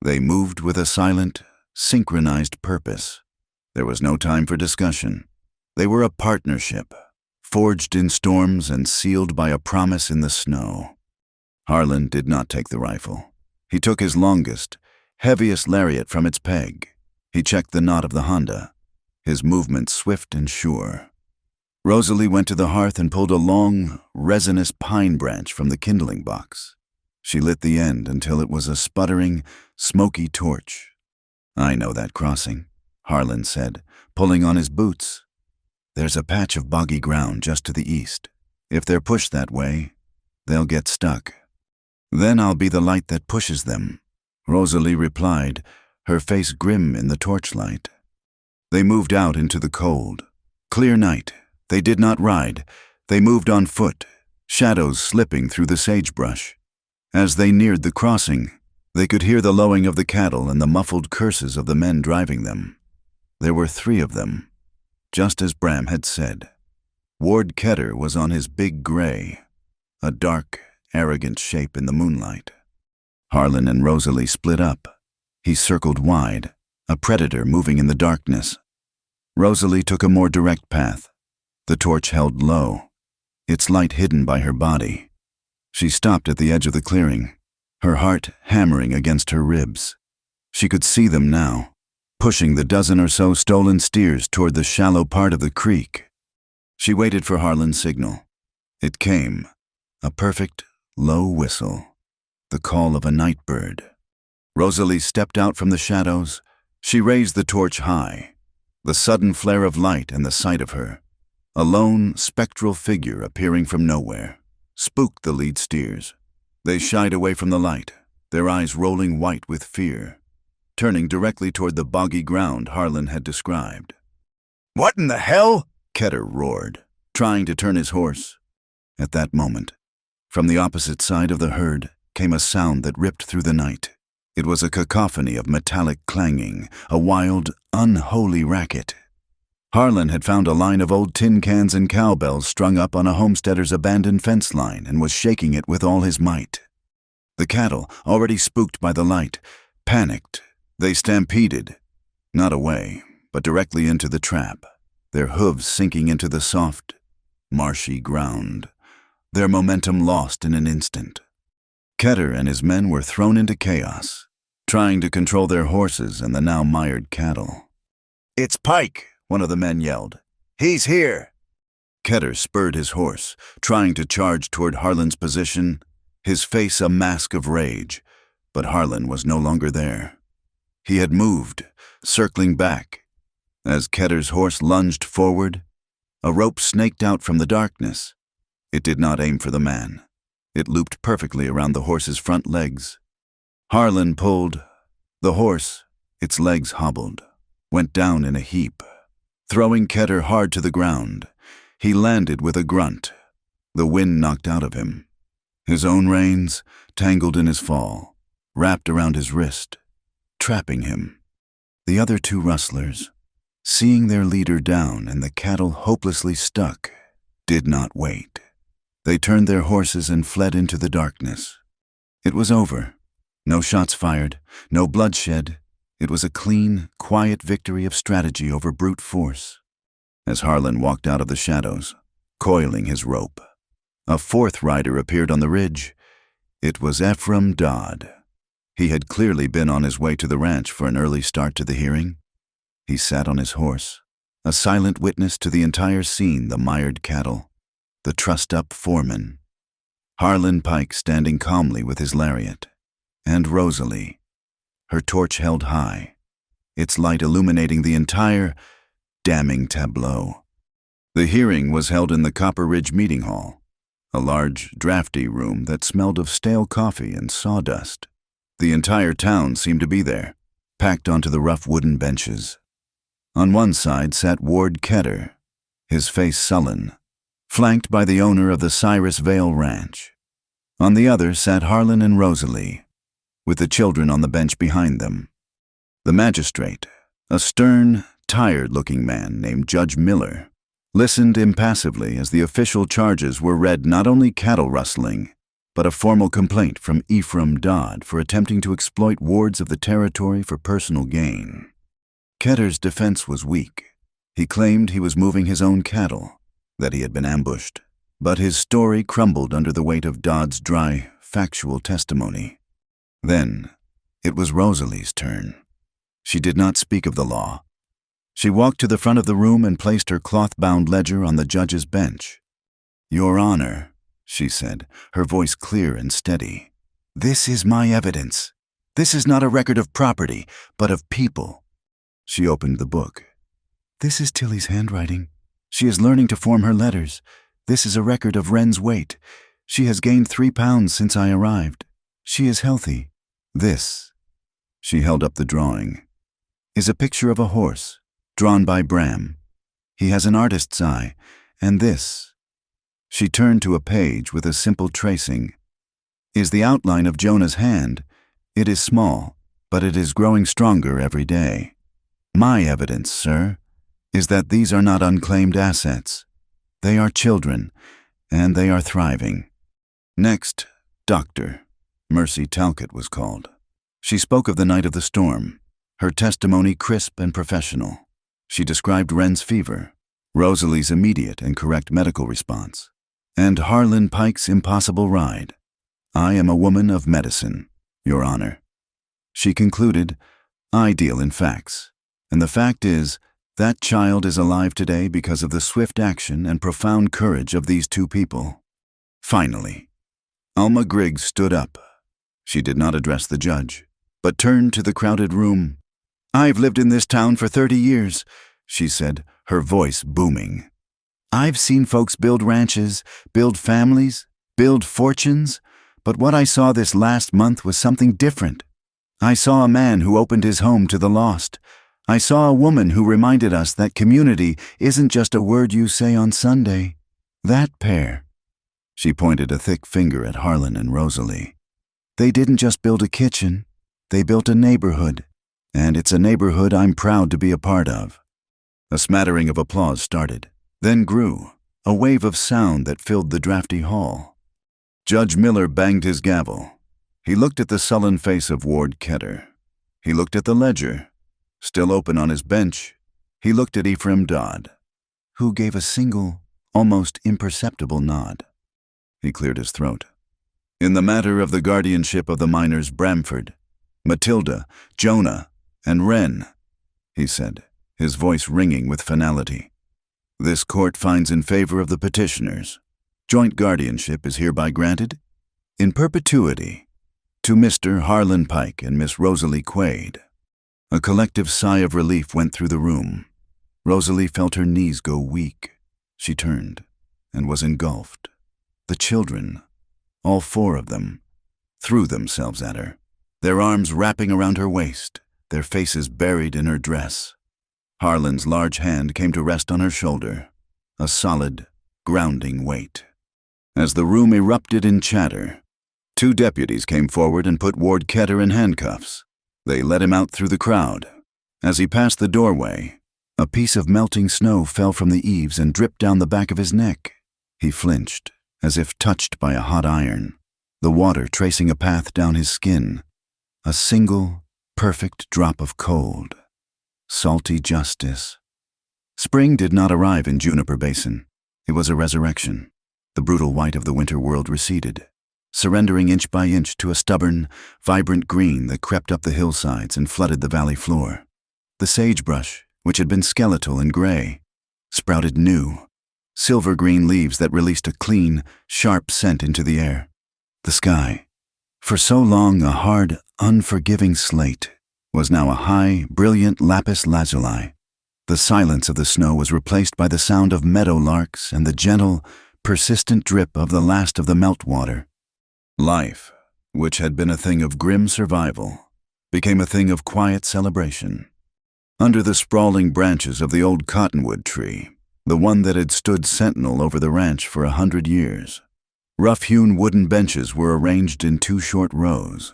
They moved with a silent, synchronized purpose. There was no time for discussion. They were a partnership, forged in storms and sealed by a promise in the snow. Harlan did not take the rifle. He took his longest, heaviest lariat from its peg. He checked the knot of the Honda, his movement swift and sure. Rosalie went to the hearth and pulled a long, resinous pine branch from the kindling box. She lit the end until it was a sputtering, smoky torch. "I know that crossing," Harlan said, pulling on his boots. "There's a patch of boggy ground just to the east. If they're pushed that way, they'll get stuck. Then I'll be the light that pushes them," Rosalie replied, her face grim in the torchlight. They moved out into the cold. Clear night. They did not ride. They moved on foot, shadows slipping through the sagebrush. As they neared the crossing, they could hear the lowing of the cattle and the muffled curses of the men driving them. There were 3 of them, just as Bram had said. Ward Ketter was on his big gray, a dark, arrogant shape in the moonlight. Harlan and Rosalie split up. He circled wide, a predator moving in the darkness. Rosalie took a more direct path, the torch held low, its light hidden by her body. She stopped at the edge of the clearing, her heart hammering against her ribs. She could see them now, pushing the dozen or so stolen steers toward the shallow part of the creek. She waited for Harlan's signal. It came, a perfect, low whistle, the call of a night bird. Rosalie stepped out from the shadows. She raised the torch high, the sudden flare of light and the sight of her, a lone, spectral figure appearing from nowhere, spooked the lead steers. They shied away from the light, their eyes rolling white with fear, turning directly toward the boggy ground Harlan had described. "What in the hell?" Ketter roared, trying to turn his horse. At that moment, from the opposite side of the herd came a sound that ripped through the night. It was a cacophony of metallic clanging, a wild, unholy racket. Harlan had found a line of old tin cans and cowbells strung up on a homesteader's abandoned fence line and was shaking it with all his might. The cattle, already spooked by the light, panicked. They stampeded, not away, but directly into the trap, their hooves sinking into the soft, marshy ground, their momentum lost in an instant. Ketter and his men were thrown into chaos, trying to control their horses and the now mired cattle. "It's Pike!" one of the men yelled. "He's here!" Ketter spurred his horse, trying to charge toward Harlan's position, his face a mask of rage, but Harlan was no longer there. He had moved, circling back. As Ketter's horse lunged forward, a rope snaked out from the darkness. It did not aim for the man. It looped perfectly around the horse's front legs. Harlan pulled. The horse, its legs hobbled, went down in a heap. Throwing Ketter hard to the ground, he landed with a grunt. The wind knocked out of him. His own reins, tangled in his fall, wrapped around his wrist, trapping him. The other two rustlers, seeing their leader down and the cattle hopelessly stuck, did not wait. They turned their horses and fled into the darkness. It was over. No shots fired, no bloodshed. It was a clean, quiet victory of strategy over brute force. As Harlan walked out of the shadows, coiling his rope, a fourth rider appeared on the ridge. It was Ephraim Dodd. He had clearly been on his way to the ranch for an early start to the hearing. He sat on his horse, a silent witness to the entire scene, the mired cattle, the trussed-up foreman, Harlan Pike standing calmly with his lariat, and Rosalie, her torch held high, its light illuminating the entire, damning tableau. The hearing was held in the Copper Ridge Meeting Hall, a large, drafty room that smelled of stale coffee and sawdust. The entire town seemed to be there, packed onto the rough wooden benches. On one side sat Ward Ketter, his face sullen, flanked by the owner of the Cyrus Vale Ranch. On the other sat Harlan and Rosalie, with the children on the bench behind them. The magistrate, a stern, tired-looking man named Judge Miller, listened impassively as the official charges were read, not only cattle rustling, but a formal complaint from Ephraim Dodd for attempting to exploit wards of the territory for personal gain. Ketter's defense was weak. He claimed he was moving his own cattle, that he had been ambushed, but his story crumbled under the weight of Dodd's dry, factual testimony. Then, it was Rosalie's turn. She did not speak of the law. She walked to the front of the room and placed her cloth-bound ledger on the judge's bench. "Your Honor," she said, her voice clear and steady, "this is my evidence. This is not a record of property, but of people." She opened the book. "This is Tilly's handwriting. She is learning to form her letters. This is a record of Wren's weight. She has gained 3 pounds since I arrived. She is healthy. This," she held up the drawing, "is a picture of a horse, drawn by Bram. He has an artist's eye, and this," she turned to a page with a simple tracing, "is the outline of Jonah's hand. It is small, but it is growing stronger every day. My evidence, sir, is that these are not unclaimed assets. They are children, and they are thriving." Next, Dr. Mercy Talcott was called. She spoke of the night of the storm, her testimony crisp and professional. She described Wren's fever, Rosalie's immediate and correct medical response, and Harlan Pike's impossible ride. "I am a woman of medicine, Your Honor." She concluded, "I deal in facts, and the fact is, that child is alive today because of the swift action and profound courage of these two people." Finally, Alma Griggs stood up. She did not address the judge, but turned to the crowded room. "I've lived in this town for 30 years, she said, her voice booming. "I've seen folks build ranches, build families, build fortunes, but what I saw this last month was something different. I saw a man who opened his home to the lost. I saw a woman who reminded us that community isn't just a word you say on Sunday. That pair," she pointed a thick finger at Harlan and Rosalie, "they didn't just build a kitchen, they built a neighborhood, and it's a neighborhood I'm proud to be a part of." A smattering of applause started, then grew, a wave of sound that filled the drafty hall. Judge Miller banged his gavel. He looked at the sullen face of Ward Ketter. He looked at the ledger, still open on his bench. He looked at Ephraim Dodd, who gave a single, almost imperceptible nod. He cleared his throat. "In the matter of the guardianship of the minors Bramford, Matilda, Jonah, and Wren," he said, his voice ringing with finality, "this court finds in favor of the petitioners. Joint guardianship is hereby granted, in perpetuity, to Mr. Harlan Pike and Miss Rosalie Quaid." A collective sigh of relief went through the room. Rosalie felt her knees go weak. She turned and was engulfed. The children, all 4 of them, threw themselves at her, their arms wrapping around her waist, their faces buried in her dress. Harlan's large hand came to rest on her shoulder, a solid, grounding weight. As the room erupted in chatter, 2 deputies came forward and put Ward Ketter in handcuffs. They led him out through the crowd. As he passed the doorway, a piece of melting snow fell from the eaves and dripped down the back of his neck. He flinched, as if touched by a hot iron, the water tracing a path down his skin. A single, perfect drop of cold. Salty justice. Spring did not arrive in Juniper Basin. It was a resurrection. The brutal white of the winter world receded, surrendering inch by inch to a stubborn, vibrant green that crept up the hillsides and flooded the valley floor. The sagebrush, which had been skeletal and gray, sprouted new, silver-green leaves that released a clean, sharp scent into the air. The sky, for so long a hard, unforgiving slate, was now a high, brilliant lapis lazuli. The silence of the snow was replaced by the sound of meadow larks and the gentle, persistent drip of the last of the meltwater. Life, which had been a thing of grim survival, became a thing of quiet celebration. Under the sprawling branches of the old cottonwood tree, the one that had stood sentinel over the ranch for 100 years, rough-hewn wooden benches were arranged in 2 short rows.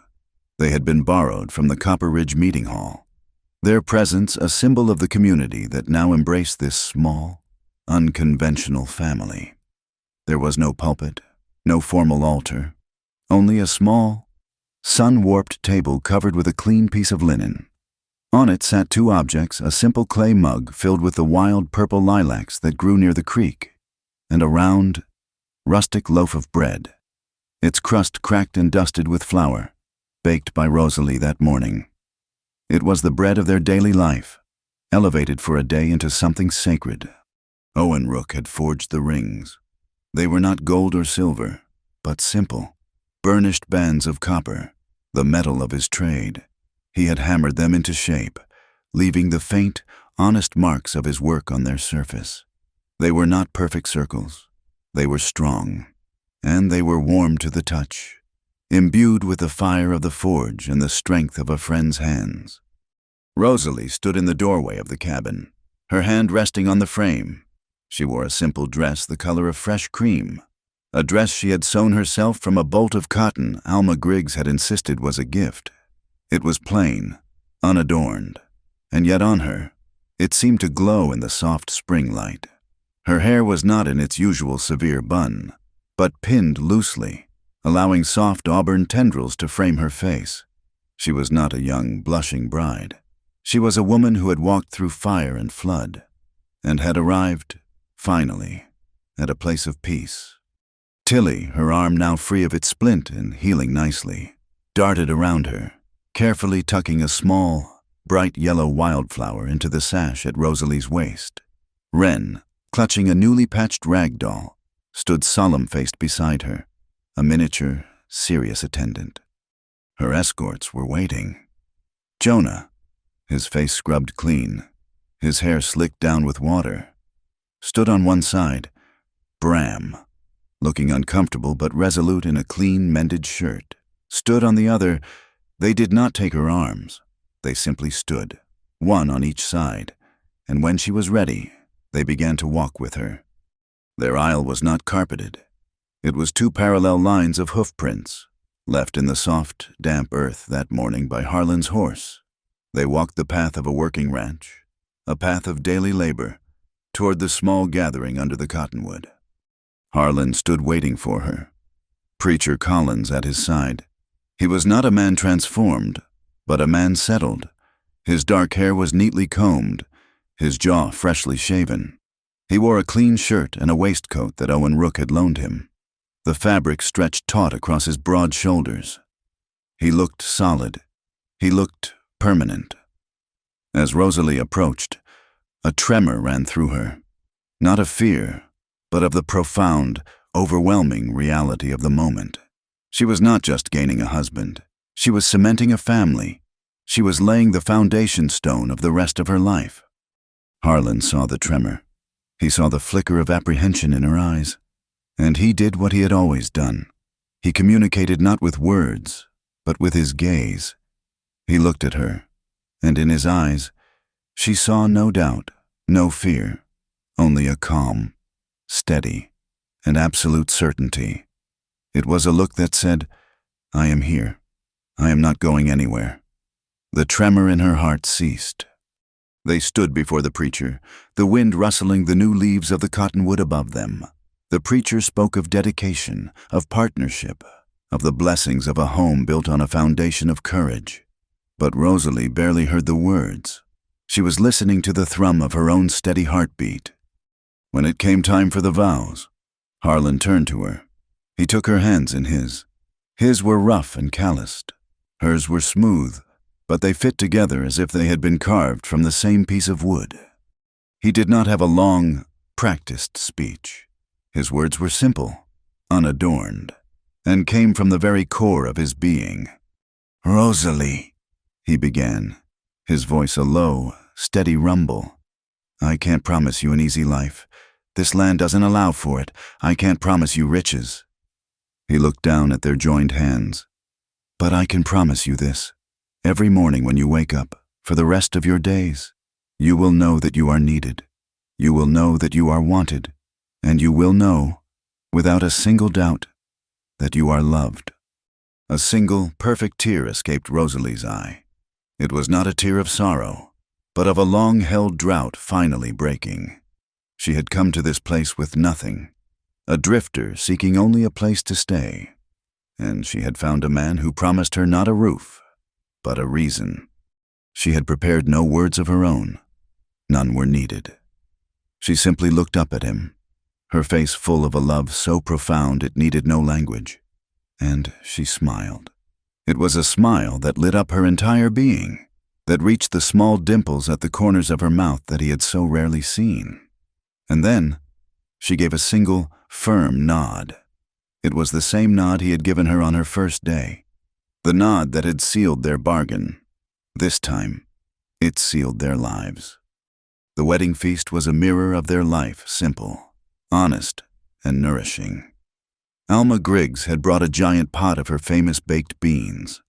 They had been borrowed from the Copper Ridge Meeting Hall, their presence a symbol of the community that now embraced this small, unconventional family. There was no pulpit, no formal altar, only a small, sun-warped table covered with a clean piece of linen. On it sat 2 objects, a simple clay mug filled with the wild purple lilacs that grew near the creek, and a round, rustic loaf of bread, its crust cracked and dusted with flour, baked by Rosalie that morning. It was the bread of their daily life, elevated for a day into something sacred. Owen Rook had forged the rings. They were not gold or silver, but simple, burnished bands of copper, the metal of his trade. He had hammered them into shape, leaving the faint, honest marks of his work on their surface. They were not perfect circles. They were strong, and they were warm to the touch, imbued with the fire of the forge and the strength of a friend's hands. Rosalie stood in the doorway of the cabin, her hand resting on the frame. She wore a simple dress the color of fresh cream, a dress she had sewn herself from a bolt of cotton Alma Griggs had insisted was a gift. It was plain, unadorned, and yet on her, it seemed to glow in the soft spring light. Her hair was not in its usual severe bun, but pinned loosely, allowing soft auburn tendrils to frame her face. She was not a young, blushing bride. She was a woman who had walked through fire and flood, and had arrived, finally, at a place of peace. Tilly, her arm now free of its splint and healing nicely, darted around her, carefully tucking a small, bright yellow wildflower into the sash at Rosalie's waist. Wren, clutching a newly patched rag doll, stood solemn-faced beside her, a miniature, serious attendant. Her escorts were waiting. Jonah, his face scrubbed clean, his hair slicked down with water, stood on one side. Bram, looking uncomfortable but resolute in a clean, mended shirt, stood on the other. They did not take her arms. They simply stood, one on each side, and when she was ready, they began to walk with her. Their aisle was not carpeted. It was two parallel lines of hoof prints, left in the soft, damp earth that morning by Harlan's horse. They walked the path of a working ranch, a path of daily labor, toward the small gathering under the cottonwood. Harlan stood waiting for her, Preacher Collins at his side. He was not a man transformed, but a man settled. His dark hair was neatly combed, his jaw freshly shaven. He wore a clean shirt and a waistcoat that Owen Rook had loaned him. The fabric stretched taut across his broad shoulders. He looked solid. He looked permanent. As Rosalie approached, a tremor ran through her, not of fear, but of the profound, overwhelming reality of the moment. She was not just gaining a husband. She was cementing a family. She was laying the foundation stone of the rest of her life. Harlan saw the tremor. He saw the flicker of apprehension in her eyes. And he did what he had always done. He communicated not with words, but with his gaze. He looked at her, and in his eyes, she saw no doubt, no fear, only a calm, steady, and absolute certainty. It was a look that said, "I am here. I am not going anywhere." The tremor in her heart ceased. They stood before the preacher, the wind rustling the new leaves of the cottonwood above them. The preacher spoke of dedication, of partnership, of the blessings of a home built on a foundation of courage. But Rosalie barely heard the words. She was listening to the thrum of her own steady heartbeat. When it came time for the vows, Harlan turned to her. He took her hands in his. His were rough and calloused. Hers were smooth, but they fit together as if they had been carved from the same piece of wood. He did not have a long, practiced speech. His words were simple, unadorned, and came from the very core of his being. "Rosalie," he began, his voice a low, steady rumble. "I can't promise you an easy life. This land doesn't allow for it. I can't promise you riches." He looked down at their joined hands. "But I can promise you this. Every morning when you wake up, for the rest of your days, you will know that you are needed. You will know that you are wanted. And you will know, without a single doubt, that you are loved." A single, perfect tear escaped Rosalie's eye. It was not a tear of sorrow, but of a long-held drought finally breaking. She had come to this place with nothing, a drifter seeking only a place to stay, and she had found a man who promised her not a roof, but a reason. She had prepared no words of her own. None were needed. She simply looked up at him, her face full of a love so profound it needed no language, and she smiled. It was a smile that lit up her entire being, that reached the small dimples at the corners of her mouth that he had so rarely seen. And then she gave a single, firm nod. It was the same nod he had given her on her first day, the nod that had sealed their bargain. This time, it sealed their lives. The wedding feast was a mirror of their life, simple, honest, and nourishing. Alma Griggs had brought a giant pot of her famous baked beans.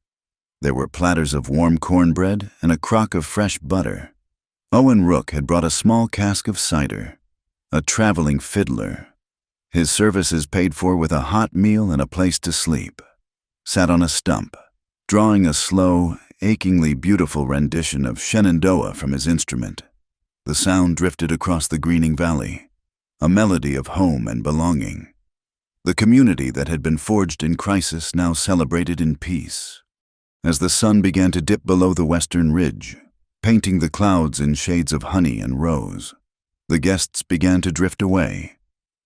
There were platters of warm cornbread and a crock of fresh butter. Owen Rook had brought a small cask of cider, a traveling fiddler, his services paid for with a hot meal and a place to sleep, sat on a stump, drawing a slow, achingly beautiful rendition of Shenandoah from his instrument. The sound drifted across the greening valley, a melody of home and belonging. The community that had been forged in crisis now celebrated in peace. As the sun began to dip below the western ridge, painting the clouds in shades of honey and rose, the guests began to drift away.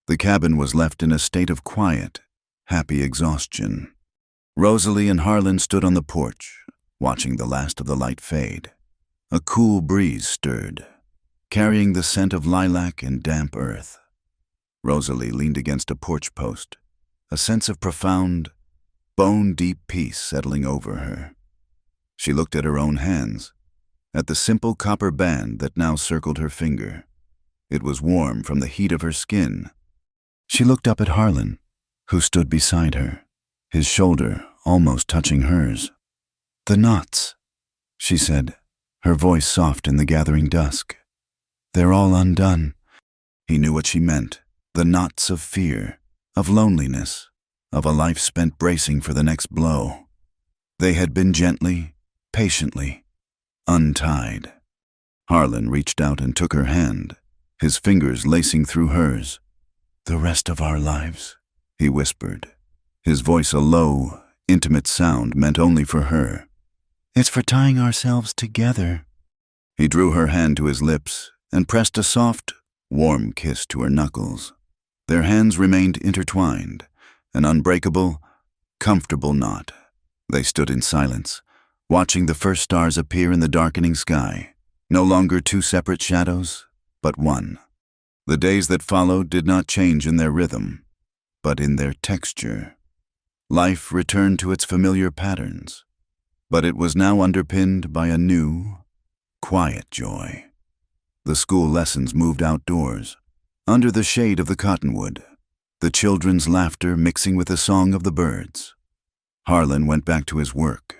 The cabin was left in a state of quiet, happy exhaustion. Rosalie and Harlan stood on the porch, watching the last of the light fade. A cool breeze stirred, carrying the scent of lilac and damp earth. Rosalie leaned against a porch post, a sense of profound, bone-deep peace settling over her. She looked at her own hands, at the simple copper band that now circled her finger. It was warm from the heat of her skin. She looked up at Harlan, who stood beside her, his shoulder almost touching hers. "The knots," she said, her voice soft in the gathering dusk. "They're all undone." He knew what she meant. The knots of fear, of loneliness, of a life spent bracing for the next blow. They had been gently, patiently, untied. Harlan reached out and took her hand, his fingers lacing through hers. "The rest of our lives," he whispered, his voice a low, intimate sound meant only for her. "It's for tying ourselves together." He drew her hand to his lips and pressed a soft, warm kiss to her knuckles. Their hands remained intertwined, an unbreakable, comfortable knot. They stood in silence, watching the first stars appear in the darkening sky, no longer two separate shadows, but one. The days that followed did not change in their rhythm, but in their texture. Life returned to its familiar patterns, but it was now underpinned by a new, quiet joy. The school lessons moved outdoors, under the shade of the cottonwood, the children's laughter mixing with the song of the birds. Harlan went back to his work,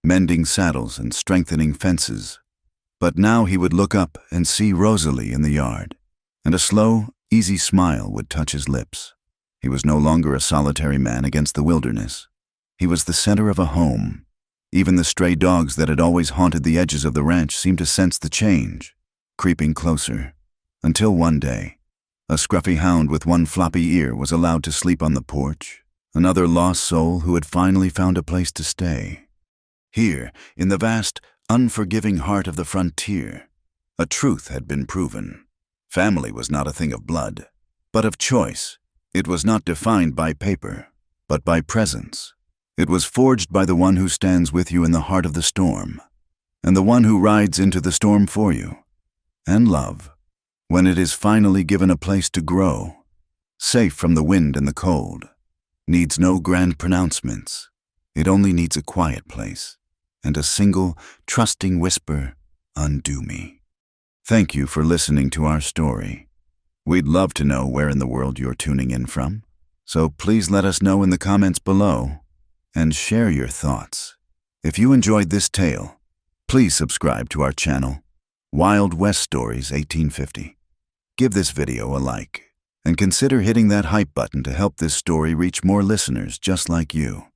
mending saddles and strengthening fences. But now he would look up and see Rosalie in the yard, and a slow, easy smile would touch his lips. He was no longer a solitary man against the wilderness. He was the center of a home. Even the stray dogs that had always haunted the edges of the ranch seemed to sense the change, creeping closer, until one day, a scruffy hound with one floppy ear was allowed to sleep on the porch, another lost soul who had finally found a place to stay. Here, in the vast, unforgiving heart of the frontier, a truth had been proven. Family was not a thing of blood, but of choice. It was not defined by paper, but by presence. It was forged by the one who stands with you in the heart of the storm, and the one who rides into the storm for you. And love, when it is finally given a place to grow, safe from the wind and the cold, needs no grand pronouncements. It only needs a quiet place, and a single, trusting whisper, "Undo me." Thank you for listening to our story. We'd love to know where in the world you're tuning in from, so please let us know in the comments below, and share your thoughts. If you enjoyed this tale, please subscribe to our channel, Wild West Stories 1850. Give this video a like, and consider hitting that hype button to help this story reach more listeners just like you.